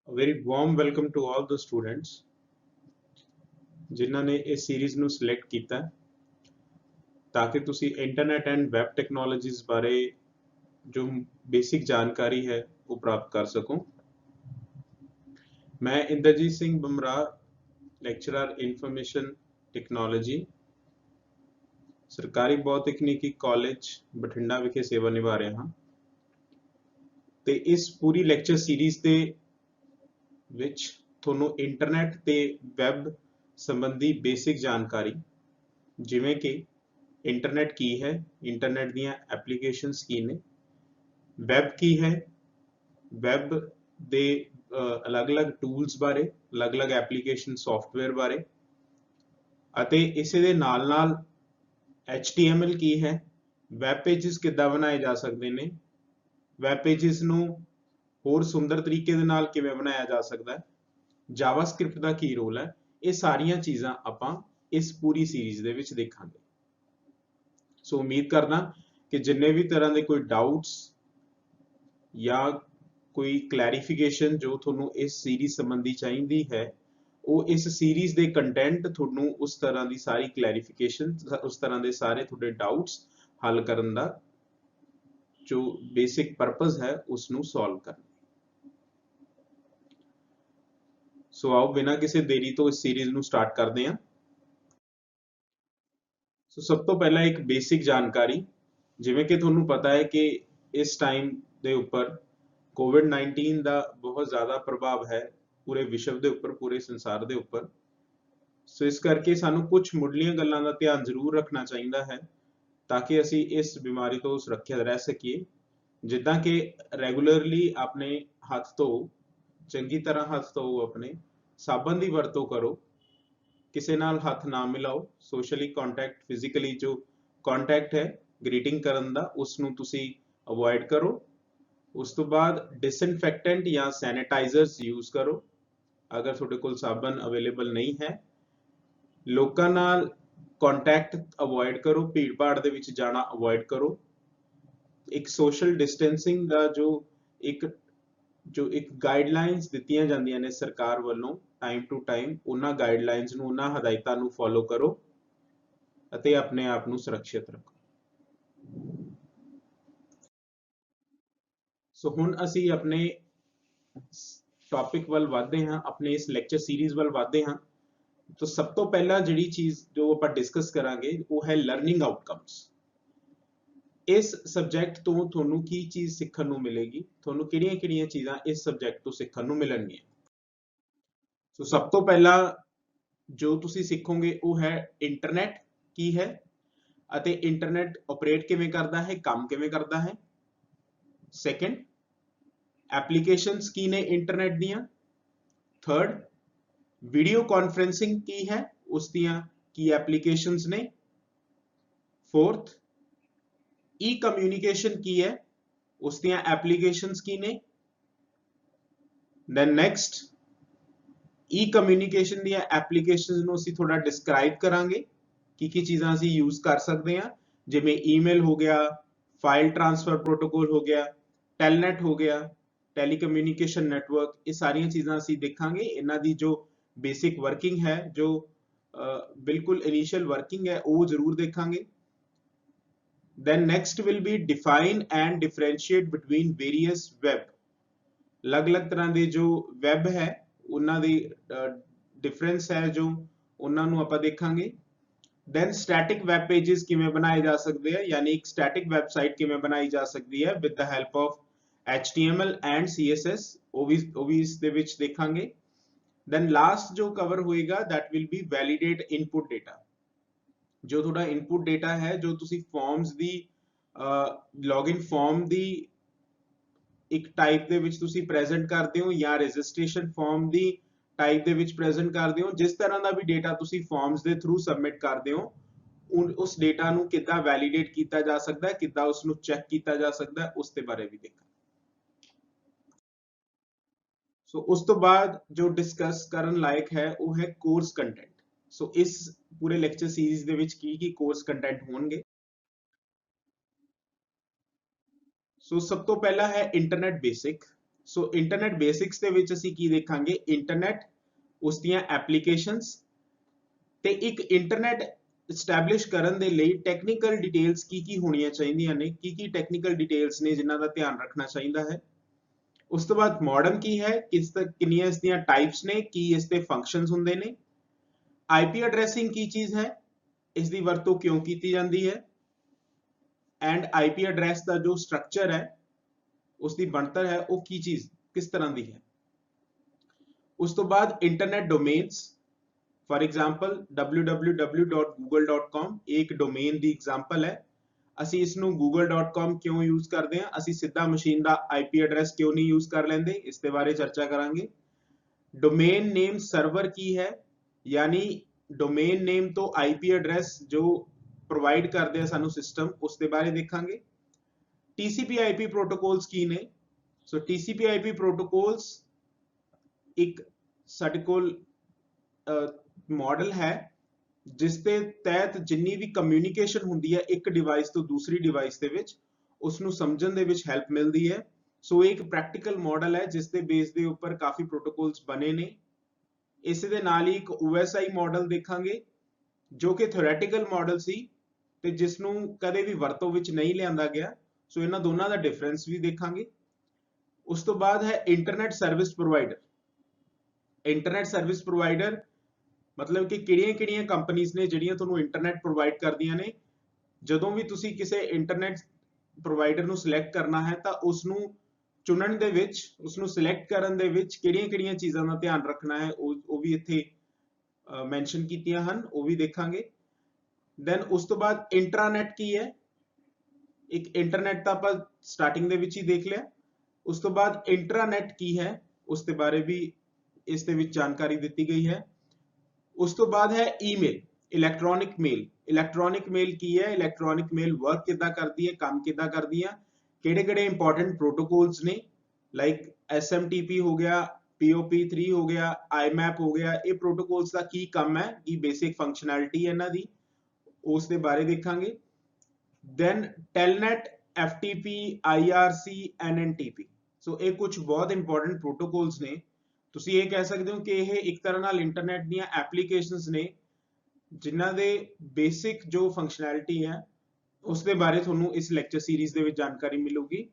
A very warm welcome to all the students जिन्होंने इस series ਨੂੰ ਸਿਲੈਕਟ ਕੀਤਾ ਤਾਂ ਕਿ ਤੁਸੀਂ ਇੰਟਰਨੈਟ ਐਂਡ ਵੈਬ ਟੈਕਨੋਲੋਜੀਜ਼ ਬਾਰੇ ਜੋ ਬੇਸਿਕ ਜਾਣਕਾਰੀ ਹੈ ਉਹ ਪ੍ਰਾਪਤ ਕਰ ਸਕੋ। मैं Inderjit Singh Bumrah lecturer information technology सरकारी बहु तकनीकी कॉलेज बठिंडा विखे सेवा निभा रहा हाँ ते इस पूरी लेक्चर सीरीज दे विच ਤੁਹਾਨੂੰ इंटरनेट ते वैब संबंधी बेसिक जानकारी जिमें कि इंटरनेट की है, इंटरनेट दियां एप्लीकेशंस की ने, वैब की है, वैब दे अलग-अलग टूल्स बारे, अलग-अलग एप्लीकेशन सॉफ्टवेयर बारे ਅਤੇ ਇਸੇ ਦੇ ਨਾਲ-ਨਾਲ HTML ਕੀ ਹੈ, ਵੈਬ ਪੇजेस ਕਿੱਦਾਂ ਬਣਾਏ ਜਾ ਸਕਦੇ ਨੇ, ਵੈਬ ਪੇजेस ਨੂੰ ਹੋਰ ਸੁੰਦਰ ਤਰੀਕੇ ਦੇ ਨਾਲ ਕਿਵੇਂ ਬਣਾਇਆ ਜਾ ਸਕਦਾ ਹੈ, ਜਾਵਾਸਕ੍ਰਿਪਟ ਦਾ ਕੀ ਰੋਲ ਹੈ, ਇਹ ਸਾਰੀਆਂ ਚੀਜ਼ਾਂ ਆਪਾਂ ਇਸ ਪੂਰੀ ਸੀਰੀਜ਼ ਦੇ ਵਿੱਚ ਦੇਖਾਂਗੇ। ਸੋ ਉਮੀਦ ਕਰਦਾ ਕਿ ਜਿੰਨੇ ਵੀ ਤਰ੍ਹਾਂ ਦੇ ਕੋਈ ਡਾਊਟਸ ਜਾਂ ਕੋਈ ਕਲੈਰੀਫਿਕੇਸ਼ਨ ਜੋ ਤੁਹਾਨੂੰ ਇਸ ਸੀਰੀਜ਼ ਸੰਬੰਧੀ ਚਾਹੀਦੀ ਹੈ ਉਹ ਇਸ ਸੀਰੀਜ਼ ਦੇ ਕੰਟੈਂਟ ਤੁਹਾਨੂੰ ਉਸ ਤਰ੍ਹਾਂ ਦੀ ਸਾਰੀ ਕਲੈਰੀਫਿਕੇਸ਼ਨ ਉਸ ਤਰ੍ਹਾਂ ਦੇ ਸਾਰੇ ਤੁਹਾਡੇ ਡਾਊਟਸ ਹੱਲ ਕਰਨ ਦਾ ਜੋ ਬੇਸਿਕ ਪਰਪਸ ਹੈ ਉਸ ਨੂੰ ਸੋਲਵ ਕਰਨਾ। ਸੋ ਆਓ ਬਿਨਾਂ ਕਿਸੇ ਦੇਰੀ ਤੋਂ ਇਸ ਸੀਰੀਜ਼ ਨੂੰ ਸਟਾਰਟ ਕਰਦੇ ਹਾਂ। ਸੋ ਸਭ ਤੋਂ ਪਹਿਲਾਂ ਇੱਕ ਬੇਸਿਕ ਜਾਣਕਾਰੀ ਜਿਵੇਂ ਕਿ ਤੁਹਾਨੂੰ ਪਤਾ ਹੈ ਕਿ ਇਸ ਟਾਈਮ ਦੇ ਉੱਪਰ कोविड-19 ਦਾ ਬਹੁਤ ਜ਼ਿਆਦਾ ਪ੍ਰਭਾਵ ਹੈ ਪੂਰੇ ਵਿਸ਼ਵ ਦੇ ਉੱਪਰ, ਪੂਰੇ ਸੰਸਾਰ ਦੇ ਉੱਪਰ। ਸੋ ਇਸ ਕਰਕੇ ਸਾਨੂੰ ਕੁਝ ਮੁੱਢਲੀਆਂ ਗੱਲਾਂ ਦਾ ਧਿਆਨ ਜ਼ਰੂਰ ਰੱਖਣਾ ਚਾਹੀਦਾ ਹੈ ਤਾਂ ਕਿ ਅਸੀਂ ਇਸ ਬਿਮਾਰੀ ਤੋਂ ਸੁਰੱਖਿਅਤ ਰਹਿ ਸਕੀਏ। ਜਿੱਦਾਂ ਕਿ ਰੈਗੂਲਰਲੀ ਆਪਣੇ ਹੱਥ ਧੋਓ, ਚੰਗੀ ਤਰ੍ਹਾਂ ਹੱਥ ਧੋਓ, ਆਪਣੇ ਸਾਬਣ ਦੀ ਵਰਤੋਂ ਕਰੋ, ਕਿਸੇ ਨਾਲ ਹੱਥ ਨਾ ਮਿਲਾਓ, ਸੋਸ਼ਲੀ ਕੰਟੈਕਟ ਫਿਜ਼ੀਕਲੀ ਜੋ ਕੰਟੈਕਟ ਹੈ ਗ੍ਰੀਟਿੰਗ ਕਰਨ ਦਾ ਉਸ ਨੂੰ ਤੁਸੀਂ ਅਵੋਇਡ ਕਰੋ। ਉਸ ਤੋਂ ਬਾਅਦ ਡਿਸਇਨਫੈਕਟੈਂਟ ਜਾਂ ਸੈਨੀਟਾਈਜ਼ਰਸ ਯੂਜ਼ ਕਰੋ ਅਗਰ ਤੁਹਾਡੇ ਕੋਲ ਸਾਬਣ ਅਵੇਲੇਬਲ ਨਹੀਂ ਹੈ। ਲੋਕਾਂ ਨਾਲ ਕੰਟੈਕਟ ਅਵੋਇਡ ਕਰੋ, ਭੀੜ ਭਾੜ ਦੇ ਵਿੱਚ ਜਾਣਾ ਅਵੋਇਡ ਕਰੋ। ਇੱਕ ਸੋਸ਼ਲ ਡਿਸਟੈਂਸਿੰਗ ਦਾ ਜੋ ਇੱਕ ਗਾਈਡਲਾਈਨਸ ਦਿੱਤੀਆਂ ਜਾਂਦੀਆਂ ਨੇ ਸਰਕਾਰ ਵੱਲੋਂ ਟਾਈਮ ਟੂ ਟਾਈਮ, ਉਹਨਾਂ ਗਾਈਡਲਾਈਨਸ ਨੂੰ, ਉਹਨਾਂ ਹਦਾਇਤਾਂ ਨੂੰ ਫੋਲੋ ਕਰੋ ਅਤੇ ਆਪਣੇ ਆਪ ਨੂੰ ਸੁਰੱਖਿਅਤ ਰੱਖੋ। ਸੋ ਹੁਣ ਅਸੀਂ ਆਪਣੇ ਟੌਪਿਕ ਵੱਲ ਵਧਦੇ ਹਾਂ, ਆਪਣੇ ਇਸ ਲੈਕਚਰ ਸੀਰੀਜ਼ ਵੱਲ ਵਧਦੇ ਹਾਂ। ਤਾਂ ਸਭ ਤੋਂ ਪਹਿਲਾਂ ਜਿਹੜੀ ਚੀਜ਼ ਜੋ ਆਪਾਂ ਡਿਸਕਸ ਕਰਾਂਗੇ ਉਹ ਹੈ ਲਰਨਿੰਗ ਆਊਟਕਮਸ। ਇਸ ਸਬਜੈਕਟ ਤੋਂ ਤੁਹਾਨੂੰ ਕੀ ਚੀਜ਼ ਸਿੱਖਣ ਨੂੰ ਮਿਲੇਗੀ, ਤੁਹਾਨੂੰ ਕਿਹੜੀਆਂ-ਕਿਹੜੀਆਂ ਚੀਜ਼ਾਂ ਇਸ ਸਬਜੈਕਟ ਤੋਂ ਸਿੱਖਣ ਨੂੰ ਮਿਲਣਗੀਆਂ। ਸੋ ਸਭ ਤੋਂ ਪਹਿਲਾਂ ਜੋ ਤੁਸੀਂ ਸਿੱਖੋਗੇ ਉਹ ਹੈ ਇੰਟਰਨੈਟ ਕੀ ਹੈ ਅਤੇ ਇੰਟਰਨੈਟ ਆਪਰੇਟ ਕਿਵੇਂ ਕਰਦਾ ਹੈ, ਕੰਮ ਕਿਵੇਂ ਕਰਦਾ ਹੈ। ਸੈਕੰਡ, ਐਪਲੀਕੇਸ਼ਨਸ ਕੀ ਨੇ ਇੰਟਰਨੈਟ ਦੀਆਂ। ਥਰਡ, ਵੀਡੀਓ ਕਾਨਫਰੈਂਸਿੰਗ ਕੀ ਹੈ, ਉਸ ਦੀਆਂ ਕੀ ਐਪਲੀਕੇਸ਼ਨਸ ਨੇ। ਫੋਰਥ, ਈ ਕਮਿਊਨੀਕੇਸ਼ਨ ਕੀ ਹੈ, ਉਸ ਦੀਆਂ ਐਪਲੀਕੇਸ਼ਨਸ ਕੀ ਨੇ। ਦੈਨ ਨੈਕਸਟ, ਈ ਕਮਿਊਨੀਕੇਸ਼ਨ ਦੀਆਂ ਐਪਲੀਕੇਸ਼ਨਸ ਨੂੰ ਅਸੀਂ ਥੋੜਾ ਡਿਸਕ੍ਰਾਈਬ ਕਰਾਂਗੇ ਕੀ ਚੀਜ਼ਾਂ ਅਸੀਂ ਯੂਜ਼ ਕਰ ਸਕਦੇ ਹਾਂ, ਜਿਵੇਂ ਈਮੇਲ ਹੋ ਗਿਆ, ਫਾਈਲ ਟ੍ਰਾਂਸਫਰ ਪ੍ਰੋਟੋਕੋਲ ਹੋ ਗਿਆ, ਟੈਲਨੈਟ ਹੋ ਗਿਆ, ਟੈਲੀਕਮਿਊਨੀਕੇਸ਼ਨ ਨੈਟਵਰਕ, ਇਹ ਸਾਰੀਆਂ ਚੀਜ਼ਾਂ ਅਸੀਂ ਦੇਖਾਂਗੇ। ਇਹਨਾਂ ਦੀ ਜੋ ਬੇਸਿਕ ਵਰਕਿੰਗ ਹੈ, ਜੋ ਬਿਲਕੁਲ ਇਨੀਸ਼ੀਅਲ ਵਰਕਿੰਗ ਹੈ, ਉਹ ਜ਼ਰੂਰ ਦੇਖਾਂਗੇ। then next will be define and differentiate between various web, ਅਲੱਗ-ਅਲੱਗ ਤਰ੍ਹਾਂ ਦੇ ਜੋ ਵੈਬ ਹੈ ਉਹਨਾਂ ਦੀ ਡਿਫਰੈਂਸ ਹੈ ਜੋ ਉਹਨਾਂ ਨੂੰ ਆਪਾਂ ਦੇਖਾਂਗੇ। then static web pages ਕਿਵੇਂ ਬਣਾਏ ਜਾ ਸਕਦੇ ਆ, ਯਾਨੀ ਇੱਕ static website ਕਿਵੇਂ ਬਣਾਈ ਜਾ ਸਕਦੀ ਹੈ with the help of HTML and CSS, ਉਹ ਵੀ ਇਸ ਦੇ ਵਿੱਚ ਦੇਖਾਂਗੇ। then last ਜੋ ਕਵਰ ਹੋਏਗਾ that will be validate input data, ਜੋ ਤੁਹਾਡਾ ਇਨਪੁਟ ਡੇਟਾ ਹੈ, ਜੋ ਤੁਸੀਂ ਫਾਰਮਸ ਦੀ ਲੌਗਇਨ ਫਾਰਮ ਦੀ ਇੱਕ ਟਾਈਪ ਦੇ ਵਿੱਚ ਤੁਸੀਂ ਪ੍ਰੈਜ਼ੈਂਟ ਕਰਦੇ ਹੋ ਜਾਂ ਰਜਿਸਟ੍ਰੇਸ਼ਨ ਫਾਰਮ ਦੀ ਟਾਈਪ ਦੇ ਵਿੱਚ ਪ੍ਰੈਜ਼ੈਂਟ ਕਰਦੇ ਹੋ, ਜਿਸ ਤਰ੍ਹਾਂ ਦਾ ਵੀ ਡੇਟਾ ਤੁਸੀਂ ਫਾਰਮਸ ਦੇ ਥਰੂ ਸਬਮਿਟ ਕਰਦੇ ਹੋ ਉਸ ਡੇਟਾ ਨੂੰ ਕਿੱਦਾਂ ਵੈਲੀਡੇਟ ਕੀਤਾ ਜਾ ਸਕਦਾ ਹੈ, ਕਿੱਦਾਂ ਉਸ ਨੂੰ ਚੈੱਕ ਕੀਤਾ ਜਾ ਸਕਦਾ ਹੈ, ਉਸ ਦੇ ਬਾਰੇ ਵੀ ਦੇਖਾਂਗੇ। ਸੋ ਉਸ ਤੋਂ ਬਾਅਦ ਜੋ ਡਿਸਕਸ ਕਰਨ ਲਾਇਕ ਹੈ ਉਹ ਹੈ ਕੋਰਸ ਕੰਟੈਂਟ। ਸੋ ਇਸ ਪੂਰੇ ਲੈਕਚਰ ਸੀਰੀਜ਼ ਦੇ ਵਿੱਚ ਕੀ ਕੋਰਸ ਕੰਟੈਂਟ ਹੋਣਗੇ। ਸੋ ਸਭ ਤੋਂ ਪਹਿਲਾ ਹੈ ਇੰਟਰਨੈਟ ਬੇਸਿਕ। ਸੋ ਇੰਟਰਨੈਟ ਬੇਸਿਕਸ ਦੇ ਵਿੱਚ ਅਸੀਂ ਕੀ ਦੇਖਾਂਗੇ, ਇੰਟਰਨੈਟ, ਉਸ ਦੀਆਂ ਐਪਲੀਕੇਸ਼ਨਸ ਤੇ ਇੱਕ ਇੰਟਰਨੈਟ ਸਟੈਬਲਿਸ਼ ਕਰਨ ਦੇ ਲਈ ਟੈਕਨੀਕਲ ਡਿਟੇਲਸ ਕੀ ਹੋਣੀਆਂ ਚਾਹੀਦੀਆਂ ਨੇ, ਕੀ ਟੈਕਨੀਕਲ ਡਿਟੇਲਸ ਨੇ ਜਿਨ੍ਹਾਂ ਦਾ ਧਿਆਨ ਰੱਖਣਾ ਚਾਹੀਦਾ ਹੈ। ਉਸ ਤੋਂ ਬਾਅਦ ਮੋਡਮ ਕੀ ਹੈ, ਕਿੰਨੀਆਂ ਇਸ ਦੀਆਂ ਟਾਈਪਸ ਨੇ, ਕੀ ਇਸ ਦੇ ਫੰਕਸ਼ਨਸ ਹੁੰਦੇ ਨੇ। ਆਈਪੀ ਐਡਰੈਸਿੰਗ ਕੀ ਚੀਜ਼ ਹੈ, ਇਸ ਦੀ ਵਰਤੋਂ ਕਿਉਂ ਕੀਤੀ ਜਾਂਦੀ ਹੈ, ਐਂਡ ਆਈਪੀ ਐਡਰੈਸ ਦਾ ਜੋ ਸਟਰਕਚਰ ਹੈ, ਉਸ ਦੀ ਬਣਤਰ ਹੈ, ਉਹ ਕੀ ਚੀਜ਼ ਕਿਸ ਤਰ੍ਹਾਂ ਦੀ ਹੈ। ਉਸ ਤੋਂ ਬਾਅਦ internet domains, for example www.google.com एक डोमेन ਦੀ एग्जांपल ਹੈ। ਅਸੀਂ ਇਸ ਨੂੰ google.com ਕਿਉਂ ਯੂਜ਼ ਕਰਦੇ ਹਾਂ, ਅਸੀਂ ਸਿੱਧਾ ਮਸ਼ੀਨ ਦਾ ਆਈਪੀ ਐਡਰੈਸ ਕਿਉਂ ਨਹੀਂ ਯੂਜ਼ ਕਰ ਲੈਂਦੇ, ਇਸ ਦੇ ਬਾਰੇ ਚਰਚਾ ਕਰਾਂਗੇ। ਡੋਮੇਨ ਨੇਮ ਸਰਵਰ ਕੀ ਹੈ, ਯਾਨੀ ਡੋਮੇਨ ਨੇਮ ਤੋਂ ਆਈਪੀ ਐਡਰੈਸ ਜੋ ਪ੍ਰੋਵਾਈਡ ਕਰਦੇ ਆ ਸਾਨੂੰ ਸਿਸਟਮ, ਉਸ ਦੇ ਬਾਰੇ ਦੇਖਾਂਗੇ। TCP IP ਪ੍ਰੋਟੋਕੋਲਸ ਕੀ ਨੇ, ਸੋ TCP IP ਪ੍ਰੋਟੋਕੋਲਸ ਇੱਕ ਸਾਡੇ ਕੋਲ मॉडल है जिस ਦੇ ਤਹਿਤ ਜਿੰਨੀ ਵੀ ਕਮਿਊਨੀਕੇਸ਼ਨ ਹੁੰਦੀ ਹੈ ਇੱਕ ਡਿਵਾਈਸ ਤੋਂ ਦੂਸਰੀ ਡਿਵਾਈਸ ਦੇ ਵਿੱਚ, ਉਸ ਨੂੰ ਸਮਝਣ ਦੇ ਵਿੱਚ ਹੈਲਪ ਮਿਲਦੀ ਹੈ। ਸੋ ਇੱਕ ਪ੍ਰੈਕਟੀਕਲ ਮਾਡਲ ਹੈ ਜਿਸ ਦੇ ਬੇਸ ਦੇ ਉੱਪਰ ਕਾਫੀ ਪ੍ਰੋਟੋਕੋਲਸ ਬਣੇ ਨੇ। ਇਸੇ ਦੇ ਨਾਲ ਹੀ ਇੱਕ OSI ਮਾਡਲ ਦੇਖਾਂਗੇ ਜੋ ਕਿ ਥਿਓਰੈਟੀਕਲ ਮਾਡਲ ਸੀ ਤੇ ਜਿਸ ਨੂੰ ਕਦੇ ਵੀ ਵਰਤੋਂ ਵਿੱਚ ਨਹੀਂ ਲਿਆਂਦਾ ਗਿਆ। ਸੋ ਇਹਨਾਂ ਦੋਨਾਂ ਦਾ ਡਿਫਰੈਂਸ ਵੀ ਦੇਖਾਂਗੇ। ਉਸ ਤੋਂ ਬਾਅਦ ਹੈ internet service provider. Internet service provider मतलब कि ਕਿਹੜੀਆਂ ਕੰਪਨੀਆਂ ਨੇ ਜਿਹੜੀਆਂ ਤੁਹਾਨੂੰ ਇੰਟਰਨੈਟ ਪ੍ਰੋਵਾਈਡ ਕਰਦੀਆਂ ਨੇ। ਜਦੋਂ ਵੀ ਤੁਸੀਂ ਕਿਸੇ ਇੰਟਰਨੈਟ ਪ੍ਰੋਵਾਈਡਰ ਨੂੰ ਸਿਲੈਕਟ ਕਰਨਾ ਹੈ ਤਾਂ ਉਸ ਨੂੰ ਚੁਣਨ ਦੇ ਵਿੱਚ, ਉਸ ਨੂੰ ਸਿਲੈਕਟ ਕਰਨ ਦੇ ਵਿੱਚ ਕਿਹੜੀਆਂ ਚੀਜ਼ਾਂ ਦਾ ਧਿਆਨ ਰੱਖਣਾ ਹੈ, ਉਹ ਵੀ ਇੱਥੇ ਮੈਂਸ਼ਨ ਕੀਤੀਆਂ ਹਨ, ਉਹ ਵੀ ਦੇਖਾਂਗੇ। ਦੈਨ ਉਸ ਤੋਂ ਬਾਅਦ ਇੰਟਰਾਨੈਟ ਕੀ ਹੈ, ਇੱਕ ਇੰਟਰਨੈਟ ਤਾਂ ਆਪਾਂ ਸਟਾਰਟਿੰਗ ਦੇ ਵਿੱਚ ਹੀ ਦੇਖ ਲਿਆ। ਉਸ ਤੋਂ ਬਾਅਦ ਇੰਟਰਾਨੈਟ ਕੀ ਹੈ, ਉਸ ਦੇ ਬਾਰੇ ਵੀ ਇਸ ਦੇ ਵਿੱਚ ਜਾਣਕਾਰੀ ਦਿੱਤੀ ਗਈ ਹੈ। ਉਸ ਤੋਂ ਬਾਅਦ ਹੈ ਈਮੇਲ, ਇਲੈਕਟ੍ਰੋਨਿਕ ਮੇਲ। ਇਲੈਕਟ੍ਰੋਨਿਕ ਮੇਲ ਕੀ ਹੈ, ਇਲੈਕਟ੍ਰੋਨਿਕ ਮੇਲ ਵਰਕ ਕਿੱਦਾਂ ਕਰਦੀ ਹੈ, ਕੰਮ ਕਿੱਦਾਂ ਕਰਦੀ ਹੈ, ਕਿਹੜੇ ਇੰਪੋਰਟੈਂਟ ਪ੍ਰੋਟੋਕੋਲਸ ਨੇ, ਲਾਈਕ SMTP ਹੋ ਗਿਆ, POP3 ਹੋ ਗਿਆ, IMAP ਹੋ ਗਿਆ। ਇਹ ਪ੍ਰੋਟੋਕੋਲਸ ਦਾ ਕੀ ਕੰਮ ਹੈ, ਕੀ ਬੇਸਿਕ ਫੰਕਸ਼ਨੈਲਿਟੀ ਹੈ ਇਹਨਾਂ ਦੀ, ਉਸ ਦੇ ਬਾਰੇ ਦੇਖਾਂਗੇ। Then telnet, FTP, IRC, NNTP। So ਇਹ ਕੁਝ ਬਹੁਤ ਇੰਪੋਰਟੈਂਟ ਪ੍ਰੋਟੋਕੋਲਸ ਨੇ। ਤੁਸੀਂ ਇਹ ਕਹਿ ਸਕਦੇ ਹੋ ਕਿ ਇਹ ਇੱਕ ਤਰ੍ਹਾਂ ਨਾਲ ਇੰਟਰਨੈਟ ਦੀਆਂ ਐਪਲੀਕੇਸ਼ਨਸ ਨੇ ਜਿਨ੍ਹਾਂ ਦੇ ਬੇਸਿਕ ਜੋ ਫੰਕਸ਼ਨੈਲਿਟੀ ਹੈ ਉਸ ਦੇ ਬਾਰੇ ਤੁਹਾਨੂੰ ਇਸ ਲੈਕਚਰ ਸੀਰੀਜ਼ ਦੇ ਵਿੱਚ ਜਾਣਕਾਰੀ ਮਿਲੂਗੀ।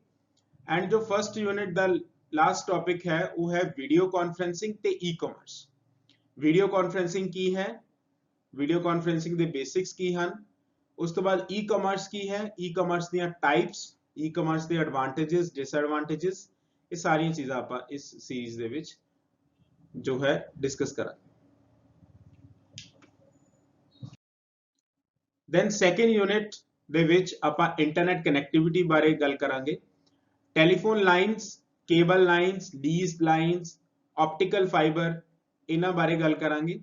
ਐਂਡ ਜੋ ਫਸਟ ਯੂਨਿਟ ਦਾ ਲਾਸਟ ਟੌਪਿਕ ਹੈ ਉਹ ਹੈ ਵੀਡੀਓ ਕਾਨਫਰੈਂਸਿੰਗ ਤੇ ਈ-ਕਾਮਰਸ। ਵੀਡੀਓ ਕਾਨਫਰੈਂਸਿੰਗ ਕੀ ਹੈ, ਵੀਡੀਓ ਕਾਨਫਰੈਂਸਿੰਗ ਦੇ ਬੇਸਿਕਸ ਕੀ ਹਨ। ਉਸ ਤੋਂ ਬਾਅਦ ਈ-ਕਾਮਰਸ ਕੀ ਹੈ, ਈ-ਕਾਮਰਸ ਦੀਆਂ ਟਾਈਪਸ, ਈ-ਕਾਮਰਸ ਦੇ ਐਡਵਾਂਟੇजेस, ਡਿਸਐਡਵਾਂਟੇजेस, ਇਹ ਸਾਰੀਆਂ ਚੀਜ਼ਾਂ ਆਪਾਂ ਇਸ ਸੀਰੀਜ਼ ਦੇ ਵਿੱਚ जो है डिस्कस करा। देन सेकेंड यूनिट दे विच आपां इंटरनेट कनेक्टिविटी बारे गल करांगे। Telephone lines, cable lines, lease lines, optical fibre, इन्हां बारे गल करांगे।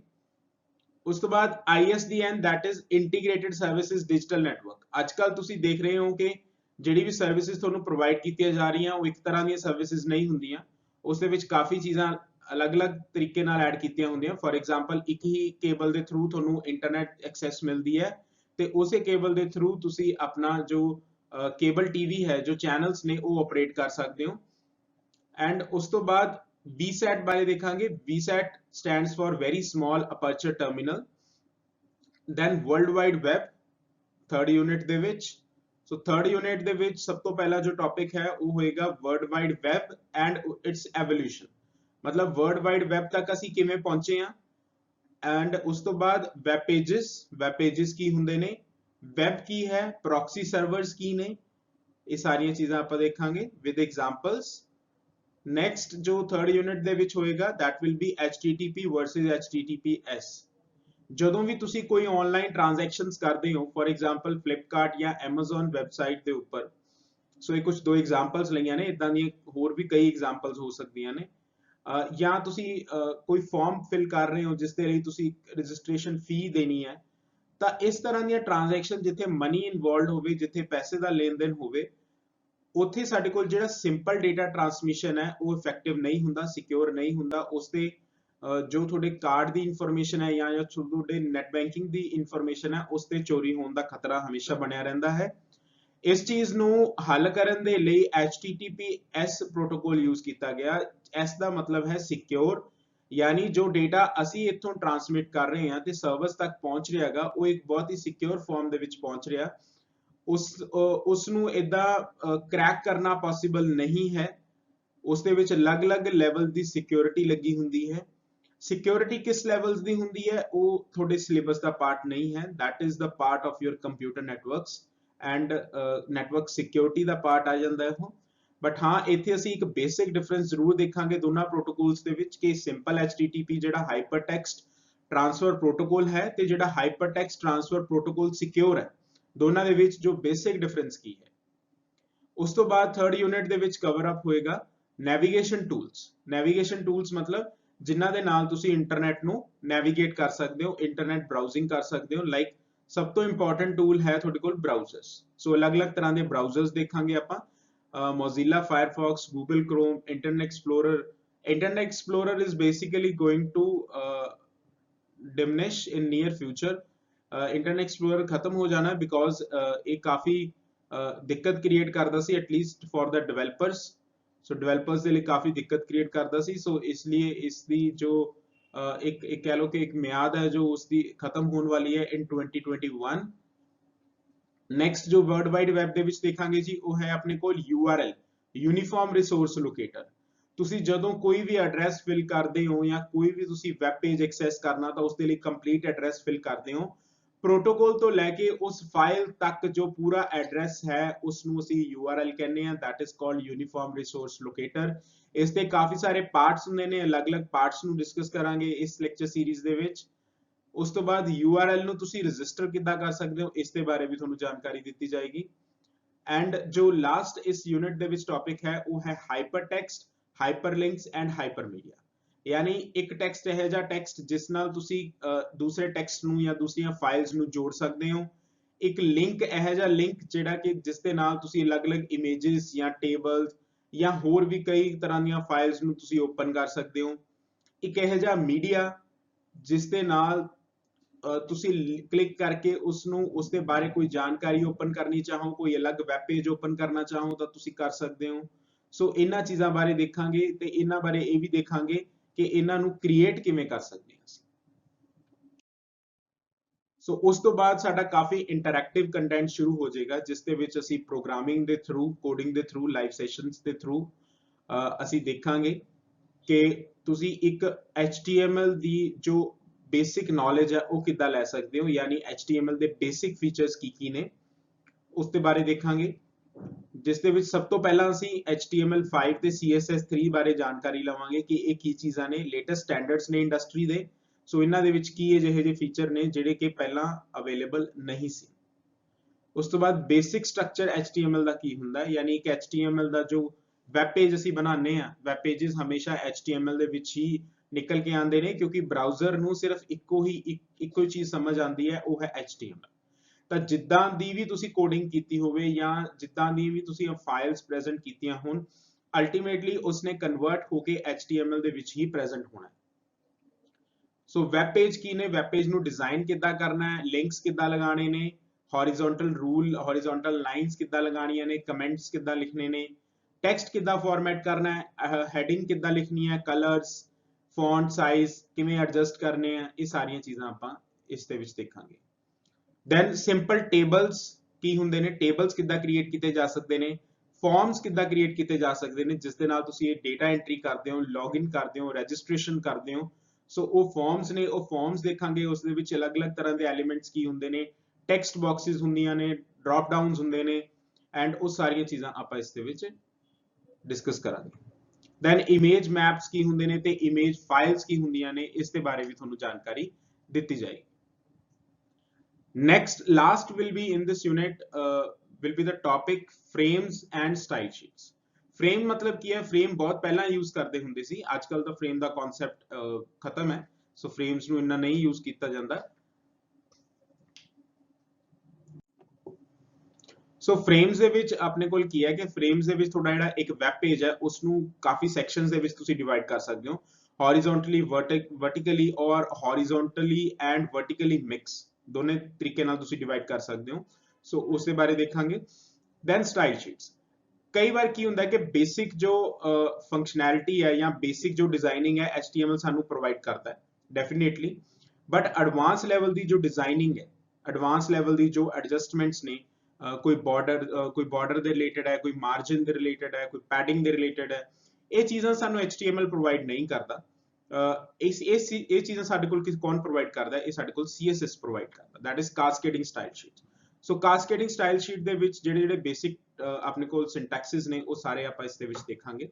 उस तो बाद ISDN that is integrated services digital network. आजकल तुसी देख रहे हो कि ਜਿਹੜੀ ਵੀ ਸਰਵਿਸਿਜ਼ ਤੁਹਾਨੂੰ ਪ੍ਰੋਵਾਈਡ ਕੀਤੀਆਂ ਜਾ ਰਹੀਆਂ ਉਹ ਇੱਕ ਤਰ੍ਹਾਂ ਦੀਆਂ ਸਰਵਿਸਿਜ਼ ਨਹੀਂ ਹੁੰਦੀਆਂ, ਉਸ ਦੇ ਵਿੱਚ ਕਾਫੀ ਚੀਜ਼ਾਂ ਅਲੱਗ-ਅਲੱਗ ਤਰੀਕੇ ਨਾਲ ਐਡ ਕੀਤੀਆਂ ਹੁੰਦੀਆਂ। ਫॉर एग्जांपल ਇੱਕ ਹੀ ਕੇਬਲ ਦੇ ਥਰੂ ਤੁਹਾਨੂੰ ਇੰਟਰਨੈਟ ਐਕਸੈਸ ਮਿਲਦੀ ਹੈ ਤੇ ਉਸੇ ਕੇਬਲ ਦੇ ਥਰੂ ਤੁਸੀਂ ਆਪਣਾ ਜੋ ਕੇਬਲ ਟੀਵੀ ਹੈ, ਜੋ ਚੈਨਲਸ ਨੇ ਉਹ ਆਪਰੇਟ ਕਰ ਸਕਦੇ ਹੋ। ਐਂਡ ਉਸ ਤੋਂ ਬਾਅਦ VSAT ਬਾਰੇ ਦੇਖਾਂਗੇ। VSAT stands for very small aperture terminal. Then world wide web third unit ਦੇ ਵਿੱਚ। ਸੋ ਥਰਡ ਯੂਨਿਟ ਦੇ ਵਿੱਚ ਸਭ ਤੋਂ ਪਹਿਲਾ ਜੋ ਟੌਪਿਕ ਹੈ ਉਹ ਹੋਏਗਾ world wide web and it's evolution. मतलब वर्ल्ड वाइड वेब तक ਅਸੀਂ ਕਿਵੇਂ ਪਹੁੰਚੇ ਆ। ਐਂਡ ਉਸ ਤੋਂ ਬਾਅਦ ਵੈਬ ਪੇजेस ਕੀ ਹੁੰਦੇ ਨੇ, ਵੈਬ ਕੀ ਹੈ, ਪ੍ਰੌਕਸੀ ਸਰਵਰਸ ਕੀ ਨੇ, ਇਹ ਸਾਰੀਆਂ ਚੀਜ਼ਾਂ ਆਪਾਂ ਦੇਖਾਂਗੇ ਵਿਦ ਐਗਜ਼ਾਮਪਲਸ। ਨੈਕਸਟ ਜੋ ਥਰਡ ਯੂਨਿਟ ਦੇ ਵਿੱਚ ਹੋਏਗਾ that will be HTTP versus HTTPS। ਜਦੋਂ ਵੀ ਤੁਸੀਂ ਕੋਈ ਆਨਲਾਈਨ ਟ੍ਰਾਂਜੈਕਸ਼ਨਸ ਕਰਦੇ ਹੋ, ਫॉर एग्जांपल ਫਲਿੱਪਕਾਰਟ ਜਾਂ Amazon ਵੈਬਸਾਈਟ ਦੇ ਉੱਪਰ, ਸੋ ਇਹ ਕੁਝ ਦੋ ਐਗਜ਼ਾਮਪਲਸ ਲਈਆਂ ਨੇ, ਇਦਾਂ ਦੀਆਂ ਹੋਰ ਵੀ ਕਈ ਐਗਜ਼ਾਮਪਲਸ ਹੋ ਸਕਦੀਆਂ ਨੇ। ਜਾਂ ਤੁਸੀਂ ਕੋਈ ਫਾਰਮ ਫਿਲ ਕਰ ਰਹੇ ਹੋ ਜਿਸ ਦੇ ਲਈ ਤੁਸੀਂ ਰਜਿਸਟ੍ਰੇਸ਼ਨ ਫੀ ਦੇਣੀ ਹੈ, ਤਾਂ ਇਸ ਤਰ੍ਹਾਂ ਦੀਆਂ ਟ੍ਰਾਂਜੈਕਸ਼ਨ ਜਿੱਥੇ ਮਨੀ ਇਨਵੋਲਵਡ ਹੋਵੇ, ਜਿੱਥੇ ਪੈਸੇ ਦਾ ਲੈਣ ਦੇਣ ਹੋਵੇ, ਉੱਥੇ ਸਾਡੇ ਕੋਲ ਜਿਹੜਾ ਸਿੰਪਲ ਡੇਟਾ ਟ੍ਰਾਂਸਮਿਸ਼ਨ ਹੈ ਉਹ ਇਫੈਕਟਿਵ ਨਹੀਂ ਹੁੰਦਾ, ਸਿਕਿਉਰ ਨਹੀਂ ਹੁੰਦਾ। ਉਸ ਤੇ ਜੋ ਤੁਹਾਡੇ ਕਾਰਡ ਦੀ ਇਨਫੋਰਮੇਸ਼ਨ ਹੈ ਜਾਂ ਤੁਹਾਡੇ ਨੈਟ ਬੈਂਕਿੰਗ ਦੀ ਇਨਫੋਰਮੇਸ਼ਨ ਹੈ ਉਸ ਤੇ ਚੋਰੀ ਹੋਣ ਦਾ ਖਤਰਾ ਹਮੇਸ਼ਾ ਬਣਿਆ ਰਹਿੰਦਾ ਹੈ। इस चीज ਨੂੰ ਹੱਲ ਕਰਨ ਦੇ ਲਈ HTTPS ਪ੍ਰੋਟੋਕੋਲ ਯੂਜ਼ ਕੀਤਾ ਗਿਆ। S ਦਾ ਮਤਲਬ ਹੈ ਸਿਕਿਉਰ, ਯਾਨੀ ਜੋ ਡੇਟਾ ਅਸੀਂ ਇੱਥੋਂ ਟ੍ਰਾਂਸਮਿਟ ਕਰ ਰਹੇ ਹਾਂ ਤੇ ਸਰਵਰਸ ਤੱਕ ਪਹੁੰਚ ਰਿਹਾ ਹੈਗਾ, ਉਹ ਇੱਕ ਬਹੁਤ ਹੀ ਸਿਕਿਉਰ ਫਾਰਮ ਦੇ ਵਿੱਚ ਪਹੁੰਚ ਰਿਹਾ। ਉਸ ਨੂੰ ਇਦਾਂ ਕ੍ਰੈਕ ਕਰਨਾ ਪੋਸੀਬਲ ਨਹੀਂ ਹੈ। ਉਸ ਦੇ ਵਿੱਚ ਅਲੱਗ-ਅਲੱਗ ਲੈਵਲ ਦੀ ਸਿਕਿਉਰਿਟੀ ਲੱਗੀ ਹੁੰਦੀ ਹੈ। ਸਿਕਿਉਰਿਟੀ ਕਿਸ ਲੈਵਲਸ ਦੀ ਹੁੰਦੀ ਹੈ ਉਹ ਤੁਹਾਡੇ ਸਿਲੇਬਸ ਦਾ ਪਾਰਟ ਨਹੀਂ ਹੈ। that is the part of your computer networks and network security the part ਆ ਜਾਂਦਾ ਹੈ ਉਹ। ਬਟ ਹਾਂ, ਇੱਥੇ ਅਸੀਂ ਇੱਕ ਬੇਸਿਕ ਡਿਫਰੈਂਸ ਜ਼ਰੂਰ ਦੇਖਾਂਗੇ ਦੋਨਾਂ ਪ੍ਰੋਟੋਕੋਲਸ ਦੇ ਵਿੱਚ ਕਿ ਸਿੰਪਲ HTTP ਜਿਹੜਾ ਹਾਈਪਰਟੈਕਸਟ ਟ੍ਰਾਂਸਫਰ ਪ੍ਰੋਟੋਕੋਲ ਹੈ ਤੇ ਜਿਹੜਾ ਹਾਈਪਰਟੈਕਸਟ ਟ੍ਰਾਂਸਫਰ ਪ੍ਰੋਟੋਕੋਲ ਸਿਕਿਉਰ ਹੈ, ਦੋਨਾਂ ਦੇ ਵਿੱਚ ਜੋ ਬੇਸਿਕ ਡਿਫਰੈਂਸ ਕੀ ਹੈ। ਉਸ ਤੋਂ ਬਾਅਦ ਥਰਡ ਯੂਨਿਟ ਦੇ ਵਿੱਚ ਕਵਰ ਅਪ ਹੋਏਗਾ ਨੈਵੀਗੇਸ਼ਨ ਟੂਲਸ। ਨੈਵੀਗੇਸ਼ਨ ਟੂਲਸ ਮਤਲਬ ਜਿਨ੍ਹਾਂ ਦੇ ਨਾਲ ਤੁਸੀਂ ਇੰਟਰਨੈਟ ਨੂੰ ਨੈਵੀਗੇਟ ਕਰ ਸਕਦੇ ਹੋ, ਇੰਟਰਨੈਟ ਬਰਾਊਜ਼ਿੰਗ ਕਰ ਸਕਦੇ ਹੋ। ਲਾਈਕ ਸਭ ਤੋਂ ਇੰਪੋਰਟੈਂਟ ਟੂਲ ਹੈ ਤੁਹਾਡੇ ਕੋਲ ਬਰਾਊਜ਼ਰਸ। ਸੋ ਅਲੱਗ-ਅਲੱਗ ਤਰ੍ਹਾਂ ਦੇ ਬਰਾਊਜ਼ਰਸ ਦੇਖਾਂਗੇ ਆਪਾਂ। Mozilla Firefox, Google Chrome, Internet Explorer. Internet Explorer is basically going to diminish in near future. Internet Explorer खत्म हो जाना because ये काफी ਦਿੱਕਤ ਕ੍ਰੀਏਟ ਕਰਦਾ ਸੀ at least for the developers. So developers ਦੇ ਲਈ ਕਾਫੀ ਦਿੱਕਤ ਕ੍ਰੀਏਟ ਕਰਦਾ ਸੀ। ਸੋ ਇਸ ਲਈ ਇਸ ਦੀ ਜੋ ਇੱਕ ਕਹਿ ਲਓ ਕਿ ਇੱਕ ਮਿਆਦ ਹੈ ਜੋ ਉਸ ਦੀ ਖਤਮ ਹੋਣ ਵਾਲੀ ਹੈ in 2021। ਨੈਕਸਟ ਜੋ ਵਰਲਡ ਵਾਈਡ ਵੈਬ ਦੇ ਵਿੱਚ ਦੇਖਾਂਗੇ ਜੀ ਉਹ ਹੈ ਆਪਣੇ ਕੋਲ URL, ਯੂਨੀਫਾਰਮ ਰਿਸੋਰਸ ਲੋਕੇਟਰ। ਤੁਸੀਂ ਜਦੋਂ ਕੋਈ ਵੀ ਐਡਰੈਸ ਫਿਲ ਕਰਦੇ ਹੋ ਜਾਂ ਕੋਈ ਵੀ ਤੁਸੀਂ ਵੈਬ ਪੇਜ ਐਕਸੈਸ ਕਰਨਾ ਤਾਂ ਉਸ ਦੇ ਲਈ ਕੰਪਲੀਟ ਐਡਰੈਸ ਫਿਲ ਕਰਦੇ ਹੋ। ਪ੍ਰੋਟੋਕੋਲ ਤੋਂ ਲੈ ਕੇ ਉਸ ਫਾਈਲ ਤੱਕ ਜੋ ਪੂਰਾ ਐਡਰੈਸ ਹੈ ਉਸ ਨੂੰ ਅਸੀਂ URL ਕਹਿੰਦੇ ਹਾਂ, that is called uniform resource locator. ਇਸ ਦੇ ਕਾਫੀ ਸਾਰੇ ਪਾਰਟਸ ਹੁੰਦੇ ਨੇ, ਅਲੱਗ-ਅਲੱਗ ਪਾਰਟਸ ਨੂੰ ਡਿਸਕਸ ਕਰਾਂਗੇ ਇਸ ਲੈਕਚਰ ਸੀਰੀਜ਼ ਦੇ ਵਿੱਚ। ਉਸ ਤੋਂ ਬਾਅਦ URL ਨੂੰ ਤੁਸੀਂ ਰਜਿਸਟਰ ਕਿੱਦਾਂ ਕਰ ਸਕਦੇ ਹੋ ਇਸ ਦੇ ਬਾਰੇ ਵੀ ਤੁਹਾਨੂੰ ਜਾਣਕਾਰੀ ਦਿੱਤੀ ਜਾਏਗੀ। ਐਂਡ ਜੋ ਲਾਸਟ ਇਸ ਯੂਨਿਟ ਦੇ ਵਿੱਚ ਟੌਪਿਕ ਹੈ ਉਹ ਹੈ ਹਾਈਪਰਟੈਕਸਟ, ਹਾਈਪਰਲਿੰਕਸ ਐਂਡ ਹਾਈਪਰਮੀਡੀਆ। ਯਾਨੀ ਇੱਕ ਟੈਕਸਟ ਇਹੋ ਜਿਹਾ ਟੈਕਸਟ ਜਿਸ ਨਾਲ ਤੁਸੀਂ ਦੂਸਰੇ ਟੈਕਸਟ ਨੂੰ ਜਾਂ ਦੂਸਰੀਆਂ ਫਾਈਲਸ ਨੂੰ ਜੋੜ ਸਕਦੇ ਹੋ। ਇੱਕ ਲਿੰਕ ਇਹੋ ਜਿਹਾ ਲਿੰਕ ਜਿਹੜਾ ਕਿ ਜਿਸ ਦੇ ਨਾਲ ਤੁਸੀਂ ਅਲੱਗ-ਅਲੱਗ ਇਮੇजेस ਜਾਂ ਟੇਬਲਸ ਜਾਂ ਹੋਰ ਵੀ ਕਈ ਤਰ੍ਹਾਂ ਦੀਆਂ ਫਾਈਲਸ ਨੂੰ ਤੁਸੀਂ ਓਪਨ ਕਰ ਸਕਦੇ ਹੋ। ਇੱਕ ਇਹੋ ਜਿਹਾ ਮੀਡੀਆ ਜਿਸ ਦੇ ਨਾਲ ਤੁਸੀਂ ਕਲਿੱਕ ਕਰਕੇ ਉਸ ਨੂੰ ਉਸ ਦੇ ਬਾਰੇ ਕੋਈ ਜਾਣਕਾਰੀ ਓਪਨ ਕਰਨੀ ਚਾਹੋ, ਕੋਈ ਅਲੱਗ ਵੈਬ ਪੇਜ ਓਪਨ ਕਰਨਾ ਚਾਹੋ ਤਾਂ ਤੁਸੀਂ ਕਰ ਸਕਦੇ ਹੋ। ਸੋ ਇਹਨਾਂ ਚੀਜ਼ਾਂ ਬਾਰੇ ਦੇਖਾਂਗੇ ਤੇ ਇਹਨਾਂ ਬਾਰੇ ਇਹ ਵੀ ਦੇਖਾਂਗੇ ਕਿ ਇਹਨਾਂ ਨੂੰ ਕ੍ਰੀਏਟ ਕਿਵੇਂ ਕਰ ਸਕਦੇ ਹਾਂ ਅਸੀਂ। ਸੋ ਉਸ ਤੋਂ ਬਾਅਦ ਸਾਡਾ ਕਾਫੀ ਇੰਟਰੈਕਟਿਵ ਕੰਟੈਂਟ ਸ਼ੁਰੂ ਹੋ ਜਾਏਗਾ ਜਿਸ ਦੇ ਵਿੱਚ ਅਸੀਂ ਪ੍ਰੋਗਰਾਮਿੰਗ ਦੇ ਥਰੂ, ਕੋਡਿੰਗ ਦੇ ਥਰੂ, ਲਾਈਵ ਸੈਸ਼ਨਸ ਦੇ ਥਰੂ ਅਸੀਂ ਦੇਖਾਂਗੇ ਕਿ ਤੁਸੀਂ ਇੱਕ HTML ਦੀ ਜੋ ਬੇਸਿਕ ਨੌਲੇਜ ਹੈ ਉਹ ਕਿੱਦਾਂ ਲੈ ਸਕਦੇ ਹੋ, ਯਾਨੀ HTML ਦੇ ਬੇਸਿਕ ਫੀਚਰਸ ਕੀ ਨੇ ਉਸ ਦੇ ਬਾਰੇ ਦੇਖਾਂਗੇ। ਜਿਸ ਦੇ ਵਿੱਚ ਸਭ ਤੋਂ ਪਹਿਲਾਂ ਅਸੀਂ HTML5 ਤੇ CSS3 ਬਾਰੇ ਜਾਣਕਾਰੀ ਲਵਾਂਗੇ ਕਿ ਇਹ ਕੀ ਚੀਜ਼ਾਂ ਨੇ, ਲੇਟੈਸਟ ਸਟੈਂਡਰਡਸ ਨੇ ਇੰਡਸਟਰੀ ਦੇ। ਸੋ ਇਹਨਾਂ ਦੇ ਵਿੱਚ ਕੀ ਜਿਹੇ ਜਿਹੇ ਫੀਚਰ ਨੇ ਜਿਹੜੇ ਕਿ ਪਹਿਲਾਂ ਅਵੇਲੇਬਲ ਨਹੀਂ ਸੀ। ਉਸ ਤੋਂ ਬਾਅਦ ਬੇਸਿਕ ਸਟਰਕਚਰ HTML ਦਾ ਕੀ ਹੁੰਦਾ ਹੈ, ਯਾਨੀ ਕਿ HTML ਦਾ ਜੋ ਵੈਬ ਪੇਜ ਅਸੀਂ ਬਣਾਉਂਦੇ ਹਾਂ, ਵੈਬ ਪੇजेस ਹਮੇਸ਼ਾ HTML ਦੇ ਵਿੱਚ ਹੀ ਨਿਕਲ ਕੇ ਆਉਂਦੇ ਨੇ ਕਿਉਂਕਿ ਬਰਾਊਜ਼ਰ ਨੂੰ ਸਿਰਫ ਇੱਕੋ ਹੀ ਚੀਜ਼ ਸਮਝ ਆਉਂਦੀ ਹੈ, ਉਹ ਹੈ HTML। ਤਾਂ ਜਿੱਦਾਂ ਦੀ ਵੀ ਤੁਸੀਂ ਕੋਡਿੰਗ ਕੀਤੀ ਹੋਵੇ ਜਾਂ ਜਿੱਦਾਂ ਦੀ ਵੀ ਤੁਸੀਂ ਫਾਈਲਸ ਪ੍ਰੈਜ਼ੈਂਟ ਕੀਤੀਆਂ ਹੋਣ, ਅਲਟੀਮੇਟਲੀ ਉਸਨੇ ਕਨਵਰਟ ਹੋ ਕੇ HTML ਦੇ ਵਿੱਚ ਹੀ ਪ੍ਰੈਜ਼ੈਂਟ ਹੋਣਾ ਹੈ। ਸੋ ਵੈਬ ਪੇਜ ਕੀ ਨੇ, ਵੈਬ ਪੇਜ ਨੂੰ ਡਿਜ਼ਾਈਨ ਕਿੱਦਾਂ ਕਰਨਾ ਹੈ, ਲਿੰਕਸ ਕਿੱਦਾਂ ਲਗਾਉਣੇ ਨੇ, ਹੌਰੀਜ਼ੌਂਟਲ ਰੂਲ, ਹੌਰੀਜ਼ੌਂਟਲ ਲਾਈਨਸ ਕਿੱਦਾਂ ਲਗਾਉਣੀਆਂ ਨੇ, ਕਮੈਂਟਸ ਕਿੱਦਾਂ ਲਿਖਣੇ ਨੇ, ਟੈਕਸਟ ਕਿੱਦਾਂ ਫਾਰਮੈਟ ਕਰਨਾ ਹੈ, ਹੈਡਿੰਗ ਕਿੱਦਾਂ ਲਿਖਣੀ ਹੈ, ਕਲਰਸ, ਫੌਂਟ ਸਾਈਜ਼ ਕਿਵੇਂ ਐਡਜਸਟ ਕਰਨੇ ਆ, ਇਹ ਸਾਰੀਆਂ ਚੀਜ਼ਾਂ ਆਪਾਂ ਇਸ ਦੇ ਵਿੱਚ ਦੇਖਾਂਗੇ। ਦੈਨ ਸਿੰਪਲ ਟੇਬਲਸ ਕੀ ਹੁੰਦੇ ਨੇ, ਟੇਬਲਸ ਕਿੱਦਾਂ ਕ੍ਰੀਏਟ ਕੀਤੇ ਜਾ ਸਕਦੇ ਨੇ, ਫਾਰਮਸ ਕਿੱਦਾਂ ਕ੍ਰੀਏਟ ਕੀਤੇ ਜਾ ਸਕਦੇ ਨੇ ਜਿਸ ਦੇ ਨਾਲ ਤੁਸੀਂ ਇਹ ਡੇਟਾ ਐਂਟਰੀ ਕਰਦੇ ਹੋ, ਲੌਗਇਨ ਕਰਦੇ ਹੋ, ਰਜਿਸਟ੍ਰੇਸ਼ਨ ਕਰਦੇ ਹੋ। ਸੋ ਉਹ ਫਾਰਮਸ ਨੇ, ਉਹ ਫਾਰਮਸ ਦੇਖਾਂਗੇ। ਉਸ ਦੇ ਵਿੱਚ ਅਲੱਗ-ਅਲੱਗ ਤਰ੍ਹਾਂ ਦੇ ਐਲੀਮੈਂਟਸ ਕੀ ਹੁੰਦੇ ਨੇ, ਟੈਕਸਟ ਬਾਕਸਿਸ ਹੁੰਦੀਆਂ ਨੇ, ਡ੍ਰੌਪ ਡਾਊਨਸ ਹੁੰਦੇ ਨੇ, ਐਂਡ ਉਹ ਸਾਰੀਆਂ ਚੀਜ਼ਾਂ ਆਪਾਂ ਇਸ ਦੇ ਵਿੱਚ ਡਿਸਕਸ ਕਰਾਂਗੇ। ਦੈਨ ਇਮੇਜ ਮੈਪਸ ਕੀ ਹੁੰਦੇ ਨੇ ਤੇ ਇਮੇਜ ਫਾਈਲਸ ਕੀ ਹੁੰਦੀਆਂ ਨੇ, ਇਸ ਦੇ ਬਾਰੇ ਵੀ ਤੁਹਾਨੂੰ ਜਾਣਕਾਰੀ ਦਿੱਤੀ ਜਾਏਗੀ। Next, last will be in this unit will be the topic frames and style sheets. Frame मतलब ਕੀ ਹੈ, frame ਬਹੁਤ ਪਹਿਲਾਂ यूज ਕਰਦੇ ਹੁੰਦੇ ਸੀ, ਅੱਜ ਕੱਲ ਤਾਂ frame ਦਾ concept ਖਤਮ ਹੈ। ਸੋ frames ਨੂੰ ਇੰਨਾ ਨਹੀਂ यूज ਕੀਤਾ ਜਾਂਦਾ। ਸੋ ਫਰੇਮਸ ਦੇ ਵਿੱਚ ਆਪਣੇ ਕੋਲ ਕੀ ਹੈ ਕਿ ਫਰੇਮਸ ਦੇ ਵਿੱਚ ਤੁਹਾਡਾ ਜਿਹੜਾ ਇੱਕ ਵੈਬ ਪੇਜ ਹੈ ਉਸ ਨੂੰ ਕਾਫੀ ਸੈਕਸ਼ਨਸ ਦੇ ਵਿੱਚ ਤੁਸੀਂ ਡਿਵਾਈਡ ਕਰ ਸਕਦੇ ਹੋ, ਹੌਰੀਜ਼ੌਂਟਲੀ, ਵਰਟੀਕਲੀ ਔਰ ਹੌਰੀਜ਼ੌਂਟਲੀ ਐਂਡ ਵਰਟੀਕਲੀ ਮਿਕਸ, ਦੋਨੇ ਤਰੀਕੇ ਨਾਲ ਤੁਸੀਂ ਡਿਵਾਈਡ ਕਰ ਸਕਦੇ ਹੋ। ਸੋ ਉਸ ਦੇ ਬਾਰੇ ਦੇਖਾਂਗੇ। Then style sheets. कई बार की होंगे कि बेसिक जो फंक्शनैलिटी है या बेसिक जो डिजाइनिंग है HTML सानू प्रोवाइड करता है डेफिनेटली, बट एडवांस लेवल की जो डिजाइनिंग है, एडवांस लेवल की जो एडजस्टमेंट्स ने, कोई बॉर्डर दे रिलेटेड है, कोई मार्जिन दे रिलेटेड है, कोई पैडिंग दे रिलेटेड है, ये चीज़ां सानू HTML प्रोवाइड नहीं करता। ये चीज़ां साडे कोल कौन प्रोवाइड करता है? ये साडे कोल CSS प्रोवाइड करता, that is cascading style sheet. So cascading style sheet ਦੇ ਵਿੱਚ ਜਿਹੜੇ ਜਿਹੜੇ ਬੇਸਿਕ ਆਪਣੇ ਕੋਲ ਸਿੰਟੈਕਸਿਸ ਨੇ ਉਹ ਸਾਰੇ ਆਪਾਂ ਇਸ ਦੇ ਵਿੱਚ ਦੇਖਾਂਗੇ।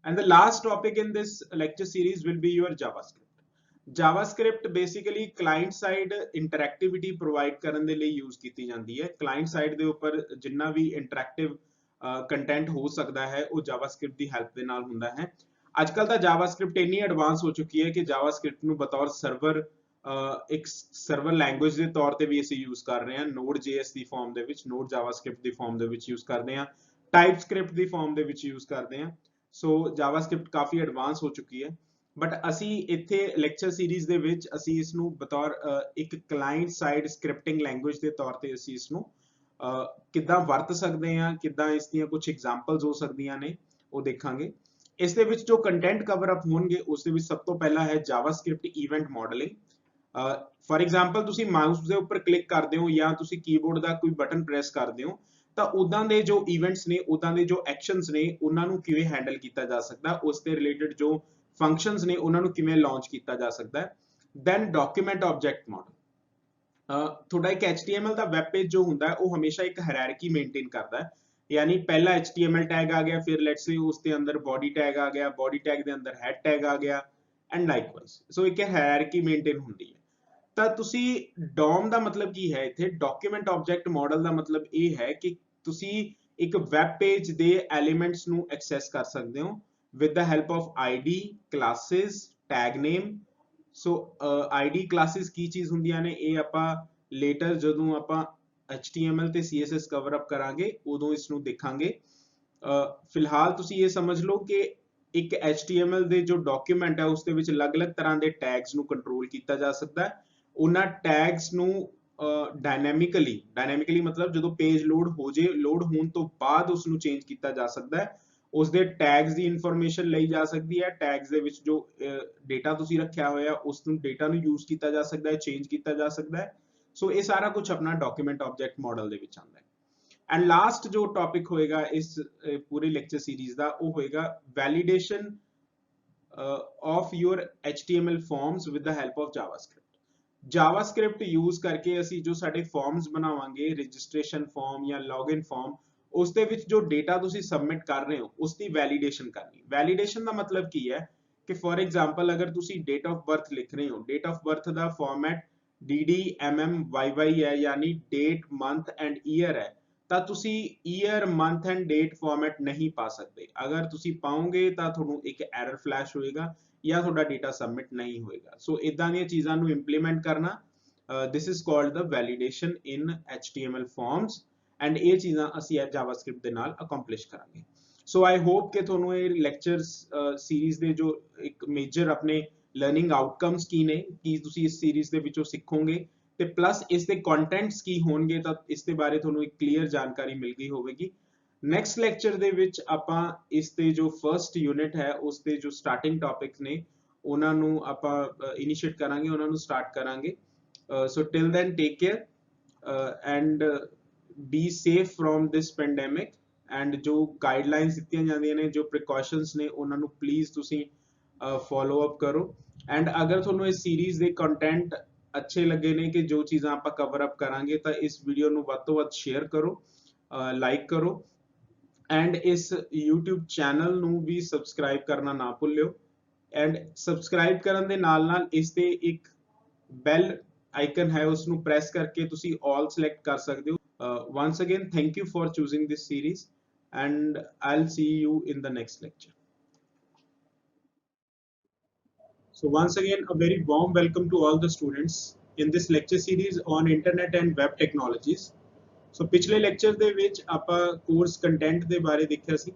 And the last topic in this lecture series will be your JavaScript. JavaScript basically client side interactivity provide ਕਰਨ ਦੇ ਲਈ use ਕੀਤੀ ਜਾਂਦੀ ਹੈ। client side ਦੇ ਉੱਪਰ ਜਿੰਨਾ ਵੀ interactive ਕੰਟੈਂਟ ਹੋ ਸਕਦਾ ਹੈ ਉਹ JavaScript ਦੀ ਹੈਲਪ ਦੇ ਨਾਲ ਹੁੰਦਾ ਹੈ। ਅੱਜਕੱਲ ਤਾਂ JavaScript ਇੰਨੀ ਐਡਵਾਂਸ ਹੋ ਚੁੱਕੀ ਹੈ ਕਿ JavaScript ਨੂੰ ਬਤੌਰ ਸਰਵਰ ਇੱਕ ਸਰਵਰ ਲੈਂਗੁਏਜ ਦੇ ਤੌਰ ਤੇ ਵੀ ਅਸੀਂ ਯੂਜ਼ ਕਰ ਰਹੇ ਹਾਂ। Node.js ਦੀ ਫਾਰਮ ਦੇ ਵਿੱਚ, Node JavaScript ਦੀ ਫਾਰਮ ਦੇ ਵਿੱਚ ਯੂਜ਼ ਕਰਦੇ ਹਾਂ, TypeScript ਦੀ ਫਾਰਮ ਦੇ ਵਿੱਚ ਯੂਜ਼ ਕਰਦੇ ਹਾਂ। ਸੋ JavaScript ਕਾਫੀ ਐਡਵਾਂਸ ਹੋ ਚੁੱਕੀ ਹੈ, ਬਟ ਅਸੀਂ ਇੱਥੇ ਲੈਕਚਰ ਸੀਰੀਜ਼ ਦੇ ਵਿੱਚ ਅਸੀਂ ਇਸ ਨੂੰ ਬਤੌਰ ਇੱਕ ਕਲਾਇੰਟ ਸਾਈਡ ਸਕ੍ਰਿਪਟਿੰਗ ਲੈਂਗੁਏਜ ਦੇ ਤੌਰ ਤੇ ਅਸੀਂ ਇਸ ਨੂੰ ਕਿੱਦਾਂ ਵਰਤ ਸਕਦੇ ਹਾਂ, ਕਿੱਦਾਂ ਇਸ ਦੀਆਂ ਕੁਝ ਐਗਜ਼ਾਮਪਲਸ ਹੋ ਸਕਦੀਆਂ ਨੇ, ਉਹ ਦੇਖਾਂਗੇ। ਇਸ ਦੇ ਵਿੱਚ ਜੋ ਕੰਟੈਂਟ ਕਵਰ ਅਪ ਹੋਣਗੇ ਉਸ ਦੇ ਵਿੱਚ ਸਭ ਤੋਂ ਪਹਿਲਾਂ ਹੈ JavaScript event modelling. For example ਤੁਸੀਂ ਮਾਊਸ ਦੇ ਉੱਪਰ ਕਲਿੱਕ ਕਰਦੇ ਹੋ ਜਾਂ ਤੁਸੀਂ ਕੀਬੋਰਡ ਦਾ ਕੋਈ ਬਟਨ ਪ੍ਰੈਸ ਕਰਦੇ ਹੋ ਤਾਂ ਉਦਾਂ ਦੇ ਜੋ ਇਵੈਂਟਸ ਨੇ, ਉਦਾਂ ਦੇ ਜੋ ਐਕਸ਼ਨਸ ਨੇ, ਉਹਨਾਂ ਨੂੰ ਕਿਵੇਂ ਹੈਂਡਲ ਕੀਤਾ ਜਾ ਸਕਦਾ, ਉਸ ਦੇ ਰਿਲੇਟਡ ਜੋ ਫੰਕਸ਼ਨਸ ਨੇ ਉਹਨਾਂ ਨੂੰ ਕਿਵੇਂ ਲਾਂਚ ਕੀਤਾ ਜਾ ਸਕਦਾ ਹੈ। Then document object model. ਤੁਹਾਡਾ ਇੱਕ HTML ਦਾ ਵੈਬ ਪੇਜ ਜੋ ਹੁੰਦਾ ਹੈ ਉਹ ਹਮੇਸ਼ਾ ਇੱਕ ਹਾਇਰਾਰਕੀ ਮੇਨਟੇਨ ਕਰਦਾ ਹੈ, यानी पहला HTML टैग आ गया, फिर लेट्स से उसके अंदर बॉडी टैग आ गया, बॉडी टैग के अंदर हेड टैग आ गया एंड लाइकवाइज। सो एक हायरार्की मेंटेन ਹੁੰਦੀ ਹੈ। ਤਾਂ ਤੁਸੀਂ DOM ਦਾ ਮਤਲਬ ਕੀ ਹੈ ਇੱਥੇ? ਡਾਕੂਮੈਂਟ ਆਬਜੈਕਟ ਮਾਡਲ ਦਾ ਮਤਲਬ ਇਹ ਹੈ ਕਿ ਤੁਸੀਂ ਇੱਕ ਵੈਬ ਪੇਜ ਦੇ ਐਲੀਮੈਂਟਸ ਨੂੰ ਐਕਸੈਸ ਕਰ ਸਕਦੇ ਹੋ with the help of ID, classes, tag name. So ID classes ਕੀ ਚੀਜ਼ ਹੁੰਦੀਆਂ ਨੇ ਇਹ ਆਪਾਂ ਲੇਟਰ ਜਦੋਂ ਆਪਾਂ HTML ਤੇ CSS ਕਵਰ ਅਪ ਕਰਾਂਗੇ ਉਦੋਂ ਇਸ ਨੂੰ ਦੇਖਾਂਗੇ। ਫਿਲਹਾਲ ਤੁਸੀਂ ਇਹ ਸਮਝ ਲਓ ਕਿ ਇੱਕ HTML ਦੇ ਜੋ ਡਾਕੂਮੈਂਟ ਹੈ ਉਸ ਦੇ ਵਿੱਚ ਅਲੱਗ-ਅਲੱਗ ਤਰ੍ਹਾਂ ਦੇ ਟੈਗਸ ਨੂੰ ਕੰਟਰੋਲ ਕੀਤਾ ਜਾ ਸਕਦਾ ਹੈ। ਉਹਨਾਂ ਟੈਗਸ ਨੂੰ ਡਾਇਨਾਮਿਕਲੀ ਮਤਲਬ ਜਦੋਂ ਪੇਜ ਲੋਡ ਹੋ ਜੇ, ਲੋਡ ਹੋਣ ਤੋਂ ਬਾਅਦ ਉਸ ਨੂੰ ਚੇਂਜ ਕੀਤਾ ਜਾ ਸਕਦਾ ਹੈ। ਉਸ ਦੇ ਟੈਗਸ ਦੀ ਇਨਫੋਰਮੇਸ਼ਨ ਲਈ ਜਾ ਸਕਦੀ ਹੈ। ਟੈਗਸ ਦੇ ਵਿੱਚ ਜੋ ਡੇਟਾ ਤੁਸੀਂ ਰੱਖਿਆ ਹੋਇਆ ਉਸ ਨੂੰ ਡੇਟਾ ਨੂੰ ਯੂਜ਼ ਕੀਤਾ ਜਾ ਸਕਦਾ ਹੈ, ਚੇਂਜ ਕੀਤਾ ਜਾ ਸਕਦਾ ਹੈ। ਸੋ ਇਹ ਸਾਰਾ ਕੁਝ ਆਪਣਾ ਡਾਕੂਮੈਂਟ ਆਬਜੈਕਟ ਮਾਡਲ ਦੇ ਵਿੱਚ ਆਉਂਦਾ ਹੈ। ਐਂਡ ਲਾਸਟ ਜੋ ਟੌਪਿਕ ਹੋਏਗਾ ਇਸ ਪੂਰੇ ਲੈਕਚਰ ਸੀਰੀਜ਼ ਦਾ ਉਹ ਹੋਏਗਾ validation of your HTML farms with the help of JavaScript use ਕਰਕੇ ਅਸੀਂ ਜੋ ਸਾਡੇ ਫਾਰਮਸ ਬਣਾਵਾਂਗੇ, ਰਜਿਸਟ੍ਰੇਸ਼ਨ ਫਾਰਮ ਜਾਂ ਲੌਗਇਨ ਫਾਰਮ, ਉਸ ਦੇ ਵਿੱਚ ਜੋ ਡੇਟਾ ਤੁਸੀਂ ਸਬਮਿਟ ਕਰ ਰਹੇ ਹੋ ਉਸ ਦੀ ਵੈਲੀਡੇਸ਼ਨ ਕਰਨੀ। ਵੈਲੀਡੇਸ਼ਨ ਦਾ ਮਤਲਬ ਕੀ ਹੈ ਕਿ ਫॉर एग्जांपल ਅਗਰ ਤੁਸੀਂ ਡੇਟ ਆਫ ਬਰਥ ਲਿਖ ਰਹੇ ਹੋ, date of birth the format DD MM YY ਹੈ, यानी डेट मंथ एंड ईयर है, ਤਾਂ ਤੁਸੀਂ year month and date format नहीं पा सकते। अगर ਤੁਸੀਂ ਪਾਓਗੇ ਤਾਂ ਤੁਹਾਨੂੰ ਇੱਕ ਐਰਰ ਫਲੈਸ਼ ਹੋਏਗਾ ਜਾਂ ਤੁਹਾਡਾ ਡੇਟਾ ਸਬਮਿਟ ਨਹੀਂ ਹੋਏਗਾ। ਸੋ ਇਦਾਂ ਦੀਆਂ ਚੀਜ਼ਾਂ ਨੂੰ ਇੰਪਲੀਮੈਂਟ ਕਰਨਾ, this is called the validation in HTML forms, and ਇਹ ਚੀਜ਼ਾਂ ਅਸੀਂ JavaScript ਦੇ ਨਾਲ ਅਕੰਪਲਿਸ਼ ਕਰਾਂਗੇ। ਸੋ ਆਈ ਹੋਪ ਕਿ ਤੁਹਾਨੂੰ ਇਹ ਲੈਕਚਰਸ ਸੀਰੀਜ਼ ਦੇ ਜੋ ਇੱਕ ਮੇਜਰ ਆਪਣੇ ਲਰਨਿੰਗ ਆਊਟਕਮਸ ਕੀ ਨੇ, ਕੀ ਤੁਸੀਂ ਇਸ ਸੀਰੀਜ਼ ਦੇ ਵਿੱਚੋਂ ਸਿੱਖੋਗੇ ਤੇ ਪਲੱਸ ਇਸ ਦੇ ਕੰਟੈਂਟਸ ਕੀ ਹੋਣਗੇ, ਤਾਂ ਇਸ ਦੇ ਬਾਰੇ ਤੁਹਾਨੂੰ ਇੱਕ ਕਲੀਅਰ ਜਾਣਕਾਰੀ ਮਿਲ ਗਈ ਹੋਵੇਗੀ। ਨੈਕਸਟ ਲੈਕਚਰ ਦੇ ਵਿੱਚ ਆਪਾਂ ਇਸ ਦੇ ਜੋ ਫਰਸਟ ਯੂਨਿਟ ਹੈ ਉਸ ਦੇ ਜੋ ਸਟਾਰਟਿੰਗ ਟੌਪਿਕਸ ਨੇ ਉਹਨਾਂ ਨੂੰ ਆਪਾਂ ਇਨੀਸ਼ੀਏਟ ਕਰਾਂਗੇ, ਉਹਨਾਂ ਨੂੰ ਸਟਾਰਟ ਕਰਾਂਗੇ। So till then take care and be safe from this pandemic, and ਜੋ ਗਾਈਡਲਾਈਨਸ ਦਿੱਤੀਆਂ ਜਾਂਦੀਆਂ ਨੇ, ਜੋ ਪ੍ਰੀਕਾਸ਼ਨਸ ਨੇ, ਉਹਨਾਂ ਨੂੰ ਪਲੀਜ਼ ਤੁਸੀਂ ਫੋਲੋ ਅਪ ਕਰੋ। ਐਂਡ ਅਗਰ ਤੁਹਾਨੂੰ ਇਸ ਸੀਰੀਜ਼ ਦੇ ਕੰਟੈਂਟ ਅੱਛੇ ਲੱਗੇ ਨੇ ਕਿ ਜੋ ਚੀਜ਼ਾਂ ਆਪਾਂ ਕਵਰ ਅਪ ਕਰਾਂਗੇ ਤਾਂ ਇਸ ਵੀਡੀਓ ਨੂੰ ਵੱਧ ਤੋਂ ਵੱਧ ਸ਼ੇਅਰ ਕਰੋ, ਲਾਈਕ ਕਰੋ ਐਂਡ ਇਸ YouTube ਚੈਨਲ ਨੂੰ ਵੀ ਸਬਸਕ੍ਰਾਈਬ ਕਰਨਾ ਨਾ ਭੁੱਲਿਓ। ਐਂਡ ਸਬਸਕ੍ਰਾਈਬ ਕਰਨ ਦੇ ਨਾਲ ਨਾਲ ਇਸ ਤੇ ਇੱਕ ਬੈਲ ਆਈਕਨ ਹੈ ਉਸ ਨੂੰ ਪ੍ਰੈਸ ਕਰਕੇ ਤੁਸੀਂ ਆਲ ਸਿਲੈਕਟ ਕਰ ਸਕਦੇ ਹੋ। once again thank you for choosing this series and I'll see you in the next lecture. So once again a very warm welcome to all the students in this lecture series on internet and web technologies. So पिछले lecture ਦੇ ਵਿੱਚ ਆਪਾਂ course content ਦੇ ਬਾਰੇ ਦੇਖਿਆ ਸੀ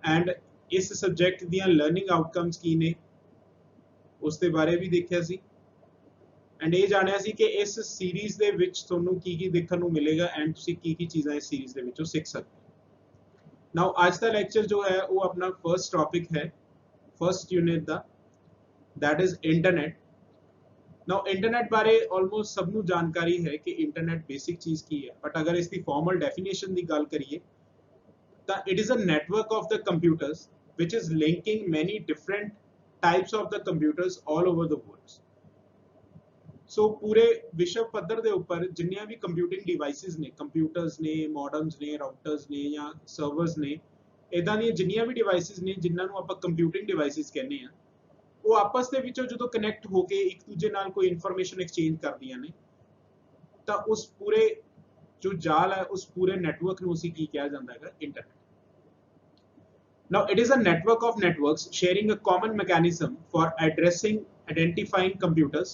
and ਇਸ subject ਦੀਆਂ learning outcomes ਕੀ ਨੇ ਉਸ ਦੇ ਬਾਰੇ ਵੀ ਦੇਖਿਆ ਸੀ। एंड ये जानिया सी कि इस सीरीज दे विच तुहानू की देखने को मिलेगा एंड तुसी की चीज़ां इस सीरीज दे विचों सीख सकते। नाउ आज का लेक्चर जो है वो अपना फर्स्ट टॉपिक है, फर्स्ट यूनिट दा, that is internet. Now internet बारे ऑलमोस्ट सबनू जानकारी है कि इंटरनेट बेसिक चीज़ की है, बट अगर इसकी फॉर्मल डेफिनेशन की गल करिए तो it is a network of the computers which is linking many different types of the computers all over the world. So पूरे विश्व पद्धर के उपर जिन्नियां भी कंप्यूटिंग डिवाइसिस ने, कंप्यूटर्स ने, मॉडम्स ने, राउटर्स ने या सर्वर्स ने, इदां दी जिन्नियां भी डिवाइसिस ने जिन्हां आपां कंप्यूटिंग डिवाइसिस कहने आ, वो आपस दे विचों जदों कनैक्ट होके एक दूजे नाल कोई इन्फॉर्मेशन एक्सचेंज करदियां ने तां उस पूरे जो जाल है उस पूरे नेटवर्क नूं असीं की कहा जांदा है, internet. Now it is a network of networks sharing a common mechanism for addressing, identifying computers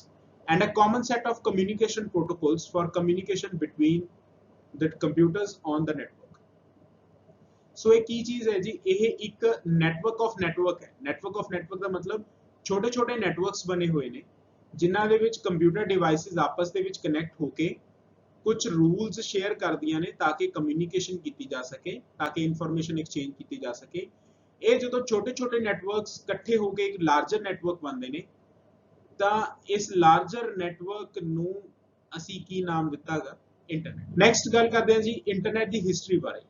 and a common set of communication protocols for communication between the computers on the network. So एक की चीज है जी, ये एक network of network है। network of network का मतलब छोटे छोटे networks बने हुए ने जिन्हां दे विच कंप्यूटर डिवाइसेस आपस दे विच कनेक्ट होके कुछ रूल्स शेयर कर दिया ने ताकि कम्युनिकेशन की जा सके, ताकि इंफॉर्मेशन एक्सचेंज की जा सके। ये जो छोटे छोटे नैटवर्क्स इकट्ठे होकर एक लार्जर नैटवर्क बनते हैं तो इस लार्जर नैटवर्क नूं असी की नाम दिता है, इंटरनेट। नैक्सट गल करते हैं जी इंटरनेट की हिस्टरी बारे।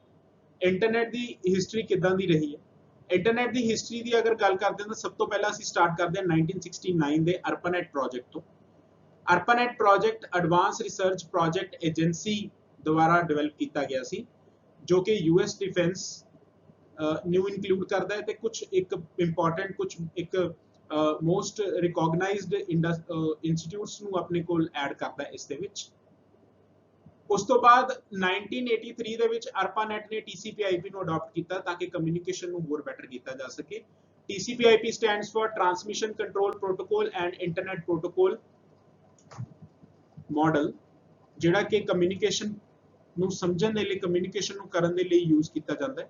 इंटरनेट की हिस्टरी किदां दी रही है? इंटरनेट की हिस्टरी की अगर गल करते हैं तो सब तो पहला असी स्टार्ट करते हैं 1969 के ARPANET प्रोजेक्ट तो। ARPANET project advance research project agency द्वारा डिवेलप किया गया सी, जो कि यूएस डिफेंस न्यू इंक्लूड करता है, कुछ एक इंपॉर्टेंट कुछ एक मोस्ट रिकॉग्नाइज्ड इंस्टीट्यूट्स नूं अपने कोल ऐड करता है इस दे विच। उस तो बाद 1983 दे विच ARPANET ने TCP/IP नूं अडॉप्ट किया ताकि कम्युनिकेशन नूं होर बेटर किया जा सके। TCP/IP stands for transmission control protocol and internet protocol model, जिहड़ा कि कम्युनिकेशन नूं समझण दे लई, कम्युनिकेशन नूं करन दे लई यूज किया जाता है।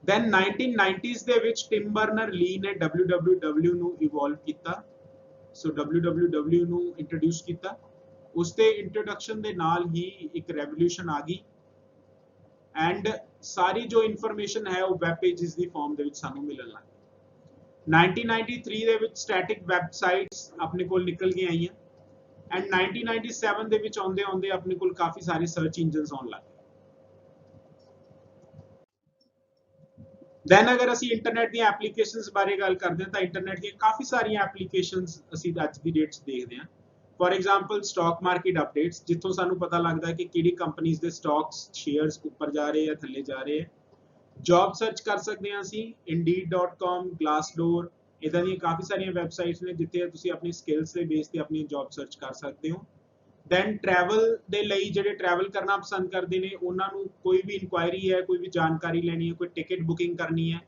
दैन 1990s दे विच टिम बर्नर-ली ने WWW नूं इवॉल्व किया। सो WWW नूं इंट्रोड्यूस किया, उसके इंट्रोडक्शन दे नाल ही एक रेवोल्यूशन आ गई एंड सारी जो इंफॉर्मेशन है वो वैब पेजेस की फॉर्म दे विच सानूं मिलण लग गई। 1993 दे विच स्टैटिक वैबसाइट्स अपने कोल निकल के आईयां एंड 1997 दे विच आउंदे आउंदे अपने कोल काफी सारे सर्च इंजन्स आउण लग गए। दैन अगर असी इंटरनेट दी एप्लीकेशंस बारे गल करते हैं तो इंटरनेट दी काफी सारी एप्लीकेशंस असी अज दी डेट देखते हैं। For example stock market updates, जिथों सानू पता लगता है कि किहड़ी कंपनीज दे स्टॉक्स शेयर्स ऊपर जा रहे हैं, थल्ले जा रहे हैं। जॉब सर्च कर सकते हैं असी Indeed.com, Glassdoor, इदां दी काफी सारी वेबसाइट्स ने जिथे तुसी अपनी स्किल्स दे बेस ते अपनी जॉब सर्च कर सकते हो। दैन ट्रैवल दे लई जिहड़े ट्रैवल करना पसंद करते हैं उन्हां नूं कोई भी इंक्वायरी है, कोई भी जानकारी लेनी है, कोई टिकट बुकिंग करनी है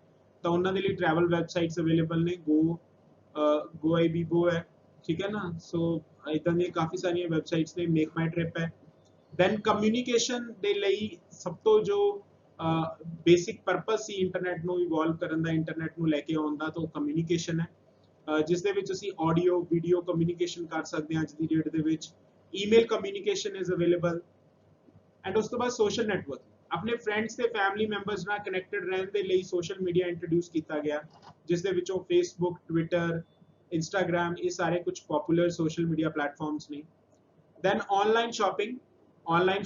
तो उन्हां दे लई ट्रैवल वेबसाइट्स अवेलेबल ने। Goibibo है, ठीक है ना। सो इदां दी काफ़ी सारी वेबसाइट्स ने, मेक माई ट्रिप है। दैन कम्युनिकेशन दे लई सब तो जो बेसिक पर्पस सी इंटरनेट नूं इवॉल्व करन दा, इंटरनेट नूं लैके आउण दा, तो कम्युनिकेशन है जिस दे विच असीं ऑडियो वीडियो कम्युनिकेशन कर सकते हैं। अज दी डेट दे विच email communication is available and उस तो बाद सोशल नेटवर्क, अपने फ्रेंड्स ते फैमिली मैंबर्स नाल कनैक्टेड रहने दे लई सोशल मीडिया इंट्रोड्यूस किया गया, जिस दे विचों फेसबुक, ट्विटर, इंस्टाग्राम, ये सारे कुछ पॉपुलर सोशल मीडिया प्लेटफॉर्म्स ने। दैन ऑनलाइन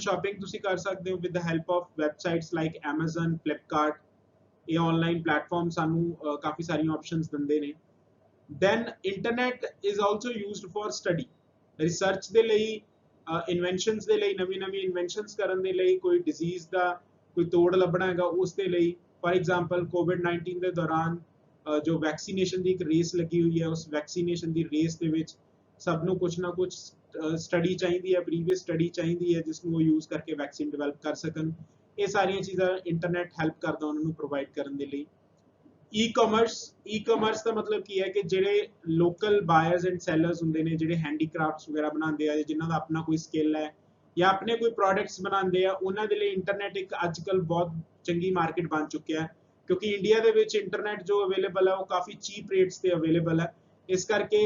शॉपिंग तुसी कर सकते हो with the help of websites like Amazon, Flipkart। ये ऑनलाइन प्लेटफॉर्म सानू काफ़ी सारी ऑप्शंस दिंदे ने। Then internet is also used for study, research दे लई, इन्वेंशनस दे लई, नवी नवी इन्वेंशनस करन दे लई, कोई डिजीज दा कोई तोड़ लभना हैगा उस दे लई। फॉर एग्जांपल कोविड-19 के दौरान जो वैक्सीनेशन की एक रेस लगी हुई है, उस वैक्सीनेशन की रेस दे विच सबनों कुछ ना कुछ स्टडी चाहिए है, प्रीवियस स्टडी चाहिए है जिसनों वो यूज करके वैक्सीन डिवेलप कर सकन। ये सारियां चीज़ां इंटरनेट हेल्प करदा उन्होंने प्रोवाइड करन दे लई। ई कॉमर्स का मतलब की है कि जिहड़े लोकल बायर्स एंड सैलर्स हुंदे ने, जिहड़े हैंडीक्राफ्ट्स वगैरह बनाते हैं, जिन्हां दा अपना कोई स्किल है या अपने कोई प्रोडक्ट्स बनाते हैं, उन्हां दे लई इंटरनेट एक अजकल बहुत चंगी मार्केट बन चुकी है, क्योंकि इंडिया दे विच इंटरनेट जो अवेलेबल है वो काफ़ी चीप रेट्स ते अवेलेबल है ਇਸ ਕਰਕੇ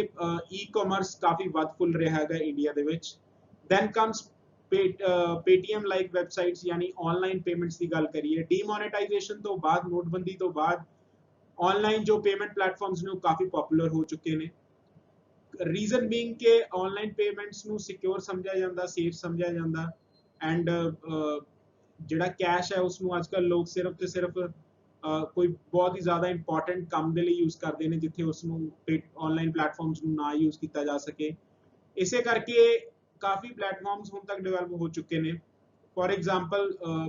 ਈ-ਕਾਮਰਸ ਕਾਫੀ ਵੱਧ ਫੁੱਲ ਰਿਹਾ ਹੈਗਾ ਇੰਡੀਆ ਦੇ ਵਿੱਚ। Then comes Paytm like websites यानी ऑनलाइन पेमेंट्स की गल करिए, डीमोनेटाइजेशन तो बाद, नोटबंदी तो बाद ऑनलाइन जो पेमेंट प्लेटफॉर्म्स ने काफ़ी पॉपुलर हो चुके हैं। रीजन बीइंग के ऑनलाइन पेमेंट्स ਨੂੰ ਸਿਕਿਉਰ ਸਮਝਿਆ ਜਾਂਦਾ, ਸੇਫ ਸਮਝਿਆ ਜਾਂਦਾ ਐਂਡ ਜਿਹੜਾ ਕੈਸ਼ ਹੈ ਉਸ ਨੂੰ ਅੱਜਕੱਲ ਲੋਕ ਸਿਰਫ ਤੇ ਸਿਰਫ ਕੋਈ ਬਹੁਤ ਹੀ ਜ਼ਿਆਦਾ ਇੰਪੋਰਟੈਂਟ ਕੰਮ ਦੇ ਲਈ ਯੂਜ਼ ਕਰਦੇ ਨੇ ਜਿੱਥੇ ਉਸ ਨੂੰ ਆਨਲਾਈਨ ਪਲੇਟਫਾਰਮਸ ਨੂੰ ਨਾ ਯੂਜ਼ ਕੀਤਾ ਜਾ ਸਕੇ। ਇਸੇ ਕਰਕੇ काफ़ी प्लेटफॉर्म्स ਹੁਣ तक डेवलप हो चुके हैं। For example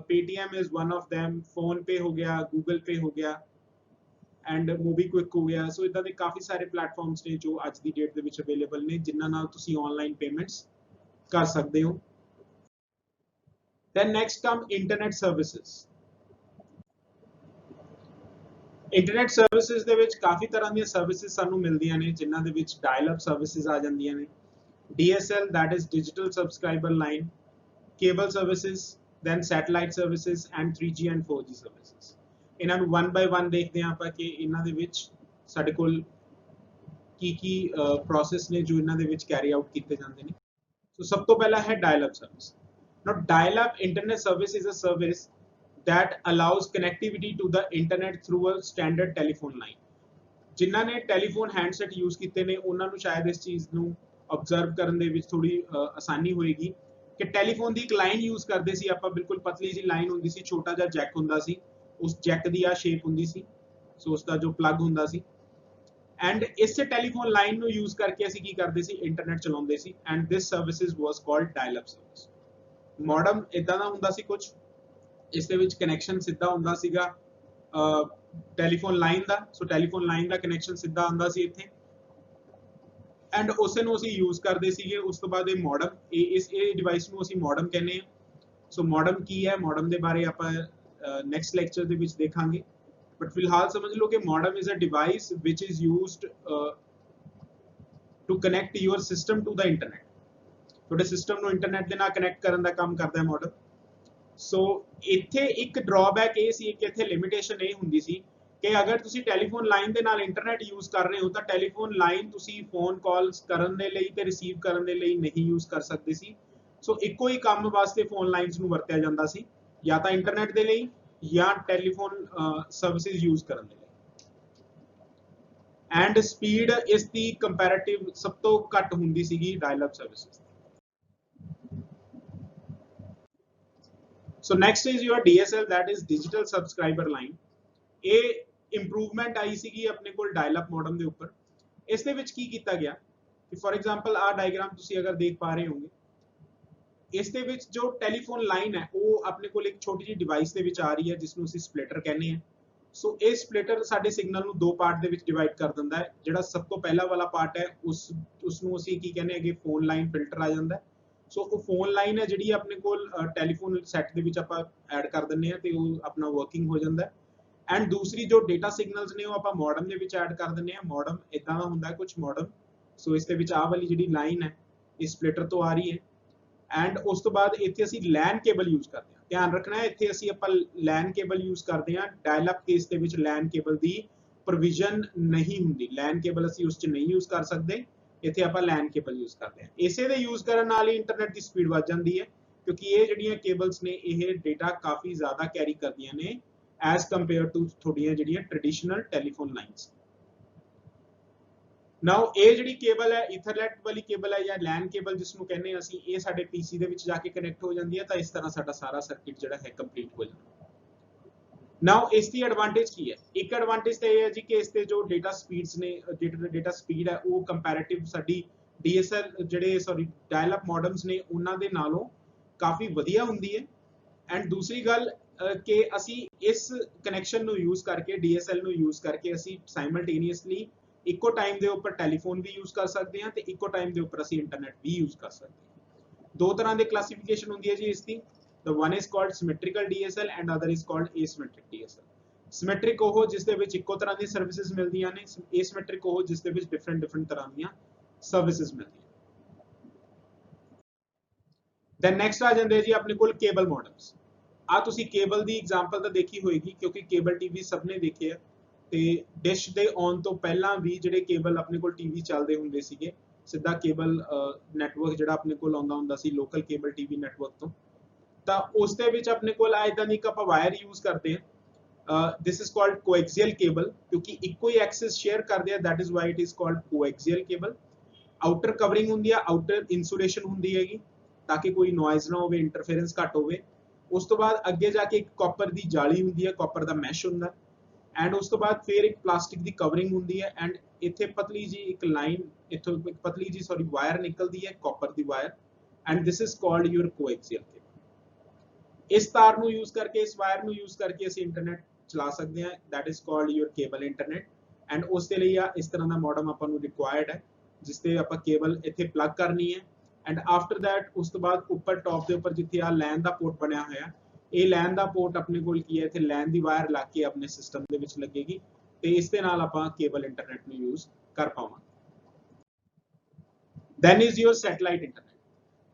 Paytm is one of them, phone पे हो गया, गूगल पे हो गया एंड मोबीक्विक हो गया। सो इदां दे काफ़ी सारे प्लेटफॉर्म्स ने जो अज की डेट दे विच अवेलेबल ने जिन्हां नाल तुसीं ऑनलाइन पेमेंट्स कर सकते हो। दैन नैक्सट कम इंटरनेट सर्विसेज। इंटरनेट सर्विसेज दे विच काफ़ी तरह दी सर्विसेज सानूं मिलदियां ने जिन्हां दे विच डायल अप सर्विसेज आ जांदियां ने, DSL that is digital subscriber line, cable services, then satellite services and 3G and 4G services। ਇਹਨਾਂ ਨੂੰ one by one ਦੇਖਦੇ ਹਾਂ ਆਪਾਂ ਕਿ ਇਹਨਾਂ ਦੇ ਵਿੱਚ ਸਾਡੇ ਕੋਲ ਕੀ ਪ੍ਰੋਸੈਸ ਨੇ ਜੋ ਇਹਨਾਂ ਦੇ ਵਿੱਚ ਕੈਰੀ ਆਊਟ ਕੀਤੇ ਜਾਂਦੇ ਨੇ। ਸੋ ਸਭ ਤੋਂ ਪਹਿਲਾ ਹੈ dial up service। Now dial up internet service is a service that allows connectivity to the internet through a standard telephone line। ਜਿਨ੍ਹਾਂ ਨੇ ਟੈਲੀਫੋਨ ਹੈਂਡਸੈਟ ਯੂਜ਼ ਕੀਤੇ ਨੇ ਉਹਨਾਂ ਨੂੰ ਸ਼ਾਇਦ ਇਸ ਚੀਜ਼ ਨੂੰ ऑब्जर्व करने दे विच थोड़ी आसानी होएगी कि टेलीफोन दी एक लाइन यूज़ करते सी आपां, बिल्कुल पतली जी लाइन हुंदी सी, छोटा जिहा जैक हुंदा सी, उस जैक दी आ शेप हुंदी सी, सो उसका जो प्लग हुंदा सी एंड इस टेलीफोन लाइन नूं यूज़ करके असीं की करदे सी, इंटरनेट चलाउंदे सी and this services was called dial up service. Modem इदां दा हुंदा सी कुछ, इस दे विच कनैक्शन सीधा हुंदा सीगा टेलीफोन लाइन दा। सो टेलीफोन लाइन दा कनैक्शन सीधा आंदा सी इत्थे एंड उसे ਨੂੰ ਅਸੀਂ यूज़ करते ਸੀਗੇ। ਉਸ ਤੋਂ ਬਾਅਦ ਇਹ ਮੋਡਮ, ਇਹ ਡਿਵਾਈਸ ਨੂੰ ਅਸੀਂ ਮੋਡਮ ਕਹਿੰਦੇ ਹਾਂ। ਸੋ ਮੋਡਮ ਕੀ ਹੈ, ਮੋਡਮ ਦੇ ਬਾਰੇ ਆਪਾਂ ਨੈਕਸਟ ਲੈਕਚਰ ਦੇ ਵਿੱਚ ਦੇਖਾਂਗੇ, ਬਟ ਫਿਲਹਾਲ ਸਮਝ ਲਓ ਕਿ modem is a device which is used to connect your system to the internet. ਤੁਹਾਡੇ ਸਿਸਟਮ ਨੂੰ ਇੰਟਰਨੈਟ ਦੇ ਨਾਲ ਕਨੈਕਟ ਕਰਨ ਦਾ ਕੰਮ ਕਰਦਾ ਹੈ ਮੋਡਮ। ਸੋ ਇੱਥੇ ਇੱਕ ਡਰਾਬੈਕ ਇਹ ਸੀ ਕਿ ਇੱਥੇ ਲਿਮਿਟੇਸ਼ਨ ਇਹ ਹੁੰਦੀ ਸੀ कि अगर तुसी टेलीफोन लाइन दे नाल इंटरनेट यूज़ कर रहे हो तो टेलीफोन लाइन तुसी फोन कॉल्स करन दे लई ते रिसीव करन दे लई नहीं यूज़ कर सकते सी। सो इक्को ही काम वास्ते फोन लाइन्स नूं वरतिया जांदा सी, या तां इंटरनेट दे लई या टेलीफोन सर्विसेज यूज़ करन दे लई। एंड स्पीड इस दी कंपैरेटिव सब तो घट हुंदी सीगी dial up services. So next is your DSL, that is digital subscriber line. ये इंप्रूवमेंट आई सी अपने को डायल अप मॉडम के उपर। इस दे विच की कीता गया कि फॉर एग्जांपल आ डायग्राम तुसी अगर देख पा रहे होंगे, इस दे विच जो टेलीफोन लाइन है वो अपने को एक छोटी जी डिवाइस दे विच आ रही है जिसनूं असीं स्प्लिटर कहने हैं। सो ये स्प्लिटर साडे सिग्नल नूं दो पार्ट दे विच डिवाइड कर दिंदा है। जिहड़ा सब तो पहला वाला पार्ट है उसनूं असीं की कहने अगे फोन लाइन फिल्टर आ जांदा है। सो वो फोन लाइन है जिहड़ी अपने कोल टेलीफोन सैट दे विच आपां ऐड कर दिंदे आ ते वो अपना वर्किंग हो जांदा है। एंड दूसरी जो डेटा सिग्नल्स ने वो आप मॉडम के ऐड कर दें। मॉडम इदा का होंगे कुछ मॉडम। सो इस आ वाली जी लाइन है इस स्प्लिटर तो आ रही है एंड उस तो बाद इत्थे असीं लैन केबल यूज़ करते हैं। ध्यान रखना है इत्थे असीं आपां लैन केबल यूज़ करते हैं। डायल अप केस दे विच लैन केबल की प्रोविजन नहीं हुंदी, लैन केबल असीं उस च नहीं यूज़ कर सकते, इत्थे आपां लैन केबल यूज़ करते हैं। इसे दे यूज़ करन नाल ही इंटरनेट की स्पीड वध जांदी है क्योंकि ये जिहड़ियां केबल्स ने यह डेटा काफ़ी ज़्यादा कैरी करदियां ने एज कंपेयर टू थोड़ियां जिहड़ियां ट्रेडिशनल टेलीफोन लाइन्स। नाउ ये जिहड़ी केबल है ईथरनेट वाली केबल है या लैन केबल जिसनूं कहने असीं, ये साडे पीसी दे विच जाके कनैक्ट हो जांदी है, तो इस तरह साडा सारा सर्किट जिहड़ा है कंप्लीट हो जांदा। नाउ इसकी एडवांटेज की है? एक एडवांटेज तो यह है जी कि इसते जो डेटा स्पीड्स ने, डेटा स्पीड है वो कंपैरेटिव साडी DSL जिहड़े डायल अप मॉडम्स ने उन्हां दे नालों काफ़ी वधिया हुंदी है। एंड दूसरी गल कि असी इस कनैक्शन नूं यूज़ करके DSL नूं यूज़ करके असी साइमल्टेनियसली इको टाइम के उपर टैलीफोन भी यूज़ कर सकते हैं तो इको टाइम के उपर असी इंटरनेट भी यूज़ कर सकते हैं। दो तरह की क्लासीफिकेशन होंदी है जी इसकी। The one is called symmetrical DSL and other is called asymmetric DSL। Symmetric वो जिस दे विच इको तरह की सर्विसेज मिलदियां ने, एसिमेट्रिक वो जिस दे विच डिफरेंट तरह दी सर्विसेज मिलदियां। दैन नैक्सट आ जांदे जी अपने कोल केबल मॉडम्स। आ तुसी केबल दी एग्जांपल तो देखी होएगी क्योंकि केबल टीवी सबने देखे है। ਤੇ ਡਿਸ਼ ਦੇ ਆਉਣ ਤੋਂ ਪਹਿਲਾਂ ਵੀ ਜਿਹੜੇ ਕੇਬਲ ਆਪਣੇ ਕੋਲ ਟੀਵੀ ਚੱਲਦੇ ਹੁੰਦੇ ਸੀਗੇ, ਸਿੱਧਾ ਕੇਬਲ ਨੈਟਵਰਕ ਜਿਹੜਾ ਆਪਣੇ ਕੋਲ ਆਉਂਦਾ ਹੁੰਦਾ ਸੀ ਲੋਕਲ ਕੇਬਲ ਟੀਵੀ ਨੈਟਵਰਕ ਤੋਂ, ਤਾਂ ਉਸ ਦੇ ਵਿੱਚ ਆਪਣੇ ਕੋਲ ਇਦਾਂ ਦੀ ਇੱਕ ਆਪਾਂ ਵਾਇਰ ਯੂਜ਼ ਕਰਦੇ ਹਾਂ, this is called coaxial cable, ਕਿਉਂਕਿ ਇੱਕੋ ਹੀ ਐਕਸਿਸ ਸ਼ੇਅਰ ਕਰਦੇ ਆ, that is why it is called coaxial cable. Outer covering ਹੁੰਦੀ ਆ, ਆਊਟਰ ਇਨਸੂਲੇਸ਼ਨ ਹੁੰਦੀ ਹੈਗੀ ਤਾਂ ਕਿ ਕੋਈ ਨੋਇਜ਼ ਨਾ ਹੋਵੇ, ਇੰਟਰਫੇਰੈਂਸ ਘੱਟ ਹੋਵੇ। ਉਸ ਤੋਂ ਬਾਅਦ ਅੱਗੇ ਜਾ ਕੇ ਇੱਕ ਕਾਪਰ ਦੀ ਜਾਲੀ ਹੁੰਦੀ ਹੈ, ਕਾਪਰ ਦਾ ਮੈਸ਼ ਹੁੰਦਾ, ਐਂਡ ਉਸ ਤੋਂ ਬਾਅਦ ਫਿਰ ਇੱਕ ਪਲਾਸਟਿਕ ਦੀ ਕਵਰਿੰਗ ਹੁੰਦੀ ਹੈ, ਐਂਡ ਇੱਥੇ ਪਤਲੀ ਜੀ ਇੱਕ ਲਾਈਨ, ਇੱਥੋਂ ਇੱਕ ਪਤਲੀ ਜੀ ਵਾਇਰ ਨਿਕਲਦੀ ਹੈ, ਕਾਪਰ ਦੀ wire, and this is called your coaxial cable. ਇਸ ਤਾਰ ਨੂੰ ਯੂਜ਼ ਕਰਕੇ, ਇਸ ਵਾਇਰ ਨੂੰ ਯੂਜ਼ ਕਰਕੇ ਅਸੀਂ ਇੰਟਰਨੈਟ ਚਲਾ ਸਕਦੇ ਹਾਂ, that is called your cable internet. And ਉਸ ਦੇ ਲਈ ਇਸ ਤਰ੍ਹਾਂ ਦਾ ਮੋਡਮ ਆਪਾਂ ਨੂੰ ਰਿਕੁਆਇਰਡ ਹੈ, ਜਿਸ ਤੇ ਆਪਾਂ ਕੇਬਲ ਇੱਥੇ ਪਲੱਗ ਕਰਨੀ ਹੈ, ਐਂਡ ਆਫਟਰ ਦੈਟ ਉਸ ਤੋਂ ਬਾਅਦ ਉੱਪਰ ਟੌਪ ਦੇ ਉੱਪਰ ਜਿੱਥੇ ਆ ਲੈਨ ਦਾ ਪੋਰਟ ਬਣਿਆ ਹੋਇਆ, ਇਹ ਲੈਨ ਦਾ ਪੋਰਟ ਆਪਣੇ ਕੋਲ ਕੀ ਹੈ, ਇੱਥੇ ਲੈਨ ਦੀ ਵਾਇਰ ਲਾ ਕੇ ਆਪਣੇ ਸਿਸਟਮ ਦੇ ਵਿੱਚ ਲੱਗੇਗੀ, ਤੇ ਇਸ ਦੇ ਨਾਲ ਆਪਾਂ ਕੇਬਲ ਇੰਟਰਨੈਟ ਨੂੰ ਯੂਜ਼ ਕਰ ਪਾਵਾਂਗੇ। Then is your satellite internet.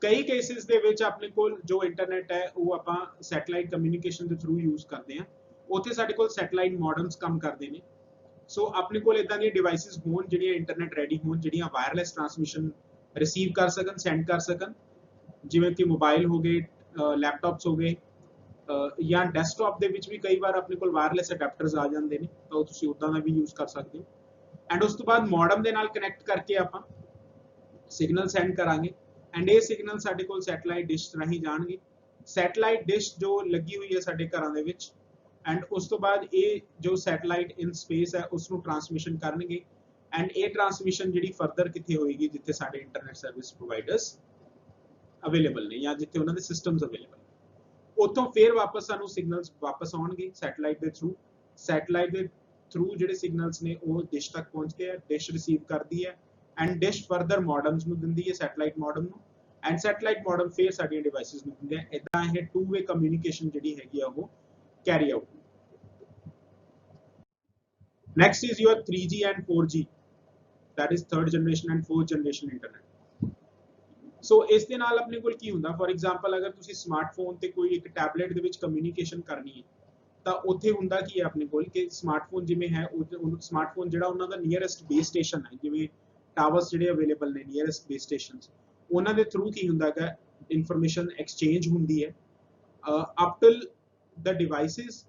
ਕਈ ਕੇਸਿਸ ਦੇ ਵਿੱਚ ਆਪਣੇ ਕੋਲ ਜੋ ਇੰਟਰਨੈਟ ਹੈ ਉਹ ਆਪਾਂ ਸੈਟਲਾਈਟ ਕਮਿਊਨੀਕੇਸ਼ਨ ਦੇ ਥਰੂ ਯੂਜ਼ ਕਰਦੇ ਹਾਂ, ਉੱਥੇ ਸਾਡੇ ਕੋਲ ਸੈਟਲਾਈਟ ਮੋਡਮਸ ਕੰਮ ਕਰਦੇ ਨੇ। ਸੋ ਆਪਣੇ ਕੋਲ ਇਦਾਂ ਦੀਆਂ ਡਿਵਾਈਸਿਸ ਹੋਣ ਜਿਹੜੀਆਂ ਇੰਟਰਨੈਟ ਰੈਡੀ ਹੋਣ, ਜਿਹੜੀਆਂ ਵਾਇਰਲੈਸ ਟ੍ਰਾਂਸਮਿਸ਼ਨ ਰਿਸੀਵ ਕਰ ਸਕਣ, ਸੈਂਡ ਕਰ ਸਕਣ, ਜਿਵੇਂ ਕਿ ਮੋਬਾਈਲ ਹੋ ਗਏ, ਲੈਪਟਾਪਸ ਹੋ ਗਏ, ਜਾਂ ਡੈਸਕਟਾਪ ਦੇ ਵਿੱਚ ਵੀ ਕਈ ਵਾਰ ਆਪਣੇ ਕੋਲ ਵਾਇਰਲੈਸ ਅਡੈਪਟਰਸ ਆ ਜਾਂਦੇ ਨੇ, ਤਾਂ ਉਹ ਤੁਸੀਂ ਉਦਾਂ ਦਾ ਵੀ ਯੂਜ਼ ਕਰ ਸਕਦੇ ਹੋ। ਐਂਡ ਉਸ ਤੋਂ ਬਾਅਦ ਮੋਡਮ ਦੇ ਨਾਲ ਕਨੈਕਟ ਕਰਕੇ ਆਪਾਂ ਸਿਗਨਲ ਸੈਂਡ ਕਰਾਂਗੇ, ਐਂਡ ਇਹ ਸਿਗਨਲ ਸਾਡੇ ਕੋਲ ਸੈਟਲਾਈਟ ਡਿਸ਼ ਰਾਹੀਂ ਜਾਣਗੇ। ਸੈਟਲਾਈਟ ਡਿਸ਼ ਜੋ ਲੱਗੀ ਹੋਈ ਹੈ ਸਾਡੇ ਘਰਾਂ ਦੇ ਵਿੱਚ, ਐਂਡ ਉਸ ਤੋਂ ਬਾਅਦ ਇਹ ਜੋ ਸੈਟਲਾਈਟ ਇਨ ਸਪੇਸ ਹੈ ਉਸ ਨੂੰ ਟ੍ਰਾਂਸਮਿਸ਼ਨ ਕਰਨਗੇ, ਐਂਡ ਇਹ ਟ੍ਰਾਂਸਮਿਸ਼ਨ ਜਿਹੜੀ ਫਰਦਰ ਕਿੱਥੇ ਹੋਏਗੀ, ਜਿੱਥੇ ਸਾਡੇ ਇੰਟਰਨੈਟ ਸਰਵਿਸ ਪ੍ਰੋਵਾਈਡਰਸ ਅਵੇਲੇਬਲ ਨੇ ਜਾਂ ਜਿੱਥੇ ਉਹਨਾਂ ਦੇ ਸਿਸਟਮਸ ਅਵੇਲੇਬਲ, ਉੱਥੋਂ ਫਿਰ ਵਾਪਸ ਸਾਨੂੰ ਸਿਗਨਲਸ ਵਾਪਸ ਆਉਣਗੇ ਸੈਟਲਾਈਟ ਦੇ ਥਰੂ। ਸੈਟਲਾਈਟ ਦੇ ਥਰੂ ਜਿਹੜੇ ਸਿਗਨਲਸ ਨੇ ਉਹ ਡਿਸ਼ ਤੱਕ ਪਹੁੰਚਦੇ ਆ, ਡਿਸ਼ ਰਿਸੀਵ ਕਰਦੀ ਹੈ, ਐਂਡ ਡਿਸ਼ ਫਰਦਰ ਮੋਡਮਸ ਨੂੰ ਦਿੰਦੀ ਹੈ, ਸੈਟਲਾਈਟ ਮੋਡਮ ਨੂੰ, ਐਂਡ ਸੈਟਲਾਈਟ ਮੋਡਮ ਫਿਰ ਸਾਡੀਆਂ ਡਿਵਾਈਸਿਸ ਨੂੰ ਦਿੰਦੇ ਆ। ਇਦਾਂ ਇਹ ਟੂ ਵੇ ਕਮਿਊਨੀਕੇਸ਼ਨ ਜਿਹੜੀ ਹੈਗੀ ਆ ਉਹ carry out. Next is your 3G and 4G, that is third generation and fourth generation internet। ਸੋ ਇਸ ਦੇ ਨਾਲ ਆਪਣੇ ਕੋਲ ਕੀ ਹੁੰਦਾ, ਫੋਰ ਐਗਜ਼ਾਮਪਲ ਅਗਰ ਤੁਸੀਂ ਸਮਾਰਟਫੋਨ ਤੇ ਕੋਈ ਇੱਕ ਟੈਬਲੇਟ ਦੇ ਵਿੱਚ ਕਮਿਊਨੀਕੇਸ਼ਨ ਕਰਨੀ ਹੈ, ਤਾਂ ਉੱਥੇ ਹੁੰਦਾ ਕੀ ਹੈ ਆਪਣੇ ਕੋਲ ਕਿ ਸਮਾਰਟਫੋਨ ਜਿਵੇਂ ਹੈ, ਸਮਾਰਟਫੋਨ ਜਿਹੜਾ ਉਹਨਾਂ ਦਾ ਨੀਅਰੈਸਟ ਬੇਸ ਸਟੇਸ਼ਨ ਹੈ, ਜਿਵੇਂ ਟਾਵਰਸ ਜਿਹੜੇ ਅਵੇਲੇਬਲ ਨੇ ਨੀਅਰੈਸਟ ਬੇਸ ਸਟੇਸ਼ਨਸ, ਉਹਨਾਂ ਦੇ ਥਰੂ ਕੀ ਹੁੰਦਾ ਹੈ, ਇਨਫੋਰਮੇਸ਼ਨ ਐਕਸਚੇਂਜ ਹੁੰਦੀ ਹੈ up till the devices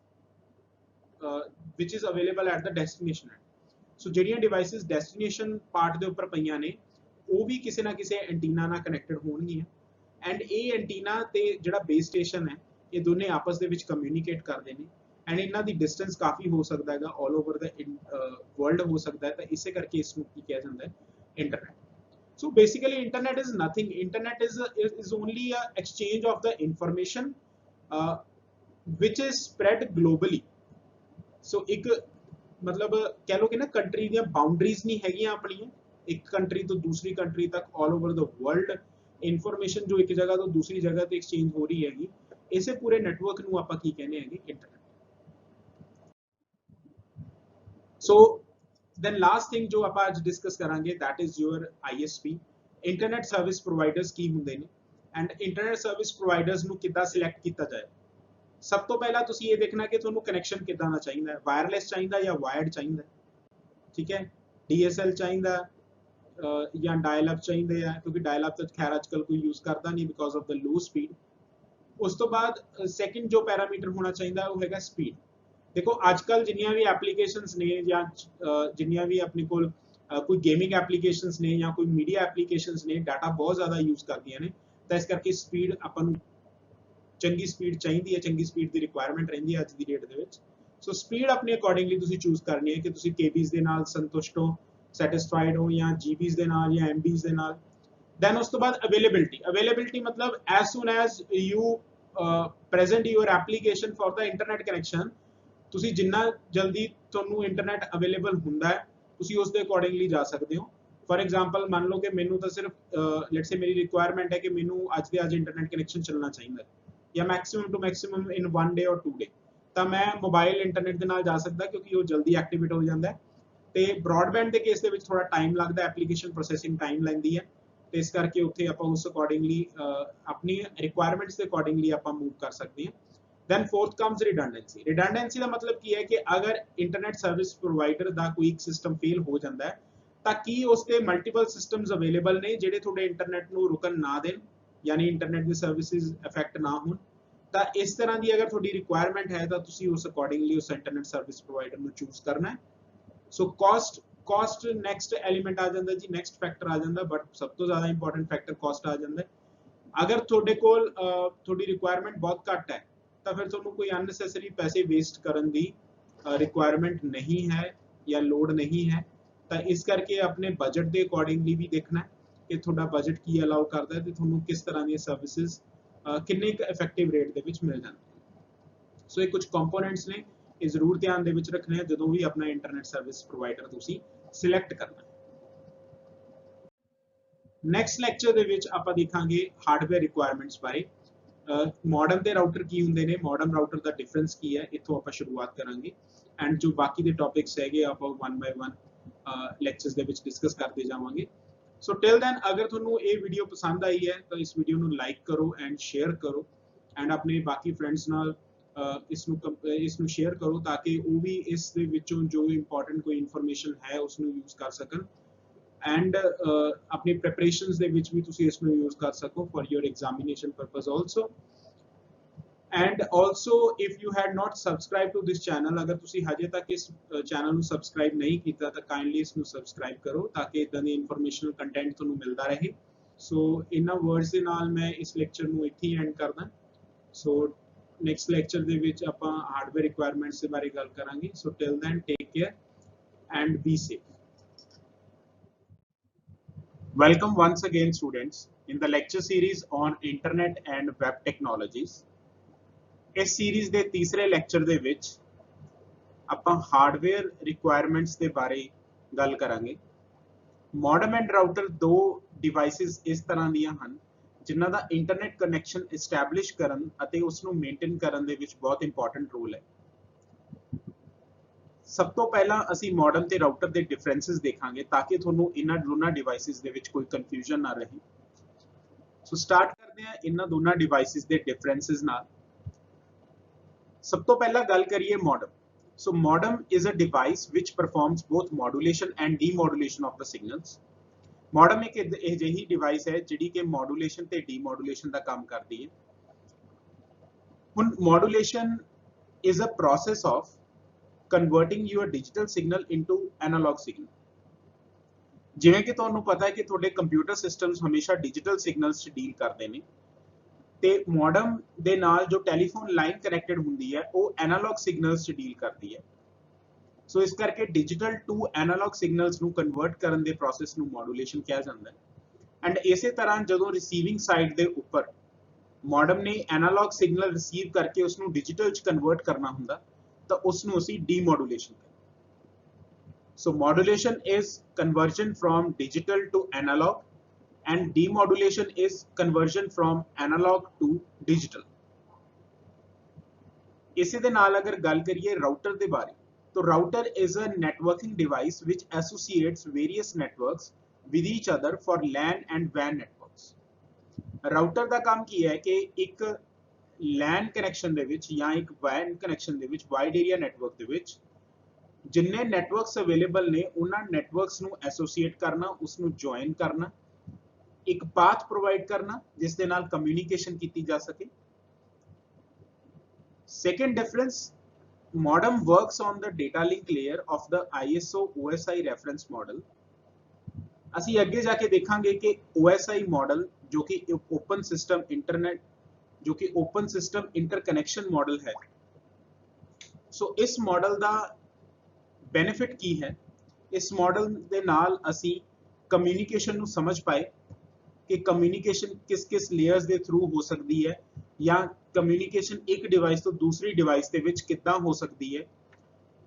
which is available at the destination end। ਸੋ ਜਿਹੜੀਆਂ ਡਿਵਾਈਸਿਸ ਡੈਸਟੀਨੇਸ਼ਨ ਪਾਰਟ ਦੇ ਉੱਪਰ ਪਈਆਂ ਨੇ ਉਹ ਵੀ ਕਿਸੇ ਨਾ ਕਿਸੇ ਐਂਟੀਨਾ ਨਾਲ ਕਨੈਕਟਡ ਹੋਣਗੀਆਂ, ਐਂਡ ਇਹ ਐਂਟੀਨਾ ਤੇ ਜਿਹੜਾ ਬੇਸ ਸਟੇਸ਼ਨ ਹੈ ਇਹ ਦੋਨੇ ਆਪਸ ਦੇ ਵਿੱਚ ਕਮਿਊਨੀਕੇਟ ਕਰਦੇ ਨੇ, ਐਂਡ ਇਹਨਾਂ ਦੀ ਡਿਸਟੈਂਸ ਕਾਫੀ ਹੋ ਸਕਦਾ ਹੈਗਾ, ਆਲ ਓਵਰ ਦਾ ਵਰਲਡ ਹੋ ਸਕਦਾ ਹੈ, ਤਾਂ ਇਸੇ ਕਰਕੇ ਇਸ ਨੂੰ ਕੀ ਕਿਹਾ ਜਾਂਦਾ ਹੈ, internet. So basically internet is nothing, internet is only a exchange of the information which is spread globally। So ਇੱਕ ਮਤਲਬ ਕਹਿ ਲਓ ਕਿ ਨਾ ਕੰਟਰੀ ਦੀਆਂ ਬਾਉਂਡਰੀਜ਼ ਨਹੀਂ ਹੈਗੀਆਂ ਆਪਣੀਆਂ, ਇੱਕ ਕੰਟਰੀ ਤੋਂ ਦੂਸਰੀ ਕੰਟਰੀ ਤੱਕ all over the world information ਜੋ ਇੱਕ ਜਗ੍ਹਾ ਤੋਂ ਦੂਸਰੀ ਜਗ੍ਹਾ ਤੇ ਐਕਸਚੇਂਜ ਹੋ ਰਹੀ ਹੈਗੀ, ਇਸੇ ਪੂਰੇ ਨੈਟਵਰਕ ਨੂੰ ਆਪਾਂ ਕੀ ਕਹਿੰਦੇ ਹੈਗੇ, internet. So then last thing ਜੋ ਆਪਾਂ ਅੱਜ ਡਿਸਕਸ ਕਰਾਂਗੇ, that is your ISP, internet service providers ਕੀ ਹੁੰਦੇ ਨੇ, ਐਂਡ ਇੰਟਰਨੈਟ ਸਰਵਿਸ ਪ੍ਰੋਵਾਈਡਰਸ ਨੂੰ ਕਿੱਦਾਂ ਸਿਲੈਕਟ ਕੀਤਾ ਜਾਏ। ਸਭ ਤੋਂ ਪਹਿਲਾਂ ਤੁਸੀਂ ਇਹ ਦੇਖਣਾ ਕਿ ਤੁਹਾਨੂੰ ਕਨੈਕਸ਼ਨ ਕਿੱਦਾਂ ਦਾ ਚਾਹੀਦਾ ਹੈ, ਵਾਇਰਲੈਸ ਚਾਹੀਦਾ ਜਾਂ ਵਾਇਰਡ ਚਾਹੀਦਾ, ਠੀਕ ਹੈ, DSL ਚਾਹੀਦਾ ਜਾਂ ਡਾਇਲ ਅਪ ਚਾਹੀਦੇ ਆ, ਕਿਉਂਕਿ ਡਾਇਲ ਅਪ ਤਾਂ ਖੈਰ ਅੱਜ ਕੱਲ ਕੋਈ ਯੂਜ਼ ਕਰਦਾ ਨਹੀਂ because of the low speed. ਉਸ ਤੋਂ ਬਾਅਦ ਸੈਕਿੰਡ ਜੋ ਪੈਰਾਮੀਟਰ ਹੋਣਾ ਚਾਹੀਦਾ ਉਹ ਹੈਗਾ ਸਪੀਡ। ਦੇਖੋ ਅੱਜ ਕੱਲ ਜਿੰਨੀਆਂ ਵੀ ਐਪਲੀਕੇਸ਼ਨਸ ਨੇ ਜਾਂ ਜਿੰਨੀਆਂ ਵੀ ਆਪਣੇ ਕੋਲ ਕੋਈ ਗੇਮਿੰਗ ਐਪਲੀਕੇਸ਼ਨਸ ਨੇ ਜਾਂ ਕੋਈ ਮੀਡੀਆ ਐਪਲੀਕੇਸ਼ਨਸ ਨੇ, ਡਾਟਾ ਬਹੁਤ ਜ਼ਿਆਦਾ ਯੂਜ਼ ਕਰਦੀਆਂ ਨੇ, ਤਾਂ ਇਸ ਕਰਕੇ ਸਪੀਡ ਆਪਾਂ ਨੂੰ ਚੰਗੀ ਸਪੀਡ ਚਾਹੀਦੀ ਹੈ, ਚੰਗੀ ਸਪੀਡ ਦੀ ਰਿਕੁਆਇਰਮੈਂਟ ਰਹਿੰਦੀ ਹੈ ਅੱਜ ਦੀ ਡੇਟ ਦੇ ਵਿੱਚ। ਸੋ ਸਪੀਡ ਆਪਣੇ ਅਕੋਰਡਿੰਗਲੀ ਤੁਸੀਂ ਚੂਜ਼ ਕਰਨੀ ਹੈ ਕਿ ਤੁਸੀਂ KBs ਦੇ ਨਾਲ ਸੰਤੁਸ਼ਟ ਹੋ, ਸੈਟਿਸਫਾਈਡ ਹੋ, ਜਾਂ GBs ਦੇ ਨਾਲ ਜਾਂ MBs ਦੇ ਨਾਲ। ਦੈਨ ਉਸ ਤੋਂ ਬਾਅਦ ਅਵੇਲੇਬਿਲਿਟੀ ਮਤਲਬ as soon as you present your application for the internet connection, ਤੁਸੀਂ ਜਿੰਨਾ ਜਲਦੀ ਤੁਹਾਨੂੰ ਇੰਟਰਨੈਟ ਅਵੇਲੇਬਲ ਹੁੰਦਾ ਹੈ ਤੁਸੀਂ ਉਸ ਦੇ ਅਕੋਰਡਿੰਗਲੀ ਜਾ ਸਕਦੇ ਹੋ। ਫॉर ਐਗਜ਼ਾਮਪਲ ਮੰਨ ਲਓ ਕਿ ਮੈਨੂੰ ਤਾਂ ਸਿਰਫ ਲੈਟਸ ਸੇ ਮੇਰੀ ਰਿਕੁਆਇਰਮੈਂਟ ਹੈ ਕਿ ਮੈਨੂੰ ਅੱਜ ਦੇ ਅੱਜ ਇੰਟਰਨੈਟ ਕਨੈਕਸ਼ਨ ਚੱਲਣਾ ਚਾਹੀਦਾ ਜਾਂ ਮੈਕਸਿਮਮ ਟੂ ਮੈਕਸਿਮਮ ਇਨ 1 ਡੇ ਔਰ 2 ਡੇ, ਤਾਂ ਮੈਂ ਮੋਬਾਈਲ ਇੰਟਰਨੈਟ ਦੇ ਨਾਲ ਜਾ ਸਕਦਾ ਕਿਉਂਕਿ ਉਹ ਜਲਦੀ ਐਕਟੀਵੇਟ ਹੋ ਜਾਂਦਾ ਹੈ। ਤੇ ਬ੍ਰੌਡਬੈਂਡ ਦੇ ਕੇਸ ਦੇ ਵਿੱਚ ਥੋੜਾ ਟਾਈਮ ਲੱਗਦਾ, ਐਪਲੀਕੇਸ਼ਨ ਪ੍ਰੋਸੈਸਿੰਗ ਟਾਈਮ ਲੈਂਦੀ ਹੈ, ਤੇ ਇਸ ਕਰਕੇ ਉੱਥੇ ਆਪਾਂ ਉਸ ਅਕੋਰਡਿੰਗਲੀ ਆਪਣੀ ਰਿਕੁਆਇਰਮੈਂਟਸ ਦੇ ਅਕੋਰਡਿੰਗਲੀ ਆਪਾਂ ਮੂਵ ਕਰ ਸਕਦੇ ਹਾਂ। then fourth comes redundancy. redundancy ਦਾ ਮਤਲਬ ਕੀ ਹੈ ਕਿ ਅਗਰ ਇੰਟਰਨੈਟ ਸਰਵਿਸ ਪ੍ਰੋਵਾਈਡਰ ਦਾ ਕੋਈ ਇੱਕ ਸਿਸਟਮ ਫੇਲ ਹੋ ਜਾਂਦਾ ਹੈ ਤਾਂ ਕੀ ਉਸ ਤੇ ਮਲਟੀਪਲ ਸਿਸਟਮਸ ਅਵੇਲੇਬਲ ਨੇ ਜਿਹੜੇ ਤੁਹਾਡੇ ਇੰਟਰਨੈਟ ਨੂੰ ਰੁਕਣ ਨਾ ਦੇਣ, ਯਾਨੀ ਇੰਟਰਨੈਟ ਦੀ ਸਰਵਿਸਿਜ਼ ਅਫੈਕਟ ਨਾ ਹੋਣ। ਤਾਂ ਇਸ ਤਰ੍ਹਾਂ ਦੀ ਅਗਰ ਤੁਹਾਡੀ ਰਿਕੁਆਇਰਮੈਂਟ ਹੈ ਤਾਂ ਤੁਸੀਂ ਉਸ ਅਕੋਰਡਿੰਗਲੀ ਉਸ ਇੰਟਰਨੈਟ ਸਰਵਿਸ ਪ੍ਰੋਵਾਈਡਰ ਨੂੰ ਚੂਜ਼ ਕਰਨਾ ਹੈ। ਸੋ ਕਾਸਟ ਨੈਕਸਟ ਐਲੀਮੈਂਟ ਆ ਜਾਂਦਾ ਜੀ, ਨੈਕਸਟ ਫੈਕਟਰ ਆ ਜਾਂਦਾ, ਬਟ ਸਭ ਤੋਂ ਜ਼ਿਆਦਾ ਇੰਪੋਰਟੈਂਟ ਫੈਕਟਰ ਕਾਸਟ ਆ ਜਾਂਦਾ ਹੈ। ਅਗਰ ਤੁਹਾਡੇ ਕੋਲ ਤੁਹਾਡੀ ਰਿਕੁਆਇਰਮੈਂਟ ਬਹੁਤ ਘੱਟ ਹੈ ਤਾਂ ਫਿਰ ਤੁਹਾਨੂੰ ਕੋਈ ਅਨਨੈਸੈਸਰੀ ਪੈਸੇ ਵੇਸਟ ਕਰਨ ਦੀ ਰਿਕੁਆਇਰਮੈਂਟ ਨਹੀਂ ਹੈ ਜਾਂ ਲੋੜ ਨਹੀਂ ਹੈ। ਤਾਂ ਇਸ ਕਰਕੇ ਆਪਣੇ ਬਜਟ ਦੇ ਅਕੋਰਡਿੰਗਲੀ ਵੀ ਦੇਖਣਾ ਹੈ ਕਿ ਤੁਹਾਡਾ ਬਜਟ ਕੀ ਅਲਾਉ ਕਰਦਾ ਹੈ ਤੇ ਤੁਹਾਨੂੰ ਕਿਸ ਤਰ੍ਹਾਂ ਦੀਆਂ ਸਰਵਿਸਿਜ਼ ਕਿੰਨੇ ਕੁ ਇਫੈਕਟਿਵ ਰੇਟ ਦੇ ਵਿੱਚ ਮਿਲ ਜਾਂਦੀਆਂ। ਸੋ ਇਹ ਕੁਝ ਕੰਪੋਨੈਂਟਸ ਨੇ, ਇਹ ਜ਼ਰੂਰ ਧਿਆਨ ਦੇ ਵਿੱਚ ਰੱਖਣੇ ਆ ਜਦੋਂ ਵੀ ਆਪਣਾ ਇੰਟਰਨੈਟ ਸਰਵਿਸ ਪ੍ਰੋਵਾਈਡਰ ਤੁਸੀਂ ਸਿਲੈਕਟ ਕਰਨਾ ਹੈ। ਨੈਕਸਟ ਲੈਕਚਰ ਦੇ ਵਿੱਚ ਆਪਾਂ ਦੇਖਾਂਗੇ ਹਾਰਡਵੇਅਰ ਰਿਕੁਆਇਰਮੈਂਟਸ ਬਾਰੇ। ਮੋਡਮ ਤੇ ਰਾਊਟਰ ਕੀ ਹੁੰਦੇ ਨੇ, ਮੋਡਮ ਰਾਊਟਰ ਦਾ ਡਿਫਰੈਂਸ ਕੀ ਹੈ, ਇੱਥੋਂ ਆਪਾਂ ਸ਼ੁਰੂਆਤ ਕਰਾਂਗੇ ਐਂਡ ਜੋ ਬਾਕੀ ਦੇ ਟੌਪਿਕਸ ਹੈਗੇ ਆਪਾਂ 1 ਬਾਈ 1 ਲੈਕਚਰਸ ਦੇ ਵਿੱਚ ਡਿਸਕਸ ਕਰਦੇ ਜਾਵਾਂਗੇ। ਸੋ ਟਿਲ ਦੈਨ ਅਗਰ ਤੁਹਾਨੂੰ ਇਹ ਵੀਡੀਓ ਪਸੰਦ ਆਈ ਹੈ ਤਾਂ ਇਸ ਵੀਡੀਓ ਨੂੰ ਲਾਈਕ ਕਰੋ ਐਂਡ ਸ਼ੇਅਰ ਕਰੋ ਐਂਡ ਆਪਣੇ ਬਾਕੀ ਫਰੈਂਡਸ ਨਾਲ ਇਸ ਨੂੰ ਸ਼ੇਅਰ ਕਰੋ ਤਾਂ ਕਿ ਉਹ ਵੀ ਇਸ ਦੇ ਵਿੱਚੋਂ ਜੋ ਇੰਪੋਰਟੈਂਟ ਕੋਈ ਇਨਫੋਰਮੇਸ਼ਨ ਹੈ ਉਸ ਨੂੰ ਯੂਜ਼ ਕਰ ਸਕਣ ਐਂਡ ਆਪਣੀ ਪ੍ਰੈਪਰੇਸ਼ਨਸ ਦੇ ਵਿੱਚ ਵੀ ਤੁਸੀਂ ਇਸ ਨੂੰ ਯੂਜ਼ ਕਰ ਸਕੋ for your examination purpose also. and also if you had not subscribed to this channel, ਅਗਰ ਤੁਸੀਂ ਹਜੇ ਤੱਕ ਇਸ ਚੈਨਲ ਨੂੰ ਸਬਸਕ੍ਰਾਈਬ ਨਹੀਂ ਕੀਤਾ ਤਾਂ ਕਾਈਂਡਲੀ ਇਸ ਨੂੰ ਸਬਸਕ੍ਰਾਈਬ ਕਰੋ ਤਾਂ ਕਿ ਇਦਾਂ ਦੀ ਇਨਫੋਰਮੇਸ਼ਨਲ ਕੰਟੈਂਟ ਤੁਹਾਨੂੰ ਮਿਲਦਾ ਰਹੇ। ਸੋ ਇਹਨਾਂ ਵਰਡਸ ਦੇ ਨਾਲ ਮੈਂ ਇਸ ਲੈਕਚਰ ਨੂੰ ਇੱਥੇ ਹੀ ਐਂਡ ਕਰਦਾ। ਸੋ ਨੈਕਸਟ ਲੈਕਚਰ ਦੇ ਵਿੱਚ ਆਪਾਂ ਹਾਰਡਵੇਅਰ ਰਿਕੁਆਇਰਮੈਂਟਸ ਦੇ ਬਾਰੇ ਗੱਲ ਕਰਾਂਗੇ। So till then take care and be safe. Welcome once again students in the lecture series on internet and web technologies। ਇਸ ਸੀਰੀਜ਼ ਦੇ ਤੀਸਰੇ ਲੈਕਚਰ ਦੇ ਵਿੱਚ ਆਪਾਂ ਹਾਰਡਵੇਅਰ ਰਿਕੁਆਇਰਮੈਂਟਸ ਦੇ ਬਾਰੇ ਗੱਲ ਕਰਾਂਗੇ। ਮੋਡਮ ਐਂਡ ਰਾਊਟਰ ਦੋ ਡਿਵਾਈਸਿਸ ਇਸ ਤਰ੍ਹਾਂ ਦੀਆਂ ਹਨ ਜਿਨ੍ਹਾਂ ਦਾ ਇੰਟਰਨੈਟ ਕਨੈਕਸ਼ਨ ਐਸਟੈਬਲਿਸ਼ ਕਰਨ ਅਤੇ ਉਸ ਨੂੰ ਮੇਨਟੇਨ ਕਰਨ ਦੇ ਵਿੱਚ ਬਹੁਤ ਇੰਪੋਰਟੈਂਟ ਰੋਲ ਹੈ। ਸਭ ਤੋਂ ਪਹਿਲਾਂ ਅਸੀਂ ਮੋਡਮ ਤੇ ਰਾਊਟਰ ਦੇ ਡਿਫਰੈਂਸਸ ਦੇਖਾਂਗੇ ਤਾਂ ਕਿ ਤੁਹਾਨੂੰ ਇਹਨਾਂ ਦੋਨਾਂ ਡਿਵਾਈਸਿਸ ਦੇ ਵਿੱਚ ਕੋਈ ਕਨਫਿਊਜ਼ਨ ਨਾ ਰਹੇ। ਸੋ ਸਟਾਰਟ ਕਰਦੇ ਹਾਂ ਇਹਨਾਂ ਦੋਨਾਂ ਡਿਵਾਈਸਿਸ ਦੇ ਡਿਫਰੈਂਸਸ ਨਾਲ। ਸਭ ਤੋਂ ਪਹਿਲਾਂ ਗੱਲ ਕਰੀਏ modem. So modem is a device which performs both modulation and demodulation of the signals. Modem ਇੱਕ ਅਜਿਹੀ ਡਿਵਾਈਸ ਹੈ ਜਿਹੜੀ ਕਿ ਮੋਡੂਲੇਸ਼ਨ ਤੇ ਡੀਮੋਡੂਲੇਸ਼ਨ ਦਾ ਕੰਮ ਕਰਦੀ ਹੈ। ਹੁਣ modulation is a process of converting your digital signal into analog signal। ਜਿਵੇਂ ਕਿ ਤੁਹਾਨੂੰ ਪਤਾ ਹੈ ਕਿ ਤੁਹਾਡੇ ਕੰਪਿਊਟਰ ਸਿਸਟਮਸ ਹਮੇਸ਼ਾ ਡਿਜੀਟਲ ਸਿਗਨਲਸ 'ਚ ਡੀਲ ਕਰਦੇ ਨੇ ਤੇ ਮੋਡਮ ਦੇ ਨਾਲ ਜੋ ਟੈਲੀਫੋਨ ਲਾਈਨ ਕਨੈਕਟਡ ਹੁੰਦੀ ਹੈ ਉਹ ਐਨਾਲੌਗ ਸਿਗਨਲਸ 'ਚ ਡੀਲ ਕਰਦੀ ਹੈ। ਸੋ ਇਸ ਕਰਕੇ ਡਿਜੀਟਲ ਟੂ ਐਨਾਲੌਗ ਸਿਗਨਲਸ ਨੂੰ ਕਨਵਰਟ ਕਰਨ ਦੇ ਪ੍ਰੋਸੈਸ ਨੂੰ ਮੋਡੂਲੇਸ਼ਨ ਕਿਹਾ ਜਾਂਦਾ ਹੈ। ਐਂਡ ਇਸੇ ਤਰ੍ਹਾਂ ਜਦੋਂ ਰਿਸੀਵਿੰਗ ਸਾਈਡ ਦੇ ਉੱਪਰ ਮੋਡਮ ਨੇ ਐਨਾਲੌਗ ਸਿਗਨਲ ਰਿਸੀਵ ਕਰਕੇ ਉਸ ਨੂੰ ਡਿਜੀਟਲ 'ਚ ਕਨਵਰਟ ਕਰਨਾ ਹੁੰਦਾ ਤਾਂ ਉਸ ਨੂੰ ਅਸੀਂ ਡੀਮੋਡੂਲੇਸ਼ਨ ਕਹਿੰਦੇ। So modulation is conversion from digital to analogue and demodulation is conversion from analog to digital। ਇਸੇ ਦੇ ਨਾਲ ਅਗਰ ਗੱਲ ਕਰੀਏ ਰਾਊਟਰ ਦੇ ਬਾਰੇ ਤਾਂ router is a networking device which associates various networks with each other for LAN and WAN networks। Router ਦਾ ਕੰਮ ਕੀ ਹੈ ਕਿ ਇੱਕ LAN ਕਨੈਕਸ਼ਨ ਦੇ ਵਿੱਚ ਜਾਂ ਇੱਕ WAN ਕਨੈਕਸ਼ਨ ਦੇ ਵਿੱਚ ਵਾਈਡ ਏਰੀਆ ਨੈਟਵਰਕ ਦੇ ਵਿੱਚ ਜਿੰਨੇ ਨੈਟਵਰਕਸ ਅਵੇਲੇਬਲ ਨੇ ਉਹਨਾਂ ਨੈਟਵਰਕਸ ਨੂੰ ਐਸੋਸੀਏਟ ਕਰਨਾ, ਉਸ ਨੂੰ ਜੁਆਇਨ ਕਰਨਾ, ਇੱਕ ਪਾਥ ਪ੍ਰੋਵਾਈਡ ਕਰਨਾ ਜਿਸ ਦੇ ਨਾਲ ਕਮਿਊਨੀਕੇਸ਼ਨ ਕੀਤੀ ਜਾ ਸਕੇ। Second difference, modem works on the data link layer of the ISO OSI reference model. ਅਸੀਂ ਅੱਗੇ ਜਾ ਕੇ ਦੇਖਾਂਗੇ ਕਿ OSI ਮਾਡਲ ਜੋ ਕਿ ਓਪਨ ਸਿਸਟਮ ਇੰਟਰਨੈਟ ਜੋ ਕਿ ਓਪਨ ਸਿਸਟਮ ਇੰਟਰਕਨੈਕਸ਼ਨ ਮਾਡਲ ਹੈ। ਸੋ ਇਸ ਮਾਡਲ ਦਾ ਬੈਨੀਫਿਟ ਕੀ ਹੈ? ਇਸ ਮਾਡਲ ਦੇ ਨਾਲ ਅਸੀਂ ਕਮਿਊਨੀਕੇਸ਼ਨ ਨੂੰ ਸਮਝ ਪਾਏ ਕਿ ਕਮਿਊਨੀਕੇਸ਼ਨ ਕਿਸ ਲੇਅਰਸ ਦੇ ਥਰੂ ਹੋ ਸਕਦੀ ਹੈ ਜਾਂ ਕਮਿਊਨੀਕੇਸ਼ਨ ਇੱਕ ਡਿਵਾਈਸ ਤੋਂ ਦੂਸਰੀ ਡਿਵਾਈਸ ਦੇ ਵਿੱਚ ਕਿੱਦਾਂ ਹੋ ਸਕਦੀ ਹੈ।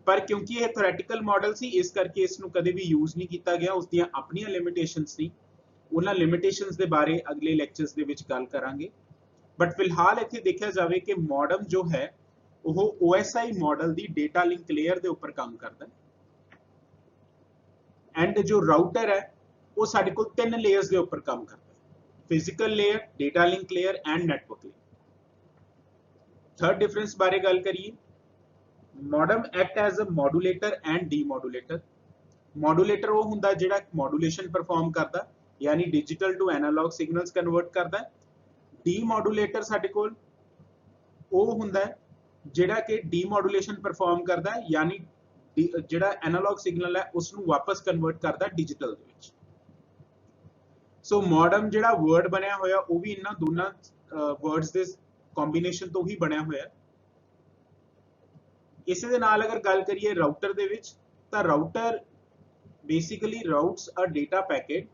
ਪਰ ਕਿਉਂਕਿ ਇਹ ਥਿਓਰੈਟੀਕਲ ਮਾਡਲ ਸੀ ਇਸ ਕਰਕੇ ਇਸ ਨੂੰ ਕਦੇ ਵੀ ਯੂਜ਼ ਨਹੀਂ ਕੀਤਾ ਗਿਆ, ਉਸ ਦੀਆਂ ਆਪਣੀਆਂ ਲਿਮਿਟੇਸ਼ਨਸ ਸੀ। ਉਹਨਾਂ ਲਿਮਿਟੇਸ਼ਨਸ ਦੇ ਬਾਰੇ ਅਗਲੇ ਲੈਕਚਰਸ ਦੇ ਵਿੱਚ ਗੱਲ ਕਰਾਂਗੇ। ਬਟ ਫਿਲਹਾਲ ਇੱਥੇ ਦੇਖਿਆ ਜਾਵੇ ਕਿ ਮੋਡਮ ਜੋ ਹੈ ਉਹ OSI ਮਾਡਲ ਦੀ ਡੇਟਾ ਲਿੰਕ ਲੇਅਰ ਦੇ ਉੱਪਰ ਕੰਮ ਕਰਦਾ ਹੈ ਐਂਡ ਜੋ ਰਾਊਟਰ ਹੈ ਉਹ ਸਾਡੇ ਕੋਲ 3 ਲੇਅਰਸ ਦੇ ਉੱਪਰ ਕੰਮ ਕਰਦਾ ਹੈ, physical layer, data link layer and network layer. Third difference बारे गल करिए, modem act as a modulator and demodulator. Modulator वो हुंदा जिहड़ा मॉड्यूलेशन परफॉर्म करदा, यानी digital to analog signals convert करदा है। डीमॉड्यूलेटर साडे कोल ਉਹ ਹੁੰਦਾ ਹੈ ਜਿਹੜਾ ਕਿ ਡੀਮੋਡੂਲੇਸ਼ਨ ਪਰਫਾਰਮ ਕਰਦਾ ਹੈ, ਯਾਨੀ ਜਿਹੜਾ ਐਨਾਲੌਗ ਸਿਗਨਲ ਹੈ ਉਸ ਨੂੰ ਵਾਪਸ ਕਨਵਰਟ ਕਰਦਾ ਡਿਜੀਟਲ ਦੇ ਵਿੱਚ। ਸੋ ਮੋਡਮ ਜਿਹੜਾ ਵਰਡ ਬਣਿਆ ਹੋਇਆ ਉਹ ਵੀ ਇਹਨਾਂ ਦੋਨਾਂ ਵਰਡਸ ਦੇ ਕੰਬੀਨੇਸ਼ਨ ਤੋਂ ਹੀ ਬਣਿਆ ਹੋਇਆ। ਇਸੇ ਦੇ ਨਾਲ ਅਗਰ ਗੱਲ ਕਰੀਏ ਰਾਊਟਰ ਦੇ ਵਿੱਚ, ਤਾਂ router basically routes a data packet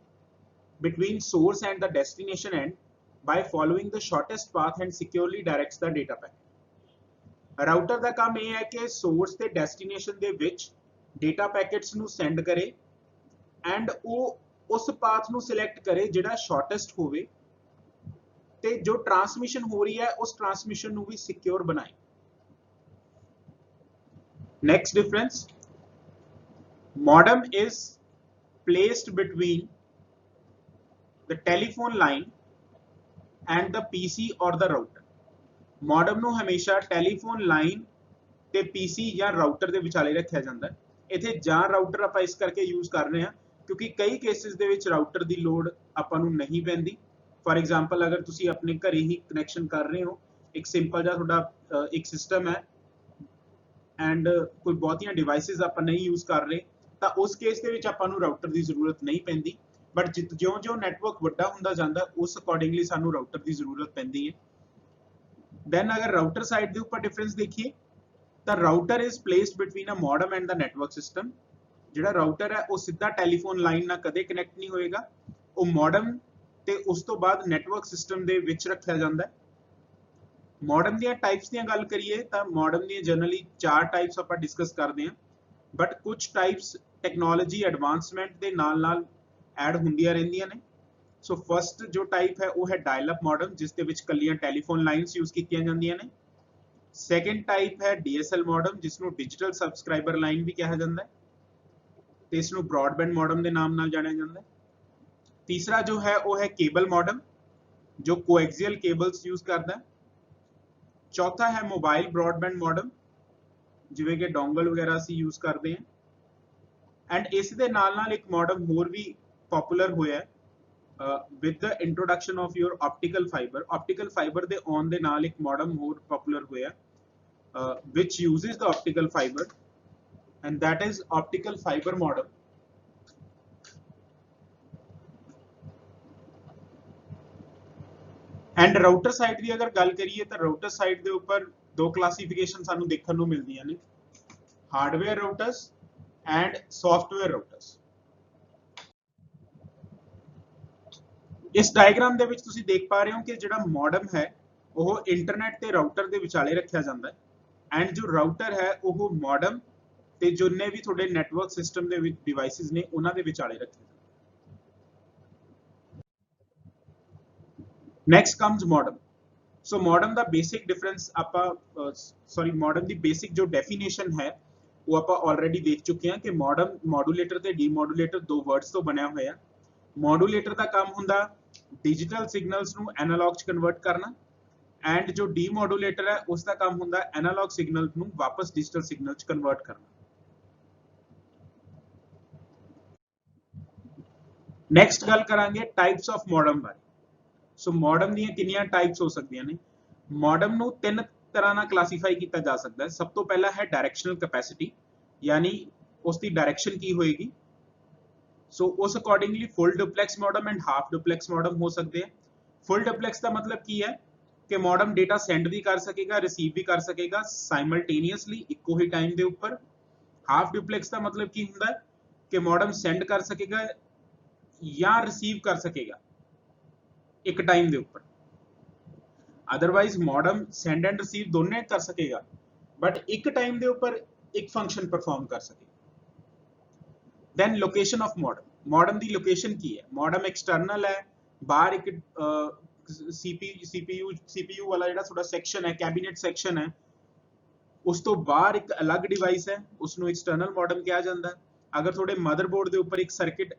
between source and the destination end by following the shortest path and securely directs the data packet। Router ਦਾ ਕੰਮ ਇਹ ਹੈ ਕਿ ਸੋਰਸ ਤੇ ਡੈਸਟੀਨੇਸ਼ਨ ਦੇ ਵਿੱਚ ਡੇਟਾ ਪੈਕੇਟਸ ਨੂੰ ਸੈਂਡ ਕਰੇ ਐਂਡ ਉਹ ਉਸ ਪਾਥ ਨੂੰ ਸਿਲੈਕਟ ਕਰੇ ਜਿਹੜਾ ਸ਼ਾਰਟੈਸਟ ਹੋਵੇ ਤੇ ਜੋ ਟਰਾਂਸਮਿਸ਼ਨ ਹੋ ਰਹੀ ਹੈ ਉਸ ਟਰਾਂਸਮਿਸ਼ਨ ਨੂੰ ਵੀ ਸਿਕਿਉਰ ਬਣਾਏ। Next difference, modem is placed between the telephone line and the PC or the router। modem ਨੂੰ ਹਮੇਸ਼ਾ ਟੈਲੀਫੋਨ ਲਾਈਨ ਤੇ PC ਜਾਂ ਰਾਊਟਰ ਦੇ ਵਿਚਾਲੇ ਰੱਖਿਆ ਜਾਂਦਾ ਹੈ। ਇੱਥੇ ਜਾਂ ਰਾਊਟਰ ਆਪਾਂ ਇਸ ਕਰਕੇ ਯੂਜ਼ ਕਰ ਰਹੇ ਹਾਂ ਕਿਉਂਕਿ ਕਈ ਕੇਸਿਸ ਦੇ ਵਿੱਚ ਰਾਊਟਰ ਦੀ ਲੋੜ ਆਪਾਂ ਨੂੰ ਨਹੀਂ ਪੈਂਦੀ। ਫॉर एग्जांपल ਅਗਰ ਤੁਸੀਂ ਆਪਣੇ ਘਰੇ ਹੀ ਕਨੈਕਸ਼ਨ ਕਰ ਰਹੇ ਹੋ, ਇੱਕ ਸਿੰਪਲ ਜਿਹਾ ਤੁਹਾਡਾ ਇੱਕ ਸਿਸਟਮ ਹੈ ਐਂਡ ਕੋਈ ਬਹੁਤੀਆਂ ਡਿਵਾਈਸਿਸ ਆਪਾਂ ਨਹੀਂ ਯੂਜ਼ ਕਰ ਰਹੇ, ਤਾਂ ਉਸ ਕੇਸ ਦੇ ਵਿੱਚ ਆਪਾਂ ਨੂੰ ਰਾਊਟਰ ਦੀ ਜ਼ਰੂਰਤ ਨਹੀਂ ਪੈਂਦੀ। ਬਟ ਜਿਉਂ-ਜਿਉਂ ਨੈਟਵਰਕ ਵੱਡਾ ਹੁੰਦਾ ਜਾਂਦਾ ਉਸ ਅਕੋਰਡਿੰਗਲੀ ਸਾਨੂੰ ਰਾਊਟਰ ਦੀ ਜ਼ਰੂਰਤ ਪੈਂਦੀ ਹੈ। ਦੈਨ ਅਗਰ ਰਾਊਟਰ ਸਾਈਡ ਦੇ ਉੱਪਰ ਡਿਫਰੈਂਸ ਦੇਖੀਏ ਤਾਂ router is placed between a modem and the network system. ਜਿਹੜਾ ਰਾਊਟਰ ਹੈ ਉਹ ਸਿੱਧਾ ਟੈਲੀਫੋਨ ਲਾਈਨ ਨਾਲ ਕਦੇ ਕਨੈਕਟ ਨਹੀਂ ਹੋਏਗਾ, ਉਹ ਮੋਡਮ ਤੇ ਉਸ ਤੋਂ ਬਾਅਦ ਨੈਟਵਰਕ ਸਿਸਟਮ ਦੇ ਵਿੱਚ ਰੱਖਿਆ ਜਾਂਦਾ ਹੈ। ਮੋਡਮ ਦੀਆਂ ਟਾਈਪਸ ਦੀਆਂ ਗੱਲ ਕਰੀਏ ਤਾਂ ਮੋਡਮ ਦੀਆਂ ਜਨਰਲੀ 4 ਟਾਈਪਸ ਆਪਾਂ ਡਿਸਕਸ ਕਰਦੇ ਹਾਂ, ਬਟ ਕੁਝ ਟਾਈਪਸ ਟੈਕਨੋਲੋਜੀ ਐਡਵਾਂਸਮੈਂਟ ਦੇ ਨਾਲ-ਨਾਲ ਐਡ ਹੁੰਦੀਆਂ ਰਹਿੰਦੀਆਂ ਨੇ। ਸੋ ਫਸਟ ਜੋ ਟਾਈਪ ਹੈ ਉਹ ਹੈ ਡਾਇਲ ਅਪ ਮੋਡਮ, ਜਿਸ ਦੇ ਵਿੱਚ ਕੱਲੀਆਂ ਟੈਲੀਫੋਨ ਲਾਈਨਸ ਯੂਜ਼ ਕੀਤੀਆਂ ਜਾਂਦੀਆਂ ਨੇ। ਸੈਕੰਡ ਟਾਈਪ ਹੈ DSL ਮੋਡਮ, ਜਿਸ ਨੂੰ ਡਿਜੀਟਲ ਸਬਸਕ੍ਰਾਈਬਰ ਲਾਈਨ ਵੀ ਕਿਹਾ ਜਾਂਦਾ ਹੈ ਤੇ ਇਸ ਨੂੰ ਬ੍ਰੌਡਬੈਂਡ ਮੋਡਮ ਦੇ ਨਾਮ ਨਾਲ ਜਾਣਿਆ ਜਾਂਦਾ ਹੈ। ਤੀਸਰਾ ਜੋ ਹੈ ਉਹ ਹੈ ਕੇਬਲ ਮੋਡਮ, ਜੋ ਕੋਐਕਸੀਅਲ ਕੇਬਲਸ ਯੂਜ਼ ਕਰਦਾ ਹੈ। ਚੌਥਾ ਹੈ ਮੋਬਾਈਲ ਬ੍ਰੌਡਬੈਂਡ ਮੋਡਮ, ਜਿਵੇਂ ਕਿ ਡੋਂਗਲ ਵਗੈਰਾ ਅਸੀਂ ਯੂਜ਼ ਕਰਦੇ ਹਾਂ। ਐਂਡ ਇਸ ਦੇ ਨਾਲ-ਨਾਲ ਇੱਕ ਮੋਡਮ ਹੋਰ ਵੀ ਪਪੂਲਰ ਹੋਇਆ with the introduction of your optical fibre. Optical fibre ਦੇ ਆਉਣ ਦੇ ਨਾਲ ਇੱਕ ਮੋਡਮ ਹੋਰ ਪਪੂਲਰ ਹੋਇਆ which uses the optical fiber, and that is optical fiber modem। And router side ਦੀ ਅਗਰ ਗੱਲ ਕਰੀਏ ਤਾਂ ਰਾਊਟਰ ਸਾਈਡ ਦੇ ਉੱਪਰ ਦੋ ਕਲਾਸੀਫਿਕੇਸ਼ਨ ਸਾਨੂੰ ਦੇਖਣ ਨੂੰ ਮਿਲਦੀਆਂ ਨੇ, ਹਾਰਡਵੇਅਰ ਰਾਊਟਰਸ ਐਂਡ ਸੌਫਟਵੇਅਰ ਰਾਊਟਰਸ। ਇਸ ਡਾਇਗਰਾਮ ਦੇ ਵਿੱਚ ਤੁਸੀਂ ਦੇਖ ਪਾ ਰਹੇ ਹੋ ਕਿ ਜਿਹੜਾ ਮੋਡਮ ਹੈ ਉਹ ਇੰਟਰਨੈਟ ਤੇ ਰਾਊਟਰ ਦੇ ਵਿਚਾਲੇ ਰੱਖਿਆ ਜਾਂਦਾ ਹੈ ਐਂਡ ਜੋ ਰਾਊਟਰ ਹੈ ਉਹ ਮੋਡਮ ਤੇ ਜਿੰਨੇ ਵੀ ਤੁਹਾਡੇ ਨੈਟਵਰਕ ਸਿਸਟਮ ਦੇ ਵਿੱਚ ਡਿਵਾਈਸਿਸ ਨੇ ਉਹਨਾਂ ਦੇ ਵਿਚਾਲੇ ਰੱਖਿਆ ਜਾਂਦਾ। Next comes modem. So modem ਦਾ ਬੇਸਿਕ ਡਿਫਰੈਂਸ ਆਪਾਂ ਮੋਡਮ ਦੀ ਬੇਸਿਕ ਜੋ ਡੈਫੀਨੇਸ਼ਨ ਹੈ ਉਹ ਆਪਾਂ ਆਲਰੇਡੀ ਦੇਖ ਚੁੱਕੇ ਹਾਂ ਕਿ ਮੋਡਮ ਮੋਡੂਲੇਟਰ ਤੇ ਡੀਮੋਡੂਲੇਟਰ ਦੋ ਵਰਡਸ ਤੋਂ ਬਣਿਆ ਹੋਇਆ। ਮੋਡੂਲੇਟਰ ਦਾ ਕੰਮ ਹੁੰਦਾ ਡਿਜੀਟਲ ਸਿਗਨਲਸ ਨੂੰ ਐਨਾਲੌਗ ਚ ਕਨਵਰਟ ਕਰਨਾ ਐਂਡ ਜੋ ਡੀਮੋਡੂਲੇਟਰ ਹੈ ਉਸ ਦਾ ਕੰਮ ਹੁੰਦਾ ਐਨਾਲੌਗ ਸਿਗਨਲ ਨੂੰ ਵਾਪਸ ਡਿਜੀਟਲ ਸਿਗਨਲ ਚ ਕਨਵਰਟ ਕਰਨਾ। ਨੈਕਸਟ ਗੱਲ ਕਰਾਂਗੇ ਟਾਈਪਸ ਆਫ ਮੋਡਮ ਬਾਰੇ। ਸੋ ਮੋਡਮ ਦੀਆਂ ਕਿੰਨੀਆਂ ਟਾਈਪਸ ਹੋ ਸਕਦੀਆਂ ਨੇ? ਮੋਡਮ ਨੂੰ ਤਿੰਨ ਤਰ੍ਹਾਂ ਨਾਲ ਕਲਾਸੀਫਾਈ ਕੀਤਾ ਜਾ ਸਕਦਾ ਹੈ। ਸਭ ਤੋਂ ਪਹਿਲਾ ਹੈ ਡਾਇਰੈਕਸ਼ਨਲ ਕੈਪੈਸਿਟੀ, ਯਾਨੀ ਉਸ ਦੀ ਡਾਇਰੈਕਸ਼ਨ ਕੀ ਹੋਏਗੀ। ਸੋ ਉਸ accordingly full duplex modem and half duplex modem ਹੋ ਸਕਦੇ ਆ। ਫੁੱਲ ਡੁਪਲੈਕਸ ਦਾ ਮਤਲਬ ਕੀ ਹੈ ਕਿ ਮੋਡਮ ਡੇਟਾ ਸੈਂਡ ਵੀ ਕਰ ਸਕੇਗਾ, ਰਿਸੀਵ ਵੀ ਕਰ ਸਕੇਗਾ ਸਾਈਮਲਟੇਨੀਅਸਲੀ ਇੱਕੋ ਹੀ ਟਾਈਮ ਦੇ ਉੱਪਰ। ਹਾਫ ਡੁਪਲੈਕਸ ਦਾ ਮਤਲਬ ਕੀ ਹੁੰਦਾ ਕਿ ਮੋਡਮ ਸੈਂਡ ਕਰ ਸਕੇਗਾ ਜਾਂ ਰਿਸੀਵ ਕਰ ਸਕੇਗਾ ਇੱਕ ਟਾਈਮ ਦੇ ਉੱਪਰ। Otherwise modem send and receive ਦੋਨੇ ਕਰ ਸਕੇਗਾ ਬਟ ਇੱਕ ਟਾਈਮ ਦੇ ਉੱਪਰ ਇੱਕ ਫੰਕਸ਼ਨ ਪਰਫਾਰਮ ਕਰ ਸਕੇਗਾ। Then location of modem. Modem ਦੀ ਲੋਕੇਸ਼ਨ ਕੀ ਹੈ? ਮੋਡਮ ਐਕਸਟਰਨਲ ਹੈ, ਬਾਹਰ ਇੱਕ CPU ਵਾਲਾ ਜਿਹੜਾ ਤੁਹਾਡਾ ਸੈਕਸ਼ਨ ਹੈ, ਕੈਬਿਨੇਟ ਸੈਕਸ਼ਨ ਹੈ, ਉਸ ਤੋਂ ਬਾਹਰ ਇੱਕ ਅਲੱਗ ਡਿਵਾਈਸ ਹੈ, ਉਸ ਨੂੰ ਐਕਸਟਰਨਲ ਮੋਡਮ ਕਿਹਾ ਜਾਂਦਾ। ਅਗਰ ਤੁਹਾਡੇ ਮਦਰਬੋਰਡ ਦੇ ਉੱਪਰ ਇੱਕ ਸਰਕਿਟ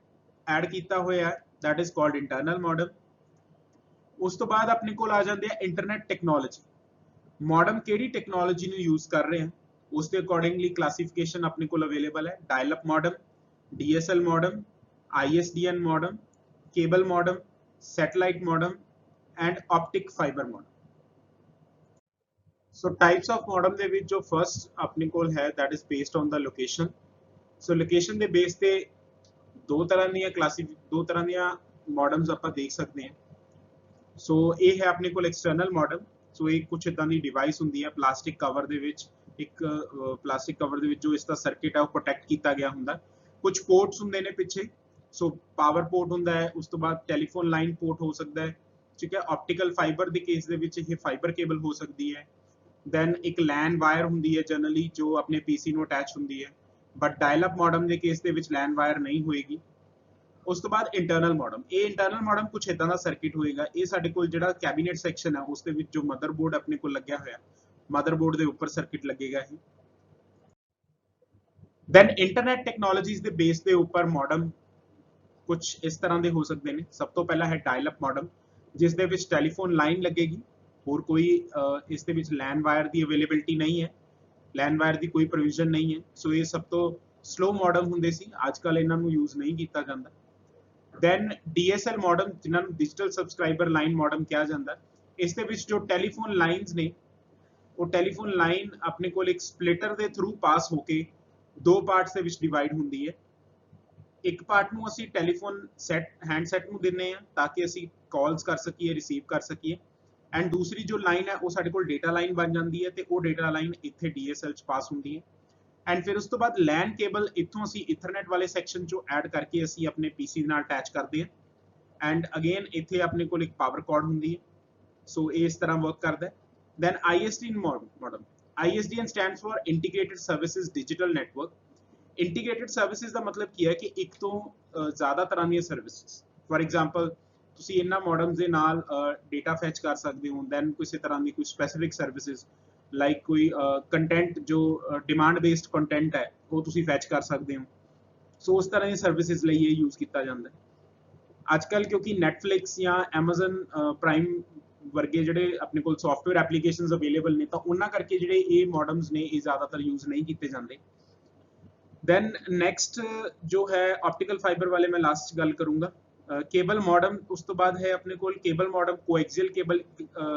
ਐਡ ਕੀਤਾ ਹੋਇਆ ਹੈ that is called internal modem। ਉਸ ਤੋਂ ਬਾਅਦ ਆਪਣੇ ਕੋਲ ਆ ਜਾਂਦੇ ਆ ਇੰਟਰਨੈਟ ਟੈਕਨੋਲੋਜੀ। ਮੋਡਮ ਕਿਹੜੀ ਟੈਕਨੋਲੋਜੀ ਨੂੰ ਯੂਜ਼ ਕਰ ਰਹੇ ਹਾਂ ਉਸ ਦੇ ਅਕੋਰਡਿੰਗਲੀ ਕਲਾਸੀਫਿਕੇਸ਼ਨ ਆਪਣੇ ਕੋਲ ਅਵੇਲੇਬਲ ਹੈ। Dial up modem, DSL modem, ISDN modem, cable modem, satellite modem and optic fibre modem. So types of modem ਦੇ ਵਿੱਚ ਜੋ ਫਰਸਟ ਆਪਣੇ ਕੋਲ ਹੈ that is based on the location। So location ਦੇ ਬੇਸ ਤੇ ਦੋ ਤਰ੍ਹਾਂ ਦੀਆਂ ਮੋਡਮਸ ਆਪਾਂ ਦੇਖ ਸਕਦੇ ਹਾਂ। ਸੋ ਇਹ ਹੈ ਆਪਣੇ ਕੋਲ ਐਕਸਟਰਨਲ ਮੋਡਮ। ਸੋ ਇਹ ਕੁਝ ਇਦਾਂ ਦੀ ਡਿਵਾਈਸ ਹੁੰਦੀ ਹੈ ਪਲਾਸਟਿਕ ਕਵਰ ਦੇ ਵਿੱਚ, ਇੱਕ ਪਲਾਸਟਿਕ ਕਵਰ ਦੇ ਵਿੱਚ ਜੋ ਇਸ ਦਾ ਸਰਕਟ ਹੈ ਉਹ ਪ੍ਰੋਟੈਕਟ ਕੀਤਾ ਗਿਆ ਹੁੰਦਾ। ਕੁਝ ਪੋਰਟਸ ਹੁੰਦੇ ਨੇ ਪਿੱਛੇ, ਸੋ ਪਾਵਰ ਪੋਰਟ ਹੁੰਦਾ ਹੈ, ਉਸ ਤੋਂ ਬਾਅਦ ਟੈਲੀਫੋਨ ਲਾਈਨ ਪੋਰਟ ਹੋ ਸਕਦਾ ਹੈ, ਠੀਕ ਹੈ। ਆਪਟੀਕਲ ਫਾਈਬਰ ਦੇ ਕੇਸ ਦੇ ਵਿੱਚ ਇਹ ਫਾਈਬਰ ਕੇਬਲ ਹੋ ਸਕਦੀ ਹੈ। ਦੈਨ ਇੱਕ LAN ਵਾਇਰ ਹੁੰਦੀ ਹੈ ਜਨਰਲੀ ਜੋ ਆਪਣੇ PC ਨੂੰ ਅਟੈਚ ਹੁੰਦੀ ਹੈ, ਬਟ ਡਾਇਲ ਅਪ ਮੋਡਮ ਦੇ ਕੇਸ ਦੇ ਵਿੱਚ LAN ਵਾਇਰ ਨਹੀਂ ਹੋਏਗੀ। ਉਸ ਤੋਂ ਬਾਅਦ ਇੰਟਰਨਲ ਮੋਡਮ। ਇਹ ਇੰਟਰਨਲ ਮੋਡਮ ਕੁਝ ਇਦਾਂ ਦਾ ਸਰਕਟ ਹੋਏਗਾ, ਇਹ ਸਾਡੇ ਕੋਲ ਜਿਹੜਾ ਕੈਬਿਨੇਟ ਸੈਕਸ਼ਨ ਹੈ ਉਸ ਦੇ ਵਿੱਚ ਜੋ ਮਦਰਬੋਰਡ ਆਪਣੇ ਕੋਲ ਲੱਗਿਆ ਹੋਇਆ, ਮਦਰਬੋਰਡ ਦੇ ਉੱਪਰ ਸਰਕਟ ਲੱਗੇਗਾ ਇਹ। ਦੈਨ ਇੰਟਰਨੈਟ ਟੈਕਨੋਲੋਜੀਜ਼ ਦੇ ਬੇਸ ਦੇ ਉੱਪਰ ਮੋਡਮ ਕੁਝ ਇਸ ਤਰ੍ਹਾਂ ਦੇ ਹੋ ਸਕਦੇ ਨੇ। ਸਭ ਤੋਂ ਪਹਿਲਾ ਹੈ ਡਾਇਲ ਅਪ ਮੋਡਮ, ਜਿਸ ਦੇ ਵਿੱਚ ਟੈਲੀਫੋਨ ਲਾਈਨ ਲੱਗੇਗੀ, ਹੋਰ ਕੋਈ ਇਸ ਦੇ ਵਿੱਚ LAN ਵਾਇਰ ਦੀ ਅਵੇਲੇਬਿਲਿਟੀ ਨਹੀਂ ਹੈ, LAN ਵਾਇਰ ਦੀ ਕੋਈ ਪ੍ਰੋਵੀਜ਼ਨ ਨਹੀਂ ਹੈ। ਸੋ ਇਹ ਸਭ ਤੋਂ ਸਲੋ ਮੋਡਮ ਹੁੰਦੇ ਸੀ, ਅੱਜ ਕੱਲ ਇਹਨਾਂ ਨੂੰ ਯੂਜ਼ ਨਹੀਂ ਕੀਤਾ ਜਾਂਦਾ। ਦੈਨ DSL ਮੋਡਮ, ਜਿਨ੍ਹਾਂ ਨੂੰ ਡਿਜੀਟਲ ਸਬਸਕ੍ਰਾਈਬਰ ਲਾਈਨ ਮੋਡਮ ਕਿਹਾ ਜਾਂਦਾ, ਇਸ ਦੇ ਵਿੱਚ ਜੋ ਟੈਲੀਫੋਨ ਲਾਈਨਸ ਨੇ ਉਹ ਟੈਲੀਫੋਨ ਲਾਈਨ ਆਪਣੇ ਕੋਲ ਇੱਕ ਸਪਲਿਟਰ ਦੇ ਥਰੂ ਪਾਸ ਹੋ ਕੇ ਦੋ ਪਾਰਟਸ ਦੇ ਵਿੱਚ ਡਿਵਾਈਡ ਹੁੰਦੀ ਹੈ। ਇੱਕ ਪਾਰਟ ਨੂੰ ਅਸੀਂ ਟੈਲੀਫੋਨ ਹੈਂਡਸੈਟ ਨੂੰ ਦਿੰਨੇ ਆ ਤਾਂ ਕਿ ਅਸੀਂ ਕਾਲਸ ਕਰ ਸਕੀਏ, ਰਿਸੀਵ ਕਰ ਸਕੀਏ, ਐਂਡ ਦੂਸਰੀ ਜੋ ਲਾਈਨ ਹੈ ਉਹ ਸਾਡੇ ਕੋਲ ਡੇਟਾ ਲਾਈਨ ਬਣ ਜਾਂਦੀ ਹੈ ਤੇ ਉਹ ਡੇਟਾ ਲਾਈਨ ਇੱਥੇ DSL 'ਚ ਪਾਸ ਹੁੰਦੀ ਹੈ। ਐਂਡ ਫਿਰ ਉਸ ਤੋਂ ਬਾਅਦ LAN ਕੇਬਲ ਇੱਥੋਂ ਅਸੀਂ ਇਥਰਨੈਟ ਵਾਲੇ ਸੈਕਸ਼ਨ 'ਚੋਂ ਐਡ ਕਰਕੇ ਅਸੀਂ ਆਪਣੇ PC ਨਾਲ ਅਟੈਚ ਕਰਦੇ ਹਾਂ। ਐਂਡ ਅਗੇਨ ਇੱਥੇ ਆਪਣੇ ਕੋਲ ਇੱਕ ਪਾਵਰ ਕਾਰਡ ਹੁੰਦੀ ਹੈ। ਸੋ ਇਹ ਇਸ ਤਰ੍ਹਾਂ ਵਰਕ ਕਰਦਾ ਹੈ। Then ISDN modem. ISDN stands for integrated services digital network. Integrated services ਦਾ ਮਤਲਬ ਕੀ ਹੈ ਕਿ ਇੱਕ ਤੋਂ ਜ਼ਿਆਦਾ ਤਰ੍ਹਾਂ ਦੀਆਂ ਸਰਵਿਸਿਜ਼, ਫॉर ਐਗਜ਼ਾਮਪਲ ਤੁਸੀਂ ਇਹਨਾਂ ਮੋਡਮਸ ਦੇ ਨਾਲ ਡੇਟਾ ਫੈਚ ਕਰ ਸਕਦੇ ਹੋ। ਦੈਨ ਕਿਸੇ ਤਰ੍ਹਾਂ ਦੀ ਕੋਈ ਸਪੈਸੀਫਿਕ ਸਰਵਿਸਿਜ਼ ਲਾਈਕ ਕੋਈ ਕੰਟੈਂਟ ਜੋ ਡਿਮਾਂਡ ਬੇਸਡ ਕੰਟੈਂਟ ਹੈ ਉਹ ਤੁਸੀਂ ਫੈਚ ਕਰ ਸਕਦੇ ਹੋ। ਸੋ ਉਸ ਤਰ੍ਹਾਂ ਦੀ ਸਰਵਿਸਿਜ਼ ਲਈ ਇਹ ਯੂਜ਼ ਕੀਤਾ ਜਾਂਦਾ ਹੈ। ਅੱਜ ਕੱਲ ਕਿਉਂਕਿ Netflix ਜਾਂ Amazon ਪ੍ਰਾਈਮ ਵਰਗੇ ਜਿਹੜੇ ਆਪਣੇ ਕੋਲ ਸੌਫਟਵੇਅਰ ਐਪਲੀਕੇਸ਼ਨਸ ਅਵੇਲੇਬਲ ਨੇ ਤਾਂ ਉਹਨਾਂ ਕਰਕੇ ਜਿਹੜੇ ਇਹ ਮੋਡਮਸ ਨੇ ਇਹ ਜ਼ਿਆਦਾਤਰ ਯੂਜ਼ ਨਹੀਂ ਕੀਤੇ ਜਾਂਦੇ। ਦੈਨ ਨੈਕਸਟ ਜੋ ਹੈ ਆਪਟੀਕਲ ਫਾਈਬਰ ਵਾਲੇ ਮੈਂ ਲਾਸਟ ਗੱਲ ਕਰੂੰਗਾ। ਕੇਬਲ ਮੋਡਮ, ਉਸ ਤੋਂ ਬਾਅਦ ਹੈ ਆਪਣੇ ਕੋਲ ਕੇਬਲ ਮੋਡਮ ਕੋਐਕਸੀਅਲ ਕੇਬਲ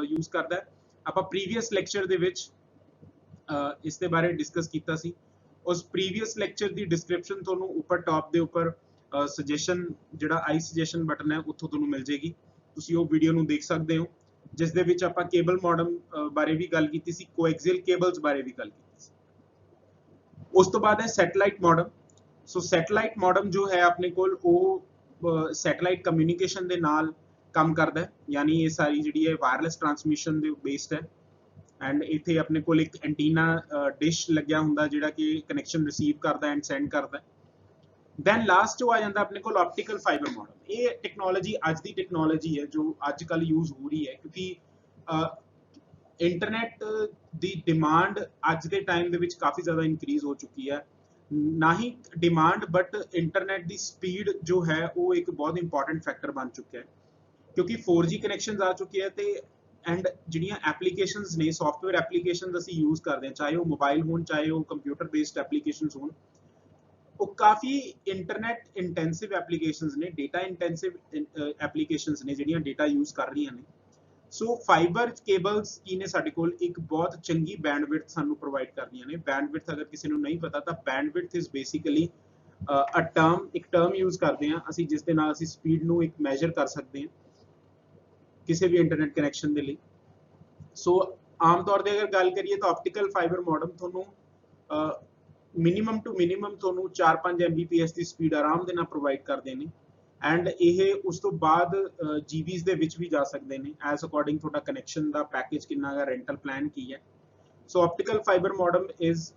ਯੂਜ਼ ਕਰਦਾ ਹੈ। ਆਪਾਂ ਪ੍ਰੀਵੀਅਸ ਲੈਕਚਰ ਦੇ ਵਿੱਚ ਇਸ ਦੇ ਬਾਰੇ ਡਿਸਕਸ ਕੀਤਾ ਸੀ। ਉਸ ਪ੍ਰੀਵੀਅਸ ਲੈਕਚਰ ਦੀ ਡਿਸਕ੍ਰਿਪਸ਼ਨ ਤੁਹਾਨੂੰ ਉੱਪਰ ਟਾਪ ਦੇ ਉੱਪਰ ਸੁਜੈਸ਼ਨ ਜਿਹੜਾ ਆਈ ਸੁਜੈਸ਼ਨ ਬਟਨ ਹੈ ਉੱਥੋਂ ਤੁਹਾਨੂੰ ਮਿਲ ਜੇਗੀ, ਤੁਸੀਂ ਉਹ ਵੀਡੀਓ ਨੂੰ ਦੇਖ ਸਕਦੇ ਹੋ, ਜਿਸ ਦੇ ਵਿੱਚ ਆਪਾਂ ਕੇਬਲ ਮੋਡਮ ਬਾਰੇ ਵੀ ਗੱਲ ਕੀਤੀ ਸੀ, ਕੋਐਕਸੀਅਲ ਕੇਬਲਸ ਬਾਰੇ ਵੀ ਗੱਲ ਕੀਤੀ ਸੀ। ਉਸ ਤੋਂ ਬਾਅਦ ਹੈ ਸੈਟੇਲਾਈਟ ਮੋਡਮ। ਸੋ ਸੈਟੇਲਾਈਟ ਮੋਡਮ ਜੋ ਹੈ ਆਪਣੇ ਕੋਲ ਉਹ ਸੈਟੇਲਾਈਟ ਕਮਿਊਨੀਕੇਸ਼ਨ ਦੇ ਨਾਲ ਕੰਮ ਕਰਦਾ ਹੈ, ਯਾਨੀ ਇਹ ਸਾਰੀ ਜਿਹੜੀ ਹੈ ਵਾਇਰਲੈਸ ਟਰਾਂਸਮਿਸ਼ਨ ਦੇ ਬੇਸਡ ਹੈ। ਐਂਡ ਇੱਥੇ ਆਪਣੇ ਕੋਲ ਇੱਕ ਐਂਟੀਨਾ ਡਿਸ਼ ਲੱਗਿਆ ਹੁੰਦਾ ਜਿਹੜਾ ਕਿ ਕਨੈਕਸ਼ਨ ਰਿਸੀਵ ਕਰਦਾ ਐਂਡ ਸੈਂਡ ਕਰਦਾ। ਦੈਨ ਲਾਸਟ ਜੋ ਆ ਜਾਂਦਾ ਆਪਣੇ ਕੋਲ ਆਪਟੀਕਲ ਫਾਈਬਰ ਮੋਡਮ। ਇਹ ਟੈਕਨੋਲੋਜੀ ਅੱਜ ਦੀ ਟੈਕਨੋਲੋਜੀ ਹੈ ਜੋ ਅੱਜ ਕੱਲ ਯੂਜ਼ ਹੋ ਰਹੀ ਹੈ, ਕਿਉਂਕਿ ਇੰਟਰਨੈਟ ਦੀ ਡਿਮਾਂਡ ਅੱਜ ਦੇ ਟਾਈਮ ਦੇ ਵਿੱਚ ਕਾਫੀ ਜ਼ਿਆਦਾ ਇਨਕਰੀਜ਼ ਹੋ ਚੁੱਕੀ ਹੈ। ਨਾ ਹੀ demand but internet the speed ਜੋ ਹੈ ਉਹ ਇੱਕ ਬਹੁਤ ਇੰਪੋਰਟੈਂਟ ਫੈਕਟਰ ਬਣ ਚੁੱਕਿਆ ਹੈ, ਕਿਉਂਕਿ 4G ਕਨੈਕਸ਼ਨਸ ਆ ਚੁੱਕੇ ਹੈ ਤੇ ਐਂਡ ਜਿਹੜੀਆਂ ਐਪਲੀਕੇਸ਼ਨਸ ਨੇ, ਸੌਫਟਵੇਅਰ ਐਪਲੀਕੇਸ਼ਨਸ ਅਸੀਂ ਯੂਜ਼ ਕਰਦੇ ਹਾਂ, ਚਾਹੇ ਉਹ ਮੋਬਾਈਲ ਹੋਣ ਚਾਹੇ ਉਹ ਕੰਪਿਊਟਰ ਬੇਸਡ ਐਪਲੀਕੇਸ਼ਨਸ ਹੋਣ, ਉਹ ਕਾਫੀ ਇੰਟਰਨੈਟ ਇੰਟੈਂਸਿਵ ਐਪਲੀਕੇਸ਼ਨਸ ਨੇ, ਡੇਟਾ ਇੰਟੈਂਸਿਵ ਐਪਲੀਕੇਸ਼ਨਸ ਨੇ ਜਿਹੜੀਆਂ ਡੇਟਾ ਯੂਜ਼ ਕਰ ਰਹੀਆਂ ਨੇ। ਸੋ ਫਾਈਬਰ ਕੇਬਲਸ ਕੀ ਨੇ ਸਾਡੇ ਕੋਲ ਇੱਕ ਬਹੁਤ ਚੰਗੀ ਬੈਂਡਵਿਡਥ ਸਾਨੂੰ ਪ੍ਰੋਵਾਈਡ ਕਰਦੀਆਂ ਨੇ। ਬੈਂਡਵਿਡਥ ਅਗਰ ਕਿਸੇ ਨੂੰ ਨਹੀਂ ਪਤਾ ਤਾਂ ਬੈਂਡਵਿਡਥ ਇਜ਼ ਬੇਸਿਕਲੀ ਇੱਕ ਟਰਮ ਯੂਜ਼ ਕਰਦੇ ਹਾਂ ਅਸੀਂ ਜਿਸ ਦੇ ਨਾਲ ਅਸੀਂ ਸਪੀਡ ਨੂੰ ਇੱਕ ਮੈਜ਼ਰ ਕਰ ਸਕਦੇ ਹਾਂ ਕਿਸੇ ਵੀ ਇੰਟਰਨੈਟ ਕਨੈਕਸ਼ਨ ਦੇ ਲਈ। ਸੋ ਆਮ ਤੌਰ ਤੇ ਅਗਰ ਗੱਲ ਕਰੀਏ ਤਾਂ ਆਪਟੀਕਲ ਫਾਈਬਰ ਮੋਡਮ ਤੁਹਾਨੂੰ ਮਿਨੀਮਮ ਟੂ ਮਿਨੀਮਮ ਤੁਹਾਨੂੰ 4-5 Mbps ਦੀ ਸਪੀਡ ਆਰਾਮ ਦੇ ਨਾਲ ਪ੍ਰੋਵਾਈਡ ਕਰਦੇ ਨੇ। ਐਂਡ ਇਹ ਉਸ ਤੋਂ ਬਾਅਦ GBs ਦੇ ਵਿੱਚ ਵੀ ਜਾ ਸਕਦੇ ਨੇ ਐਜ਼ ਅਕੋਰਡਿੰਗ ਤੁਹਾਡਾ ਕਨੈਕਸ਼ਨ ਦਾ ਪੈਕੇਜ ਕਿੰਨਾ ਹੈ, ਰੈਂਟਲ ਪਲਾਨ ਕੀ ਹੈ। So optical fibre modem is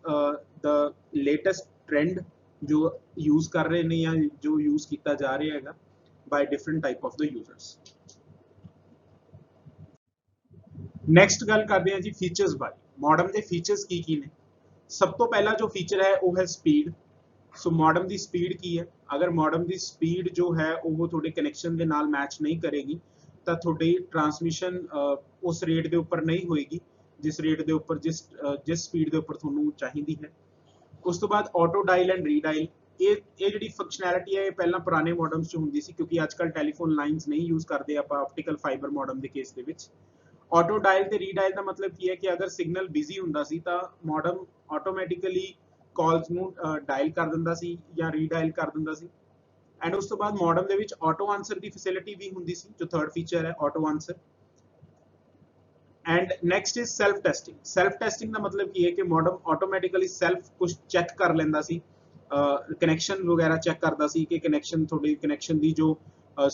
the latest trend ਜੋ ਯੂਜ਼ ਕਰ ਰਹੇ ਨੇ ਜਾਂ ਜੋ ਯੂਜ਼ ਕੀਤਾ ਜਾ ਰਿਹਾ ਹੈਗਾ by different type of the users. Next ਗੱਲ ਕਰਦੇ ਹਾਂ ਜੀ ਫੀਚਰਸ ਬਾਰੇ। ਮੋਡਮ ਦੇ ਫੀਚਰਸ ਕੀ ਕੀ ਨੇ? ਸਭ ਤੋਂ ਪਹਿਲਾ ਜੋ ਫੀਚਰ ਹੈ ਉਹ ਹੈ ਸਪੀਡ। ਸੋ ਮੋਡਮ ਦੀ ਸਪੀਡ ਕੀ ਹੈ? ਅਗਰ ਮੋਡਮ ਦੀ ਸਪੀਡ ਜੋ ਹੈ ਉਹ ਤੁਹਾਡੇ ਕਨੈਕਸ਼ਨ ਦੇ ਨਾਲ ਮੈਚ ਨਹੀਂ ਕਰੇਗੀ ਤਾਂ ਤੁਹਾਡੀ ਟਰਾਂਸਮਿਸ਼ਨ ਉਸ ਰੇਟ ਦੇ ਉੱਪਰ ਨਹੀਂ ਹੋਏਗੀ जिस रेट के उपर जिस स्पीड के उपर तुहानू चाहिदी है। उस तो बाद ऑटो डायल एंड रीडायल, ये जिहड़ी फंक्शनैलिटी है ये पहला पुराने मॉडम्स च हुंदी सी, क्योंकि आजकल टैलीफोन लाइन्स नहीं यूज़ करते आपां ऑप्टिकल फाइबर मॉडम के केस दे विच। ऑटो डायल ते रीडायल का मतलब की है कि अगर सिग्नल बिजी हुंदा सी तां मॉडम ऑटोमैटिकली कॉल्स नू डायल कर दिंदा सी या रीडायल कर दिंदा सी। एंड उस तो बाद मॉडम दे विच ऑटो आंसर की फैसिलिटी भी हुंदी सी, जो थर्ड फीचर है auto answer. And next is self testing. Self testing का मतलब की है कि मॉडम ऑटोमैटिकली सैल्फ कुछ चैक कर लेंदा सी, कनैक्शन वगैरह चैक करता सी कि कनैक्शन थोड़ी कनैक्शन की जो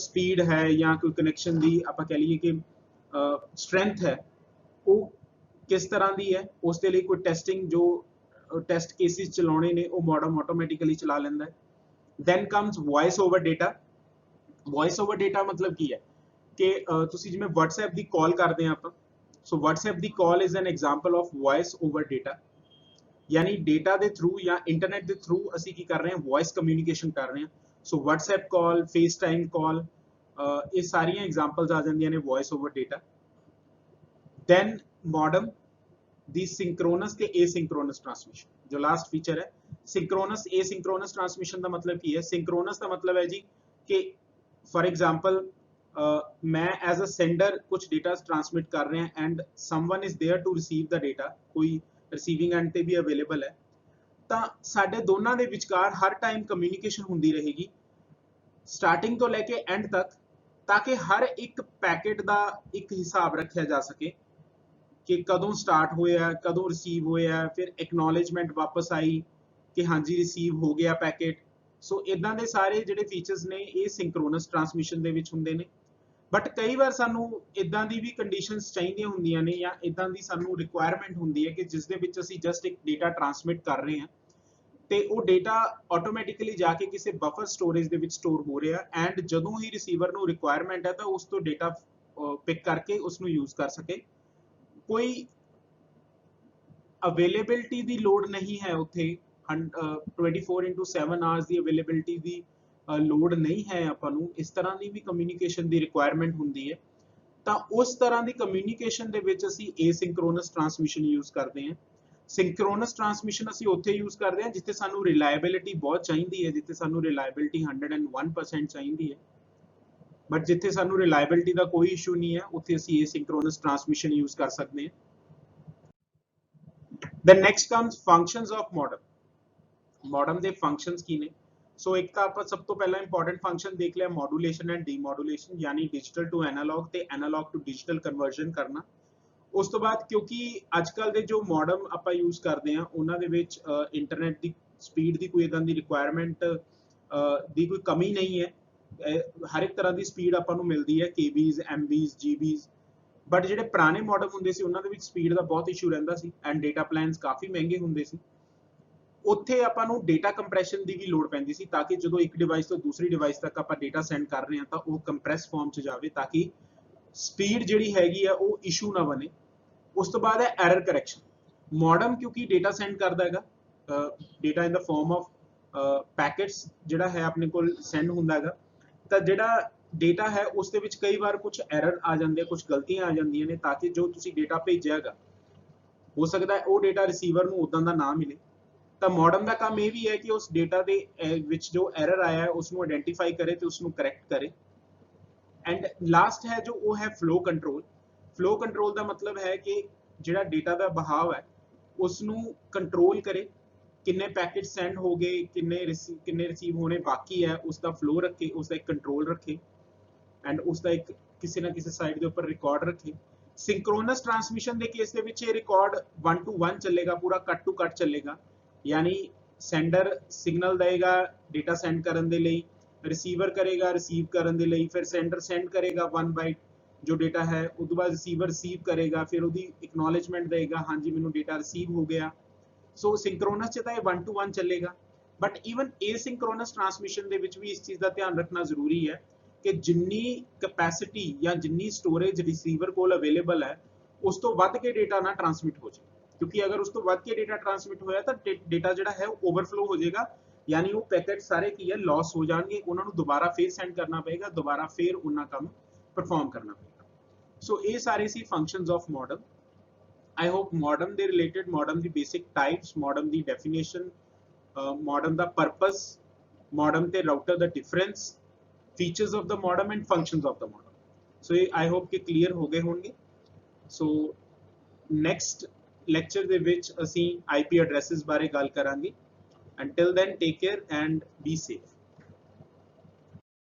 स्पीड है या कोई कनैक्शन की आपां कह लीए कि स्ट्रेंथ है वो किस तरह की है, उसके लिए कोई टेस्टिंग जो टेस्ट केसिस चलाने ने वो मॉडम ऑटोमैटिकली चला लेंदा है। Then comes voice over data. Voice over data मतलब की है कि तुसीं जिवें WhatsApp की कॉल करते हैं आप, सो WhatsApp की call is an example of voice over data, यानी डेटा के थ्रू या इंटरनेट के थ्रू असी की कर रहे हैं, वॉइस कम्यूनिकेशन कर रहे हैं। So WhatsApp call, FaceTime call, ये सारियां एग्जाम्पल्स आ जांदियां ने voice over data. Then modem दी सिंक्रोनस ते एसिंक्रोनस ट्रांसमिशन, जो लास्ट फीचर है सिंक्रोनस एसिंक्रोनस ट्रांसमिशन का मतलब की है। सिंक्रोनस का मतलब है जी कि फॉर एग्जाम्पल मैं एज अ सेंडर कुछ डेटा ट्रांसमिट कर रहे हैं and someone is there to receive the data, कोई रिसीविंग एंड ते भी अवेलेबल है, तो साडे दोनों के विचकार हर टाइम कम्यूनिकेशन होंदी रहेगी स्टार्टिंग तो लैके एंड तक, ताकि हर एक पैकेट का एक हिसाब रखा जा सके कि कदों स्टार्ट होया, कदों रिसीव होया, फिर एक्नॉलेजमेंट वापस आई कि हाँ जी रिसीव हो गया पैकेट। सो इदां दे सारे जिहड़े फीचर्स ने ये सिंक्रोनस ट्रांसमिशन दे विच हुंदे ने। बट कई बार सानू इदां दी भी कंडीशंस चाहिए होंदियां ने या इदां दी सानू रिक्वायरमेंट होंदी है कि जिस दे विच असीं जस्ट एक डेटा ट्रांसमिट कर रहे हैं ਤੇ ਉਹ ਡੇਟਾ ਆਟੋਮੈਟਿਕਲੀ ਜਾ ਕੇ ਕਿਸੇ ਬਫਰ ਸਟੋਰੇਜ ਦੇ ਵਿੱਚ ਸਟੋਰ ਹੋ ਰਿਹਾ ਐਂਡ ਜਦੋਂ ਹੀ ਰਿਸੀਵਰ ਨੂੰ ਰਿਕੁਆਇਰਮੈਂਟ ਹੈ ਤਾਂ ਉਸ ਤੋਂ ਡੇਟਾ ਪਿਕ ਕਰਕੇ ਉਸ ਨੂੰ ਯੂਜ਼ ਕਰ ਸਕੇ। ਕੋਈ ਅਵੇਲੇਬਿਲਟੀ ਦੀ ਲੋੜ ਨਹੀਂ ਹੈ ਉੱਥੇ 24/7 ਆਵਰਸ ਦੀ ਅਵੇਲੇਬਿਲਟੀ ਦੀ ਲੋੜ ਨਹੀਂ ਹੈ ਆਪਾਂ ਨੂੰ, ਇਸ ਤਰ੍ਹਾਂ ਦੀ ਵੀ ਕਮਿਊਨੀਕੇਸ਼ਨ ਦੀ ਰਿਕੁਆਇਰਮੈਂਟ ਹੁੰਦੀ ਹੈ। ਤਾਂ ਉਸ ਤਰ੍ਹਾਂ ਦੀ ਕਮਿਊਨੀਕੇਸ਼ਨ ਦੇ ਵਿੱਚ ਅਸੀਂ ਏਸਿੰਕ੍ਰੋਨਸ ਟਰਾਂਸਮਿਸ਼ਨ ਯੂਜ਼ ਕਰਦੇ ਹਾਂ। ਸਿੰਕਰੋਨਸ ਟਰਾਂਸਮਿਸ਼ਨ ਅਸੀਂ ਉੱਥੇ ਯੂਜ਼ ਕਰਦੇ ਹਾਂ ਜਿੱਥੇ ਸਾਨੂੰ ਰਿਲਾਇਬਿਲਿਟੀ ਬਹੁਤ ਚਾਹੀਦੀ ਹੈ, ਜਿੱਥੇ ਸਾਨੂੰ ਰਿਲਾਇਬਿਲਿਟੀ 101% ਚਾਹੀਦੀ ਹੈ। ਬਟ ਜਿੱਥੇ ਸਾਨੂੰ ਰਿਲਾਇਬਿਲਿਟੀ ਦਾ ਕੋਈ ਇਸ਼ੂ ਨਹੀਂ ਹੈ ਉੱਥੇ ਅਸੀਂ ਏਸਿੰਕਰੋਨਸ ਟਰਾਂਸਮਿਸ਼ਨ ਯੂਜ਼ ਕਰ ਸਕਦੇ ਹਾਂ। Then next comes functions of modem. modem ਦੇ functions ਕੀ ਨੇ? ਸੋ ਇੱਕ ਤਾਂ ਆਪਾਂ ਸਭ ਤੋਂ ਪਹਿਲਾਂ ਇੰਪੋਰਟੈਂਟ ਫੰਕਸ਼ਨ ਦੇਖ ਲਿਆ ਮੋਡੂਲੇਸ਼ਨ ਐਂਡ ਡੀਮੋਡੂਲੇਸ਼ਨ, ਯਾਨੀ ਡਿਜੀਟਲ ਟੂ ਐਨਾਲੌਗ ਤੇ ਐਨਾਲੌਗ ਟੂ ਡਿਜੀਟਲ ਕਨਵਰਜਨ ਕਰਨਾ। ਉਸ ਤੋਂ ਬਾਅਦ ਕਿਉਂਕਿ ਅੱਜ ਕੱਲ ਦੇ ਜੋ ਮੋਡਮ ਆਪਾਂ ਯੂਜ਼ ਕਰਦੇ ਆ ਉਹਨਾਂ ਦੇ ਵਿੱਚ ਇੰਟਰਨੈਟ ਦੀ ਸਪੀਡ ਦੀ ਕੋਈ ਇਦਾਂ ਦੀ ਰਿਕੁਆਇਰਮੈਂਟ ਦੀ ਕੋਈ ਕਮੀ ਨਹੀਂ ਹੈ, ਹਰ ਇੱਕ ਤਰ੍ਹਾਂ ਦੀ ਸਪੀਡ ਆਪਾਂ ਨੂੰ ਮਿਲਦੀ ਹੈ, KBs, MBs, GBs। ਬਟ ਜਿਹੜੇ ਪੁਰਾਣੇ ਮੋਡਮ ਹੁੰਦੇ ਸੀ ਉਹਨਾਂ ਦੇ ਵਿੱਚ ਸਪੀਡ ਦਾ ਬਹੁਤ ਇਸ਼ੂ ਰਹਿੰਦਾ ਸੀ ਐਂਡ ਡੇਟਾ ਪਲਾਨਸ ਕਾਫੀ ਮਹਿੰਗੇ ਹੁੰਦੇ ਸੀ। ਉੱਥੇ ਆਪਾਂ ਨੂੰ ਡੇਟਾ ਕੰਪਰੈਸ਼ਨ ਦੀ ਵੀ ਲੋੜ ਪੈਂਦੀ ਸੀ ਤਾਂ ਕਿ ਜਦੋਂ ਇੱਕ ਡਿਵਾਈਸ ਤੋਂ ਦੂਸਰੀ ਡਿਵਾਈਸ ਤੱਕ ਆਪਾਂ ਡੇਟਾ ਸੈਂਡ ਕਰ ਰਹੇ ਹਾਂ ਤਾਂ ਉਹ ਕੰਪਰੈਸ ਫਾਰਮ 'ਚ ਜਾਵੇ ਤਾਂ ਕਿ ਸਪੀਡ ਜਿਹੜੀ ਹੈਗੀ ਆ ਉਹ ਇਸ਼ੂ ਨਾ ਬਣੇ। ਉਸ ਤੋਂ ਬਾਅਦ ਹੈ ਐਰਰ ਕਰੈਕਸ਼ਨ। ਮੋਡਮ ਕਿਉਂਕਿ ਡੇਟਾ ਸੈਂਡ ਕਰਦਾ ਹੈਗਾ, data in the farm of packets ਜਿਹੜਾ ਹੈ ਆਪਣੇ ਕੋਲ ਸੈਂਡ ਹੁੰਦਾ ਹੈਗਾ, ਤਾਂ ਜਿਹੜਾ ਡੇਟਾ ਹੈ ਉਸ ਦੇ ਵਿੱਚ ਕਈ ਵਾਰ ਕੁਝ ਐਰਰ ਆ ਜਾਂਦੇ ਆ, ਕੁਝ ਗਲਤੀਆਂ ਆ ਜਾਂਦੀਆਂ ਨੇ, ਤਾਂ ਕਿ ਜੋ ਤੁਸੀਂ ਡੇਟਾ ਭੇਜਿਆ ਹੈਗਾ ਹੋ ਸਕਦਾ ਹੈ ਉਹ ਡੇਟਾ ਰਿਸੀਵਰ ਨੂੰ ਉਦਾਂ ਦਾ ਨਾ ਮਿਲੇ। ਤਾਂ ਮੋਡਮ ਦਾ ਕੰਮ ਇਹ ਵੀ ਹੈ ਕਿ ਉਸ ਡੇਟਾ ਦੇ ਵਿੱਚ ਜੋ ਐਰਰ ਆਇਆ ਹੈ ਉਸ ਨੂੰ ਆਇਡੈਂਟੀਫਾਈ ਕਰੇ ਤੇ ਉਸ ਨੂੰ ਕਰੈਕਟ ਕਰੇ। ਐਂਡ ਲਾਸਟ ਹੈ ਜੋ ਉਹ ਹੈ ਫਲੋ ਕੰਟਰੋਲ। ਫਲੋ ਕੰਟਰੋਲ ਦਾ ਮਤਲਬ ਹੈ ਕਿ ਜਿਹੜਾ ਡੇਟਾ ਦਾ ਬਹਾਵ ਹੈ ਉਸ ਨੂੰ ਕੰਟਰੋਲ ਕਰੇ, ਕਿੰਨੇ ਪੈਕੇਟ ਸੈਂਡ ਹੋ ਗਏ, ਕਿੰਨੇ ਰਿਸੀਵ ਹੋਣੇ ਬਾਕੀ ਹੈ, ਉਸ ਦਾ ਫਲੋ ਰੱਖੇ, ਉਸ ਦਾ ਇੱਕ ਕੰਟਰੋਲ ਰੱਖੇ ਐਂਡ ਉਸ ਦਾ ਇੱਕ ਕਿਸੇ ਨਾ ਕਿਸੇ ਸਾਈਡ ਦੇ ਉੱਪਰ ਰਿਕਾਰਡ ਰੱਖੇ। ਸਿੰਕਰੋਨਸ ਟਰਾਂਸਮਿਸ਼ਨ ਦੇ ਕੇਸ ਦੇ ਵਿੱਚ ਇਹ ਰਿਕਾਰਡ 1 to 1 ਚੱਲੇਗਾ, ਪੂਰਾ ਕੱਟ ਟੂ ਕੱਟ ਚੱਲੇਗਾ, यानी सेंडर सिग्नल देगा डेटा सेंड करने के लिए, रिसीवर करेगा रिसीव करने के लिए, फिर सेंडर सेंड करेगा 1 बाइट जो डेटा है, उसके बाद रिसीवर रिसीव करेगा, फिर उसकी एक्नॉलेजमेंट देगा हाँ जी मैनू डेटा रिसीव हो गया। सो सिंक्रोनस च तो 1 to 1 चलेगा। बट ईवन एसिंक्रोनस ट्रांसमिशन के विच भी इस चीज़ का ध्यान रखना जरूरी है कि जिन्नी कैपेसिटी या जिन्नी स्टोरेज रिसीवर को अवेलेबल है उस तो वध के डेटा ना ट्रांसमिट हो जाए, क्योंकि अगर उस तो वध के डेटा ट्रांसमिट होया तो डेटा जिहड़ा है ओवरफ्लो हो जाएगा, यानी वो पैकेट सारे की है लॉस हो जाएंगे, उन्होंने दोबारा फिर सेंड करना पड़ेगा, दोबारा फिर उन्ना काम परफॉर्म करना पड़ेगा। सो ये सारे सी functions of modem. I hope modem ਦੇ related, modem the basic types, modem the definition, modem the purpose, modem ਤੇ router the difference, features of the modem and functions of the modem. So I hope ਕਿ clear ਹੋ ਗਏ ਹੋਣਗੇ. So next lecture ਦੇ ਵਿੱਚ ਅਸੀਂ IP addresses ਬਾਰੇ ਗੱਲ ਕਰਾਂਗੇ. Until then, take care and be safe.